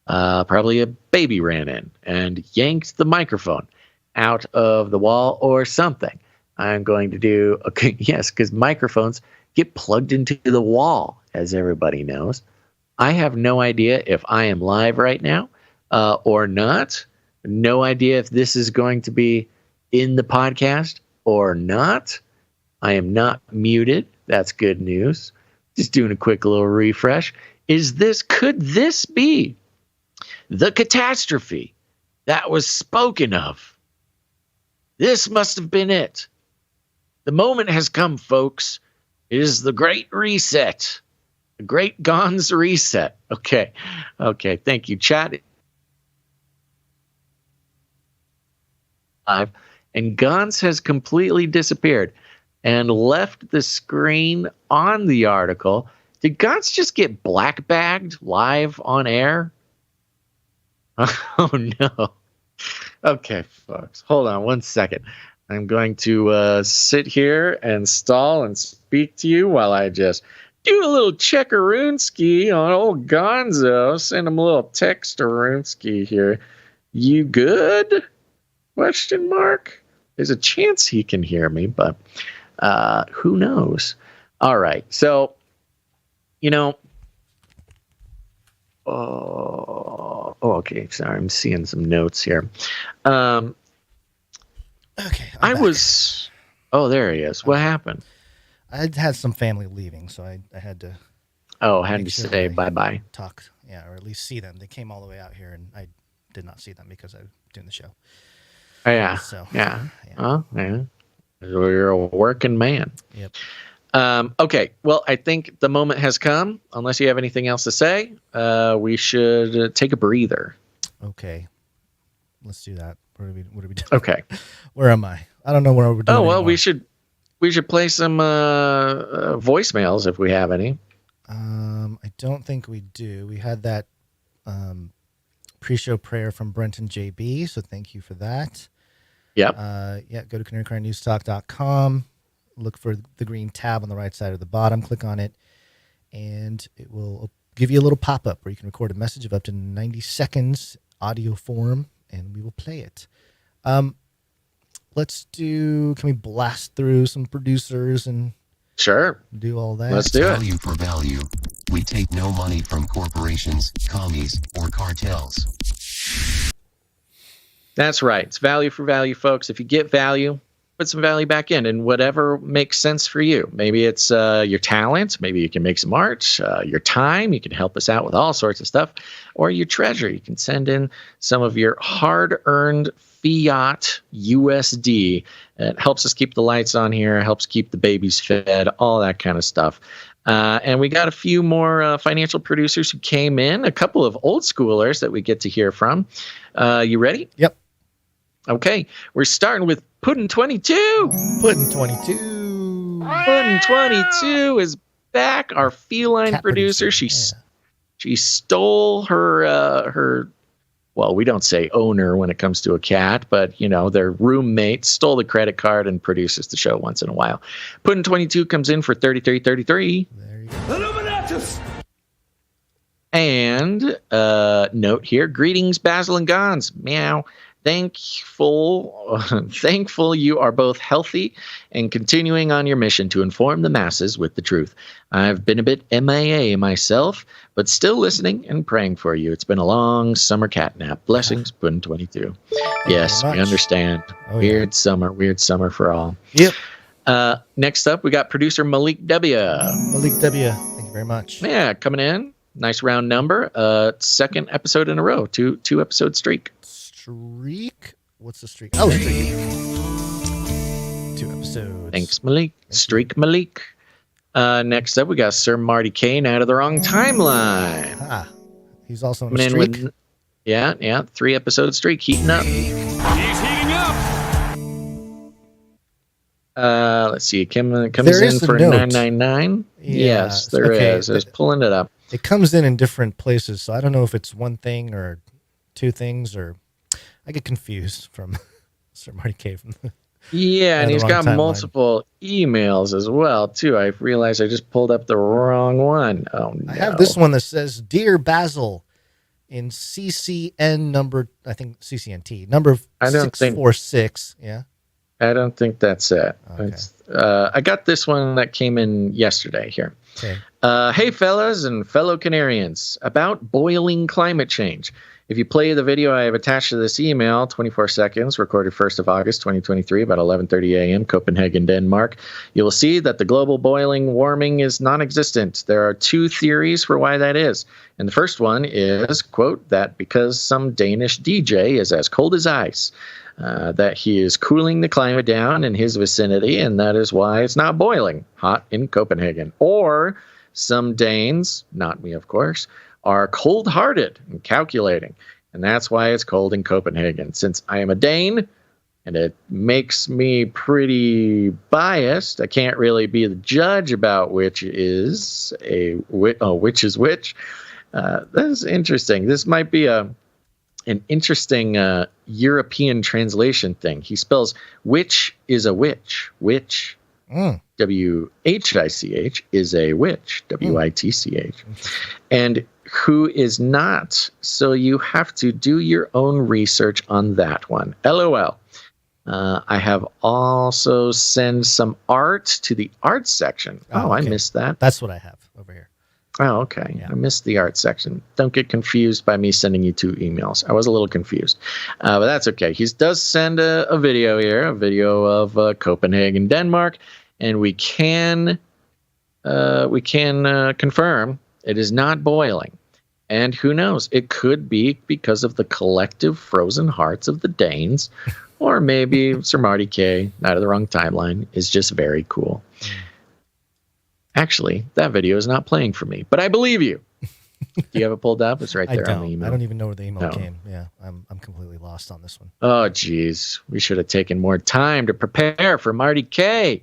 Probably a baby ran in and yanked the microphone out of the wall or something. I'm going to do, yes, because microphones get plugged into the wall, as everybody knows. I have no idea if I am live right now or not. No idea if this is going to be in the podcast or not. I am not muted. That's good news. Just doing a quick little refresh. Could this be the catastrophe that was spoken of? This must have been it. The moment has come, folks. It is the great reset. The great Gons reset. Okay. Thank you, chat. live, and Gantz has completely disappeared and left the screen on the article. Did Gantz just get black bagged live on air? Oh no. Okay, folks, hold on one second. I'm going to sit here and stall and speak to you while I just do a little checkaroonski on old Gonzo. Send him a little textaroonski here. You good? Question mark. There's a chance he can hear me, but who knows? All right. So, okay. Sorry. I'm seeing some notes here.
Okay.
There he is. What happened?
I had some family leaving, so I had to.
Had to say bye-bye.
Talk, or at least see them. They came all the way out here, and I did not see them because I was doing the show.
Oh, yeah. You're a working man.
Yep.
Okay. Well, I think the moment has come. Unless you have anything else to say, we should take a breather.
Okay. Let's do that. What are we doing?
Okay.
Where am I? I don't know where we're doing.
Oh, well, we should play some voicemails if we have any.
I don't think we do. We had that pre-show prayer from Brenton JB, so thank you for that.
Yep.
Go to canarycrynewstalk.com. Look for the green tab on the right side of the bottom. Click on it, and it will give you a little pop-up where you can record a message of up to 90 seconds audio form, and we will play it. Can we blast through some producers and
sure
do all that?
Let's do it.
Value for value. We take no money from corporations, commies, or cartels.
That's right. It's value for value, folks. If you get value, put some value back in, and whatever makes sense for you. Maybe it's your talent. Maybe you can make some art. Your time. You can help us out with all sorts of stuff. Or your treasure. You can send in some of your hard-earned fiat USD. It helps us keep the lights on here. Helps keep the babies fed. All that kind of stuff. And we got a few more financial producers who came in. A couple of old schoolers that we get to hear from. You ready?
Yep.
Okay, we're starting with Puddin22. Puddin22 is back. Our feline
Cat
producer. She stole her. Well, we don't say owner when it comes to a cat, but their roommate stole the credit card and produces the show once in a while. Puddin22 comes in for 33.33.
There you
go. Illuminatus. And note here: greetings, Basil and Gons. Meow. Thankful you are both healthy and continuing on your mission to inform the masses with the truth. I've been a bit MIA myself, but still listening and praying for you. It's been a long summer cat nap. Blessings, Puddin22. Yes, we understand. Weird summer for all.
Yep.
Next up, we got producer Malik W.
Malik W. Thank you very much.
Yeah, coming in. Nice round number. Second episode in a row. Two episode streak.
What's the streak? Oh, streak. 2 episodes.
Thanks, Malik. Streak Malik. Next up, we got Sir Marty Kane out of the wrong timeline.
He's also in a streak.
3 episode streak, heating up.
He's heating up.
Let's see. Comes in for 999. Yes, there is. I was pulling it up.
It comes in different places, so I don't know if it's one thing or 2 things, or I get confused from Sir Marty K.
And he's got multiple emails as well, too. I realized I just pulled up the wrong one. Oh, no.
I have this one that says, Dear Basil, in CCN number, I think CCNT, number 646. Yeah.
I don't think that's it.
Okay.
I got this one that came in yesterday here.
Okay.
Hey, fellas and fellow Canarians, about boiling climate change. If you play the video I have attached to this email, 24 seconds, recorded 1st of August, 2023, about 11:30 a.m., Copenhagen, Denmark, you will see that the global boiling warming is non-existent. There are 2 theories for why that is. And the first one is, quote, that because some Danish DJ is as cold as ice, that he is cooling the climate down in his vicinity, and that is why it's not boiling hot in Copenhagen. Or some Danes, not me, of course, are cold-hearted and calculating, and that's why it's cold in Copenhagen. Since I am a Dane, and it makes me pretty biased. I can't really be the judge about which is which. That is interesting. This might be an interesting European translation thing. He spells which is a witch. Which, W-H-I-C-H, is a witch, W-I-T-C-H. And who is not. So you have to do your own research on that one. LOL. I have also sent some art to the art section. Oh, okay. I missed that.
That's what I have over here.
Oh, okay. Yeah. I missed the art section. Don't get confused by me sending you 2 emails. I was a little confused, but that's okay. He does send a video here, a video of Copenhagen, Denmark, and we can confirm it is not boiling. And who knows? It could be because of the collective frozen hearts of the Danes, or maybe Sir Marty K, Night of the Wrong Timeline, is just very cool. Actually, that video is not playing for me, but I believe you. Do you have it pulled up? It's right there on the email.
I don't even know where the email came. Yeah, I'm completely lost on this one.
Oh, geez. We should have taken more time to prepare for Marty K.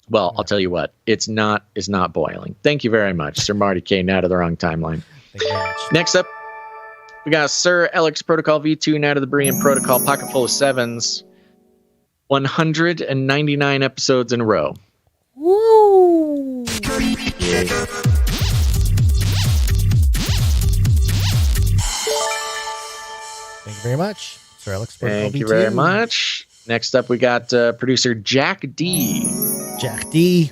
Well, I'll tell you what. It's not boiling. Thank you very much, Sir Marty K, Night of the Wrong Timeline.
Thank you very much.
Next up, we got Sir Alex Protocol V2, Night of the Berean Protocol, pocket full of 7s. 199 episodes in a row.
Woo!
Yeah.
Thank you very much, Sir Alex.
Thank you very much. Next up, we got producer Jack D.
Jack D.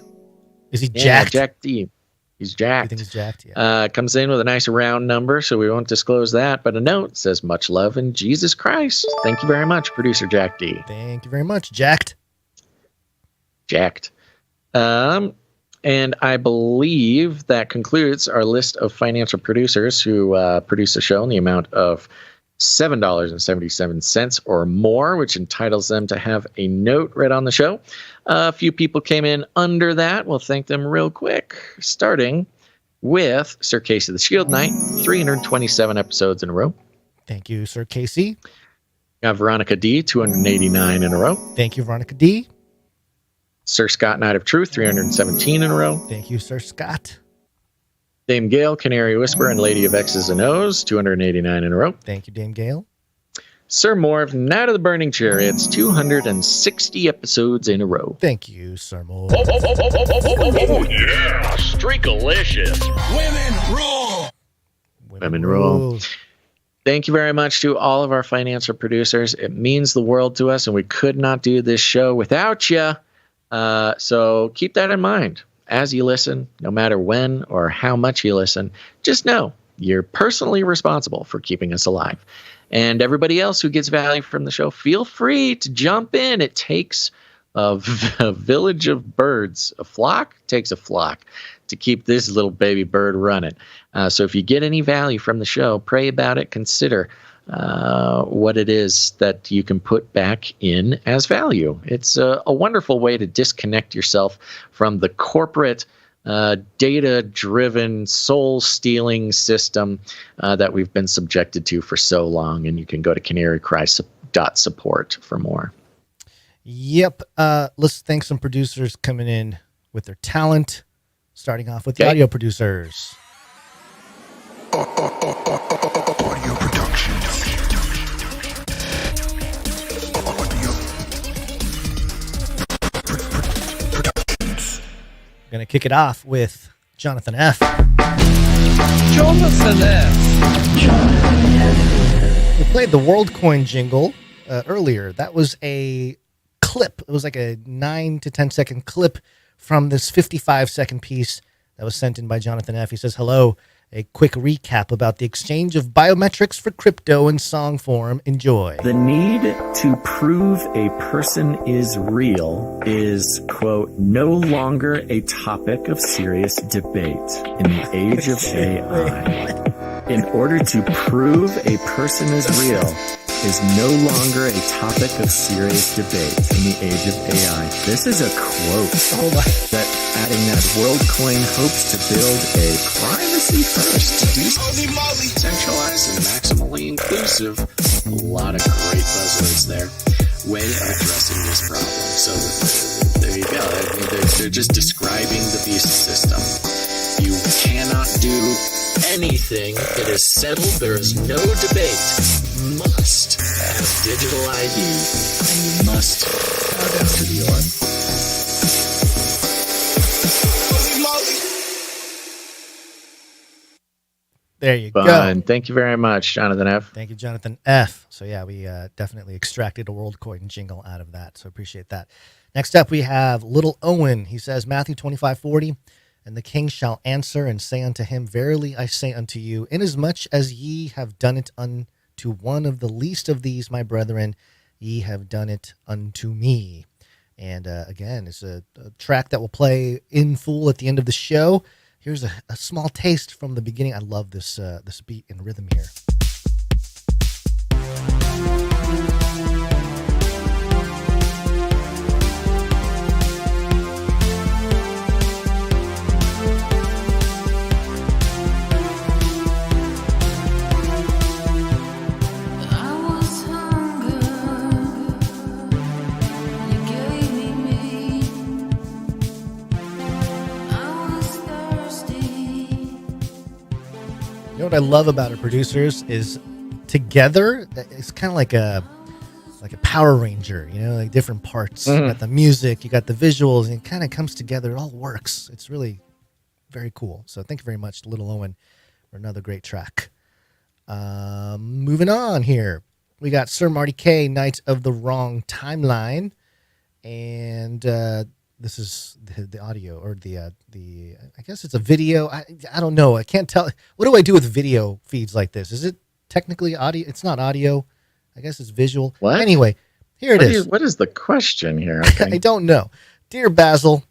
Is he jacked?
Jack D. He's jacked.
You think he's jacked? Yeah.
Comes in with a nice round number, so we won't disclose that. But a note says, much love in Jesus Christ. Thank you very much, producer Jack D.
Thank you very much, jacked.
Jacked. And I believe that concludes our list of financial producers who produce a show in the amount of $7.77 or more, which entitles them to have a note read on the show. A few people came in under that. We'll thank them real quick, starting with Sir Casey the Shield Knight, 327 episodes in a row.
Thank you, Sir Casey.
Got Veronica D, 289 in a row.
Thank you, Veronica D.
Sir Scott, Knight of Truth, 317 in a row.
Thank you, Sir Scott.
Dame Gale, Canary Whisper, and Lady of X's and O's, 289 in a row.
Thank you, Dame Gale.
Sir Morv, Knight of the Burning Chariots, 260 episodes in a row.
Thank you, Sir Morv.
Oh yeah, Streakalicious.
Women rule.
Women rule. Thank you very much to all of our financial producers. It means the world to us, and we could not do this show without you. So keep that in mind as you listen, no matter when or how much you listen. Just know you're personally responsible for keeping us alive. And everybody else who gets value from the show, feel free to jump in. It takes a village of birds. A flock takes a flock to keep this little baby bird running. So if you get any value from the show, pray about it. Consider what it is that you can put back in as value. It's a wonderful way to disconnect yourself from the corporate data-driven, soul-stealing system that we've been subjected to for so long. And you can go to canarycry.support for more.
Yep. Let's thank some producers coming in with their talent, starting off with the audio producers.
Audio production.
Going to kick it off with Jonathan F.
Jonathan F.
We played the Worldcoin jingle earlier. That was a clip. It was like a 9 to 10 second clip from this 55-second piece that was sent in by Jonathan F. He says, hello, a quick recap about the exchange of biometrics for crypto in song form. Enjoy.
The need to prove a person is real is, quote, no longer a topic of serious debate in the age of AI. In order to prove a person is real is no longer a topic of serious debate in the age of AI. This is a quote that adding that Worldcoin hopes to build a privacy-first, decentralized, and maximally inclusive. A lot of great buzzwords there.
way of addressing this problem. So there you go. I mean, they're just describing the beast system. You cannot do anything that is settled. There is no debate. You must have digital ID, and you must bow down to the orb.
There you go.
Thank you very much, Jonathan F.
Thank you, Jonathan F. So yeah, we definitely extracted a Worldcoin jingle out of that. So appreciate that. Next up, we have Little Owen. He says, Matthew 25:40, and the king shall answer and say unto him, Verily I say unto you, inasmuch as ye have done it unto one of the least of these, my brethren, ye have done it unto me. And again, it's a track that will play in full at the end of the show. Here's a small taste from the beginning. I love this this beat and rhythm here. You know what I love about our producers is together, it's kind of like a Power Ranger, you know, like different parts. You got the music, you got the visuals, and it kind of comes together. It all works. It's really very cool. So thank you very much, Little Owen, for another great track. Moving on here. We got Sir Marty K, Knight of the Wrong Timeline. And this is the audio, or the I guess it's a video. I don't know. I can't tell. What do I do with video feeds like this? Is it technically audio? It's not audio. I guess it's visual.
What?
Anyway, here it is.
What is the question here? Okay.
I don't know. Dear Basil,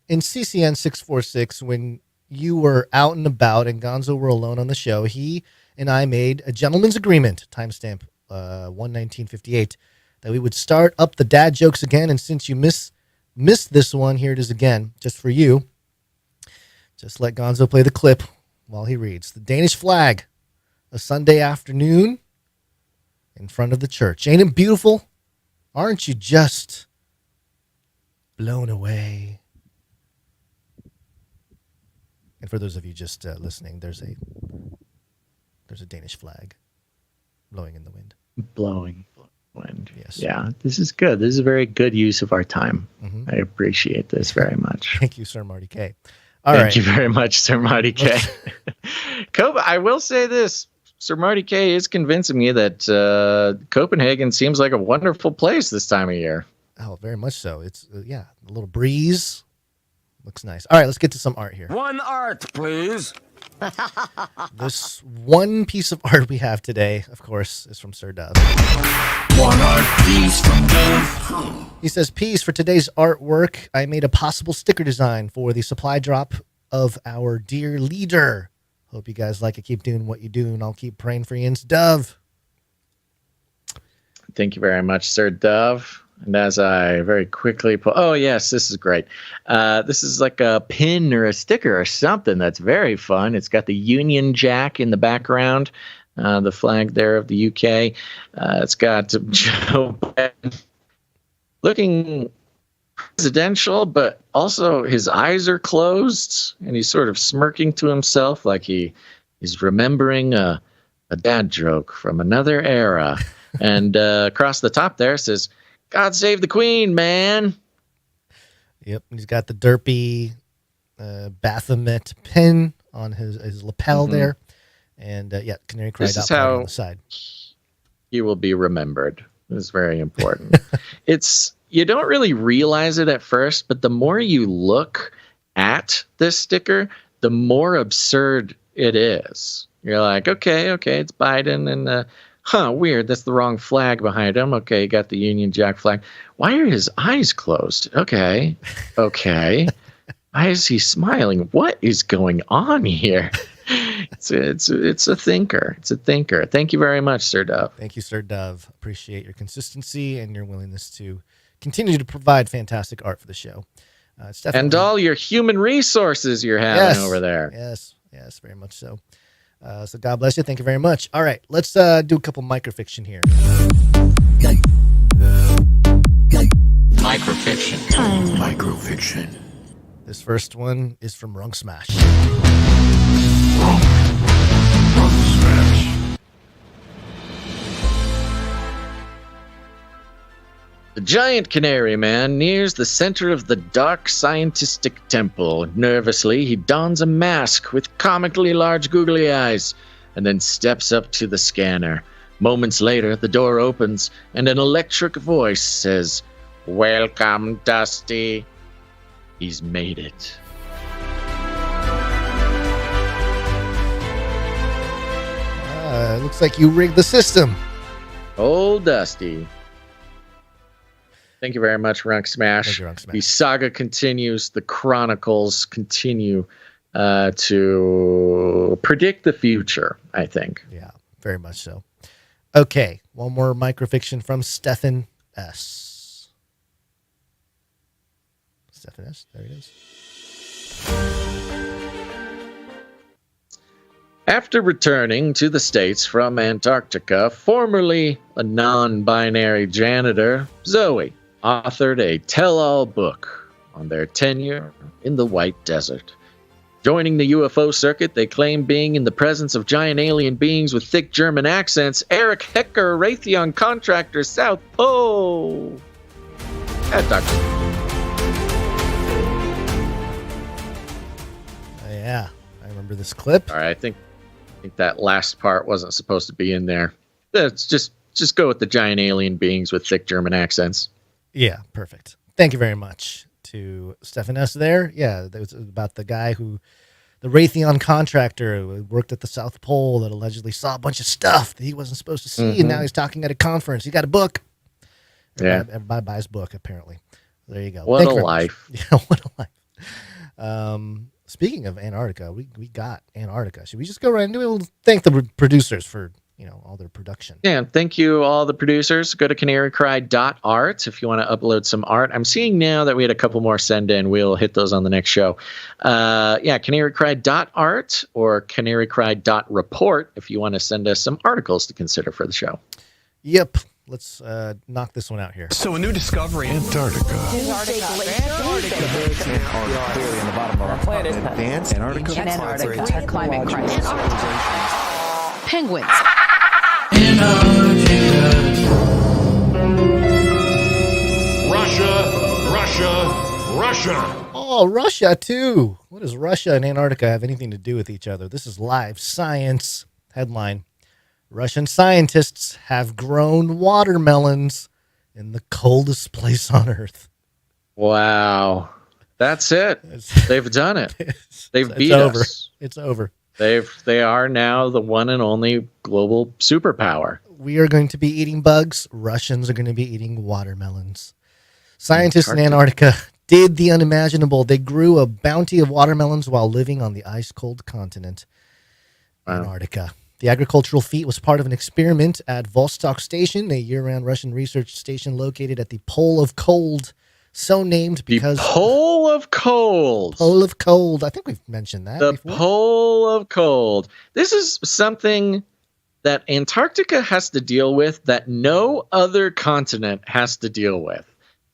in CCN 646, when you were out and about and Gonzo were alone on the show, he and I made a gentleman's agreement, timestamp 1/1958, that we would start up the dad jokes again. And since you missed this one, here it is again, just for you. Just let Gonzo play the clip while he reads. The Danish flag, a Sunday afternoon in front of the church. Ain't it beautiful? Aren't you just blown away? And for those of you just listening, there's a Danish flag blowing in the wind.
Blowing wind.
Yes.
Yeah, this is good. This is a very good use of our time. I appreciate this very much.
Thank you, Sir Marty K.
Thank you very much, Sir Marty K. Cope, I will say this. Sir Marty K is convincing me that Copenhagen seems like a wonderful place this time of year.
Oh, very much so. It's, a little breeze. Looks nice. All right, let's get to some art here.
One art, please.
This one piece of art we have today, of course, is from Sir Dove.
One art piece from Dove.
He says, peace for today's artwork. I made a possible sticker design for the supply drop of our dear leader. Hope you guys like it. Keep doing what you do, and I'll keep praying for you. It's Dove.
Thank you very much, Sir Dove. And as I very quickly put, oh, yes, this is great. This is like a pin or a sticker or something that's very fun. It's got the Union Jack in the background, the flag there of the UK. It's got Joe Biden looking presidential, but also his eyes are closed, and he's sort of smirking to himself like he's remembering a dad joke from another era. And across the top there says, God save the Queen, man.
Yep, he's got the derpy Baphomet pin on his lapel there. And, Canary cried out on the side.
He will be remembered. This is very important. You don't really realize it at first, but the more you look at this sticker, the more absurd it is. You're like, okay, it's Biden, and weird, that's the wrong flag behind him. Okay, got the Union Jack flag. Why are his eyes closed? Okay. Why is he smiling? What is going on here? It's a thinker. It's a thinker. Thank you very much, Sir Dove.
Thank you, Sir Dove. Appreciate your consistency and your willingness to continue to provide fantastic art for the show. It's definitely...
And all your human resources you're having over there.
Yes, very much so. So God bless you. Thank you very much. All right, let's do a couple microfiction here.
Microfiction. Microfiction.
This first one is from Runk Smash.
The giant canary man nears the center of the dark scientific temple. Nervously, he dons a mask with comically large googly eyes and then steps up to the scanner. Moments later, the door opens and an electric voice says, "Welcome, Dusty." He's made it.
It looks like you rigged the system.
Old Dusty. Thank you very much, Runk Smash.
Thank you, Runk Smash.
The saga continues. The chronicles continue to predict the future, I think.
Yeah, very much so. Okay, one more microfiction from Stephen S. Stephen S, there it is.
After returning to the States from Antarctica, formerly a non-binary janitor, Zoe authored a tell-all book on their tenure in the White Desert. Joining the UFO circuit, they claim being in the presence of giant alien beings with thick German accents. Eric Hecker, Raytheon contractor, South Pole.
Yeah, I remember this clip.
All right, I think that last part wasn't supposed to be in there. Let's just go with the giant alien beings with thick German accents.
Yeah, perfect. Thank you very much to Stephen S. there. Yeah, that was about the guy the Raytheon contractor who worked at the South Pole that allegedly saw a bunch of stuff that he wasn't supposed to see, and now he's talking at a conference. He got a book. Everybody buys book, apparently. There you go.
What a life.
Yeah, what a life. Speaking of Antarctica, we got Antarctica. Should we just go right into it? We'll thank the producers for all their production.
Yeah, thank you all the producers. Go to canarycry.art if you want to upload some art. I'm seeing now that we had a couple more send in. We'll hit those on the next show. Canarycry.art or canarycry.report if you want to send us some articles to consider for the show.
Yep. Let's knock this one out here.
So a new discovery. Antarctica.
Antarctica.
Clearly in the bottom of our planet. Advanced Antarctica.
Antarctica. Climate crisis. Penguins.
Russia.
Oh, Russia, too. What does Russia and Antarctica have anything to do with each other? This is Live Science. Headline: Russian scientists have grown watermelons in the coldest place on Earth.
Wow. That's it. They've done it. They've beat
over.
us.
It's over.
They are now the one and only global superpower.
We are going to be eating bugs. Russians are going to be eating watermelons. Scientists in Antarctica did the unimaginable. They grew a bounty of watermelons while living on the ice-cold continent, Antarctica. The agricultural feat was part of an experiment at Vostok Station, a year-round Russian research station located at the Pole of Cold, so named because...
The Pole of Cold.
Pole of Cold. I think we've mentioned that before.
Pole of Cold. This is something that Antarctica has to deal with that no other continent has to deal with.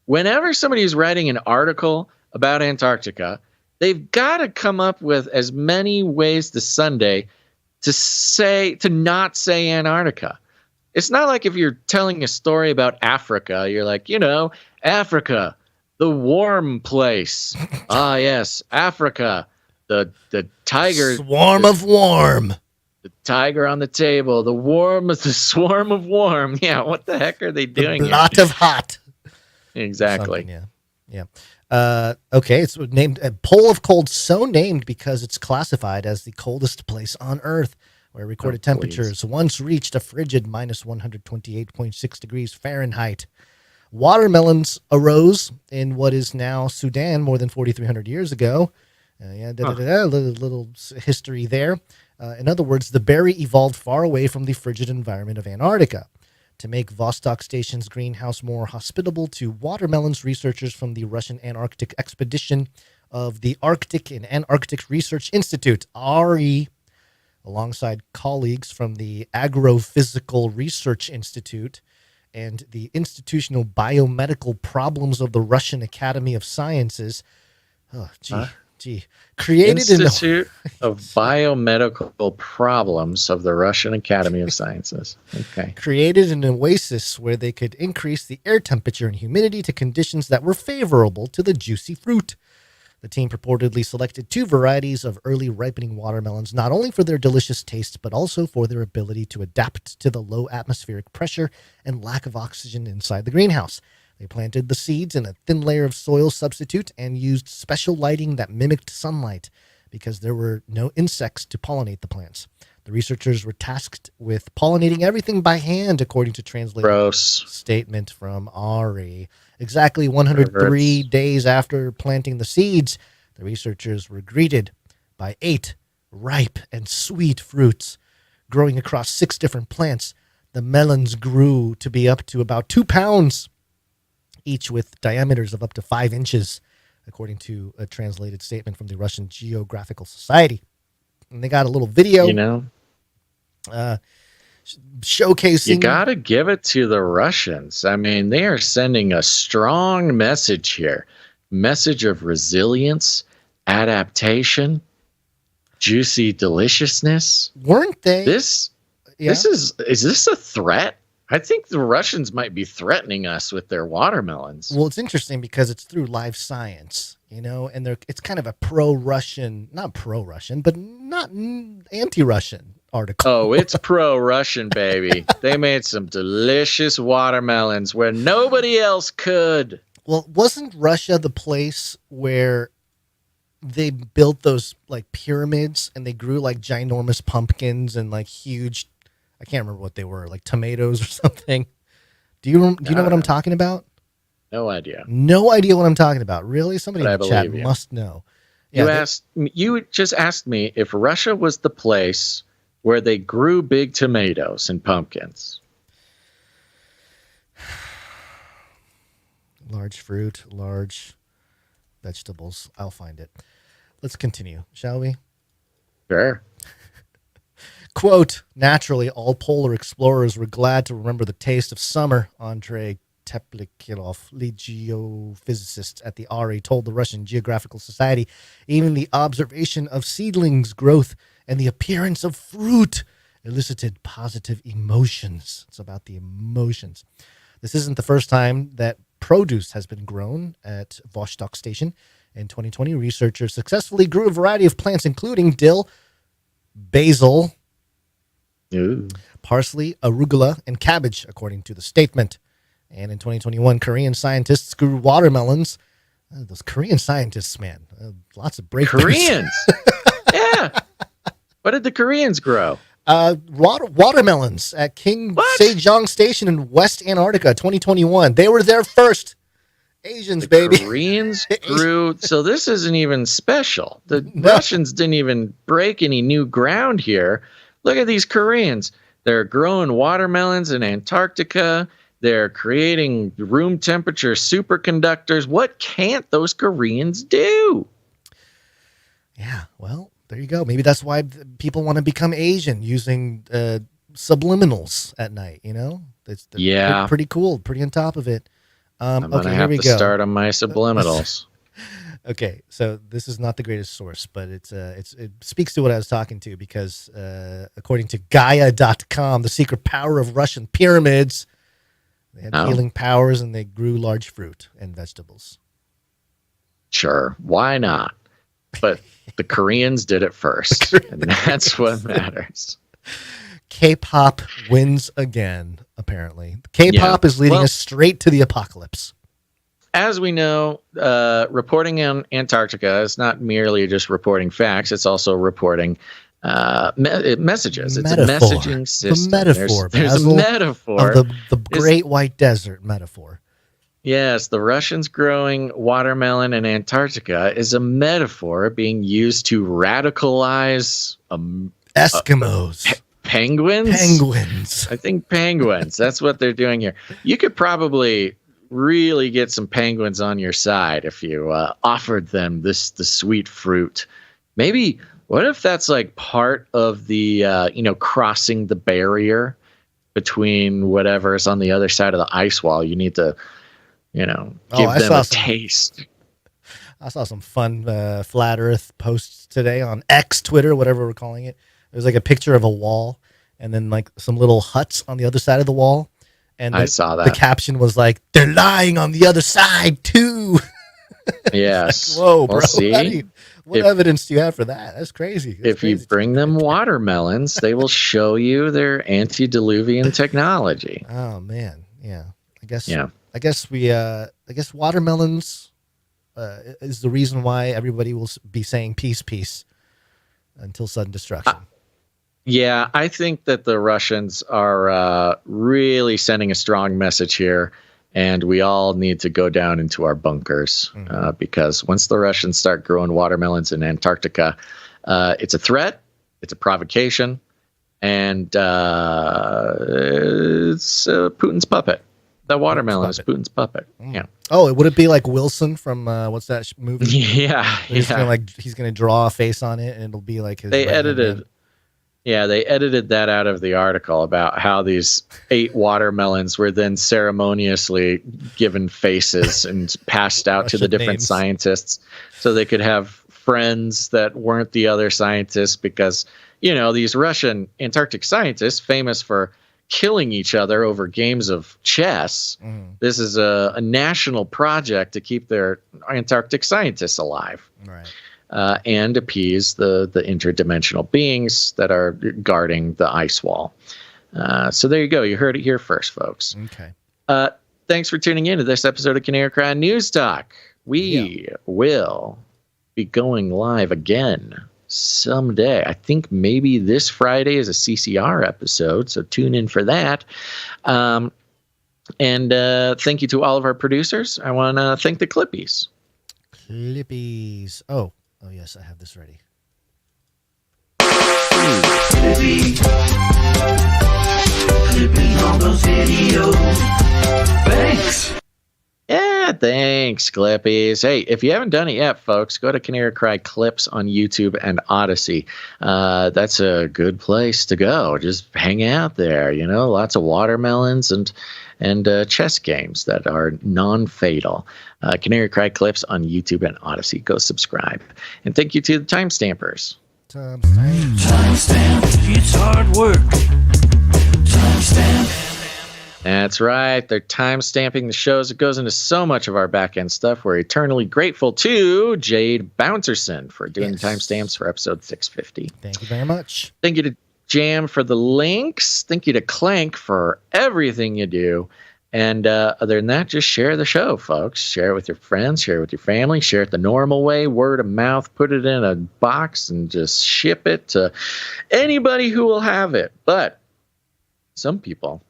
Whenever somebody's writing an article about Antarctica, they've got to come up with as many ways to Sunday to not say Antarctica. It's not like if you're telling a story about Africa, you're like, Africa, the warm place. Ah, yes, Africa, the tiger.
Swarm of warm.
The tiger on the table, the swarm of warm. Yeah, what the heck are they doing?
The blot of hot.
Exactly.
Yeah. Okay, it's named Pole of Cold, so named because it's classified as the coldest place on Earth, where recorded temperatures once reached a frigid minus 128.6 degrees Fahrenheit. Watermelons arose in what is now Sudan more than 4,300 years ago. Little history there. In other words, the berry evolved far away from the frigid environment of Antarctica. To make Vostok Station's greenhouse more hospitable to watermelons, researchers from the Russian Antarctic Expedition of the Arctic and Antarctic Research Institute, ARI, alongside colleagues from the Agrophysical Research Institute and the Institutional Biomedical Problems of the Russian Academy of Sciences. Oh, gee. Created
Institute of Biomedical Problems of the Russian Academy of Sciences. Okay.
Created an oasis where they could increase the air temperature and humidity to conditions that were favorable to the juicy fruit. The team purportedly selected 2 varieties of early ripening watermelons, not only for their delicious taste, but also for their ability to adapt to the low atmospheric pressure and lack of oxygen inside the greenhouse. They planted the seeds in a thin layer of soil substitute and used special lighting that mimicked sunlight because there were no insects to pollinate the plants. The researchers were tasked with pollinating everything by hand, according to translated statement from Ari. Exactly 103 days after planting the seeds, the researchers were greeted by 8 ripe and sweet fruits growing across 6 different plants. The melons grew to be up to about 2 pounds, each with diameters of up to 5 inches, according to a translated statement from the Russian Geographical Society. And they got a little video, showcasing.
You got to give it to the Russians. I mean, they are sending a strong message here. Message of resilience, adaptation, juicy deliciousness.
Weren't they?
Is this a threat? I think the Russians might be threatening us with their watermelons.
Well, it's interesting because it's through live science, and it's kind of a not pro-Russian, but not anti-Russian article.
Oh, it's pro-Russian, baby. They made some delicious watermelons where nobody else could.
Well, wasn't Russia the place where they built those like pyramids and they grew like ginormous pumpkins and like huge, I can't remember what they were, like tomatoes or something. Do you know what I'm talking about?
No idea.
No idea what I'm talking about. Really? Somebody in the chat must know. Yeah,
you just asked me if Russia was the place where they grew big tomatoes and pumpkins.
Large fruit, large vegetables. I'll find it. Let's continue, shall we?
Sure.
Quote, naturally, all polar explorers were glad to remember the taste of summer, Andrei Teplikirov, lead geophysicist at the RE, told the Russian Geographical Society. Even the observation of seedlings' growth and the appearance of fruit elicited positive emotions. It's about the emotions. This isn't the first time that produce has been grown at Vostok Station. In 2020, researchers successfully grew a variety of plants, including dill, basil, parsley, arugula, and cabbage, according to the statement. And in 2021, Korean scientists grew watermelons. Those Korean scientists, man, lots of breakthroughs.
Koreans? Yeah. What did the Koreans grow?
Watermelons at King Sejong Station in West Antarctica, 2021. They were there first. Asians, baby.
Koreans grew. So this isn't even special. The Russians didn't even break any new ground here. Look at these Koreans. They're growing watermelons in Antarctica. They're creating room temperature superconductors. What can't those Koreans do? Yeah, well, there you go. Maybe that's why people want to become Asian using subliminals at night, They're pretty cool, pretty on top of it. I'm going to have to start on my subliminals.
Okay, so this is not the greatest source, but it speaks to what I was talking to because according to Gaia.com, the secret power of Russian pyramids, they had healing powers and they grew large fruit and vegetables.
Sure, why not? But the Koreans did it first, and that's what matters.
K-pop wins again, apparently. K-pop is leading us straight to the apocalypse.
As we know, reporting on Antarctica is not merely just reporting facts. It's also reporting messages. It's a messaging system.
The metaphor.
There's a metaphor.
Of the Great White Desert metaphor.
Yes, the Russians growing watermelon in Antarctica is a metaphor being used to radicalize
Eskimos.
Penguins?
Penguins.
I think penguins. That's what they're doing here. You could probably really get some penguins on your side if you offered them the sweet fruit. Maybe, what if that's like part of the, crossing the barrier? between whatever's on the other side of the ice wall. You need to, give them a taste.
I saw some fun flat Earth posts today on X, Twitter, whatever we're calling it. It was like a picture of a wall and then like some little huts on the other side of the wall. And
I saw that.
The caption was like, "They're lying on the other side too."
Yes.
Like, whoa, bro.
Well, see,
what evidence do you have for that? That's crazy.
If you bring them watermelons, they will show you their antediluvian technology.
Oh man, yeah. I guess watermelons is the reason why everybody will be saying peace, peace until sudden destruction.
Yeah, I think that the Russians are really sending a strong message here. And we all need to go down into our bunkers because once the Russians start growing watermelons in Antarctica, it's a threat, it's a provocation, and it's Putin's puppet. The watermelon is Putin's puppet. Yeah.
Oh, would it be like Wilson from what's that movie?
Yeah.
He's gonna draw a face on it, and it'll be like his.
They edited that out of the article about how these 8 watermelons were then ceremoniously given faces and passed out to the different scientists so they could have friends that weren't the other scientists because, these Russian Antarctic scientists famous for killing each other over games of chess. This is a national project to keep their Antarctic scientists alive.
Right.
And appease the interdimensional beings that are guarding the ice wall. So there you go. You heard it here first, folks.
Okay.
Thanks for tuning in to this episode of Canary Cry News Talk. We will be going live again someday. I think maybe this Friday is a CCR episode, so tune in for that. And thank you to all of our producers. I want to thank the Clippies.
Oh, yes, I have this ready.
Clippy on those videos. Thanks.
Yeah, thanks, Clippies. Hey, if you haven't done it yet, folks, go to Canary Cry Clips on YouTube and Odyssey. That's a good place to go. Just hang out there, lots of watermelons and chess games that are non-fatal. Canary Cry Clips on YouTube and Odyssey. Go subscribe. And thank you to the timestampers.
Timestamp. It's hard work. Timestamp.
That's right. They're time-stamping the shows. It goes into so much of our back-end stuff. We're eternally grateful to Jade Bouncerson for doing the timestamps for episode 650.
Thank you very much.
Thank you to Jam for the links. Thank you to Clank for everything you do. And other than that, just share the show, folks. Share it with your friends. Share it with your family. Share it the normal way, word of mouth. Put it in a box and just ship it to anybody who will have it. But some people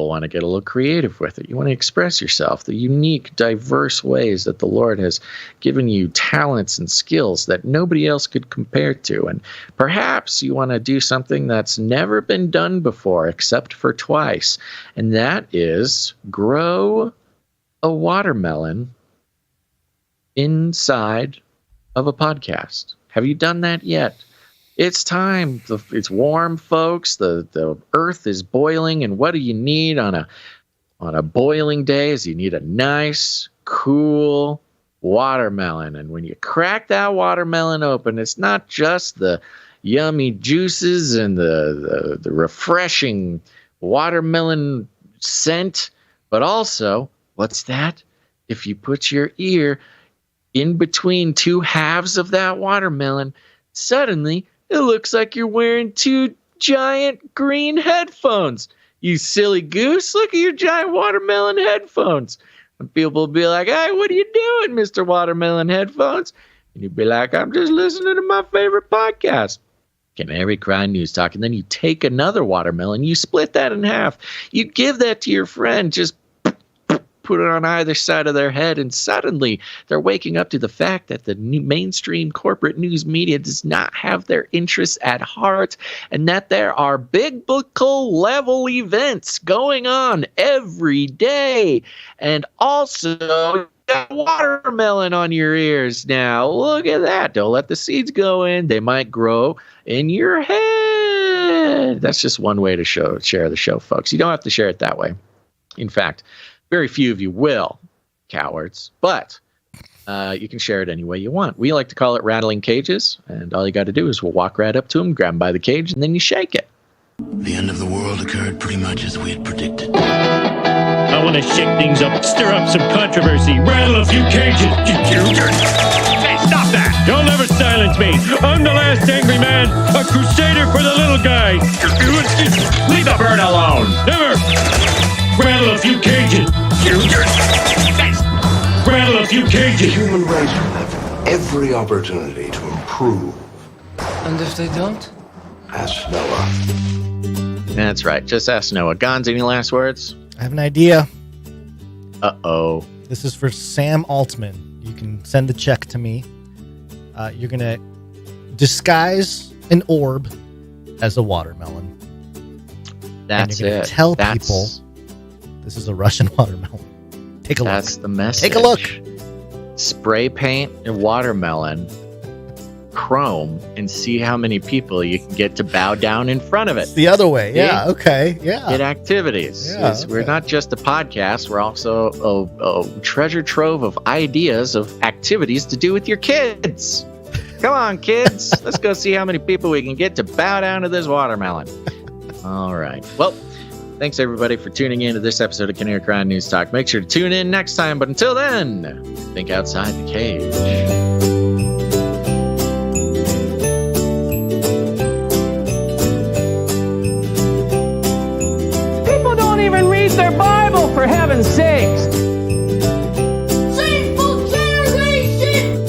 want to get a little creative with it. You want to express yourself, the unique, diverse ways that the Lord has given you talents and skills that nobody else could compare to. And perhaps you want to do something that's never been done before except for twice. And that is grow a watermelon inside of a podcast. Have you done that yet? It's time. It's warm, folks. The earth is boiling, and what do you need on a boiling day? Is you need a nice, cool watermelon. And when you crack that watermelon open, it's not just the yummy juices and the refreshing watermelon scent, but also, what's that? If you put your ear in between two halves of that watermelon, suddenly it looks like you're wearing 2 giant green headphones. You silly goose, look at your giant watermelon headphones. And people will be like, hey, what are you doing, Mr. Watermelon Headphones? And you'd be like, I'm just listening to my favorite podcast, Canary Cry News Talk. And then you take another watermelon, you split that in half. You give that to your friend, just put it on either side of their head, and suddenly they're waking up to the fact that the mainstream corporate news media does not have their interests at heart, and that there are biblical level events going on every day. And also, you got watermelon on your ears now. Look at that. Don't let the seeds go in. They might grow in your head. That's just one way to share the show, folks. You don't have to share it that way. In fact, very few of you will, cowards. But you can share it any way you want. We like to call it rattling cages, and all you got to do is we'll walk right up to them, grab them by the cage, and then you shake it.
The end of the world occurred pretty much as we had predicted.
I want to shake things up, stir up some controversy, rattle a few cages. Hey, stop that! You'll never silence me. I'm the last angry man, a crusader for the little guy. Leave the bird alone. Never. Rattle a few cages. Rattle a few cages.
The human race will have every opportunity to improve.
And if they don't?
Ask Noah.
That's right. Just ask Noah. Gons, any last words?
I have an idea.
Uh-oh.
This is for Sam Altman. You can send the check to me. You're going to disguise an orb as a watermelon.
That's
and you're
it.
Tell people this is a Russian watermelon. Take a look.
That's the message.
Take a look.
Spray paint a watermelon chrome and see how many people you can get to bow down in front of it.
It's the other way. Yeah. Okay. Yeah.
Get activities.
Yeah,
We're not just a podcast. We're also a treasure trove of ideas of activities to do with your kids. Come on, kids. Let's go see how many people we can get to bow down to this watermelon. All right. Well, thanks everybody for tuning in to this episode of Canary Crown News Talk. Make sure to tune in next time. But until then, think outside the cage.
Their Bible, for heaven's sakes.
Sinful generation!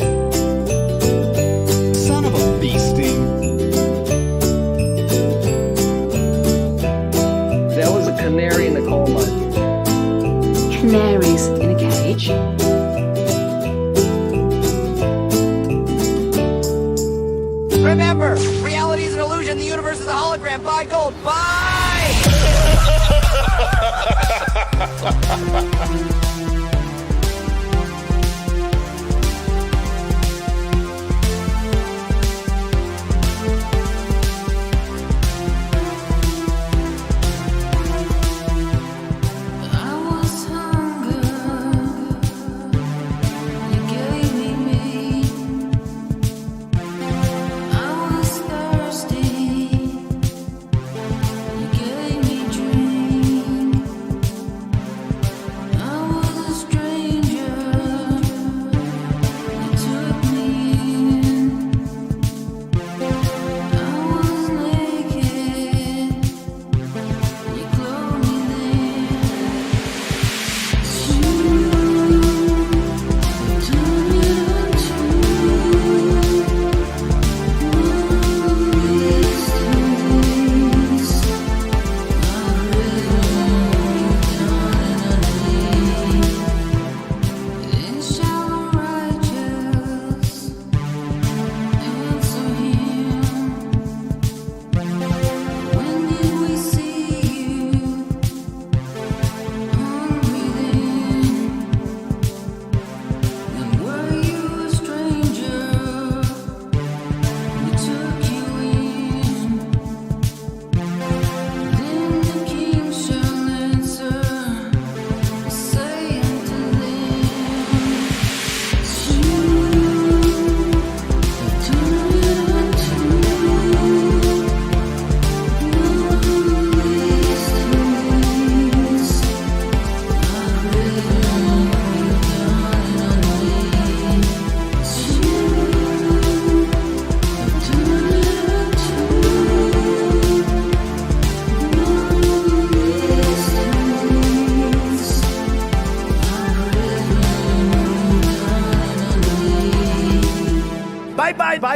Son of a beastie.
There was a canary in the coal mine.
Canaries in a cage.
Remember, reality is an illusion. The universe is a hologram. Buy gold. Bye!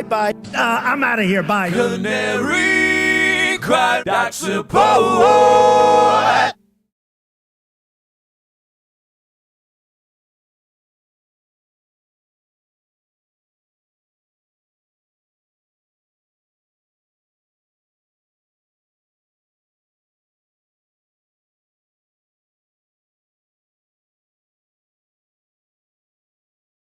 Bye. I'm out of here. Bye.
Canary cried, I suppose.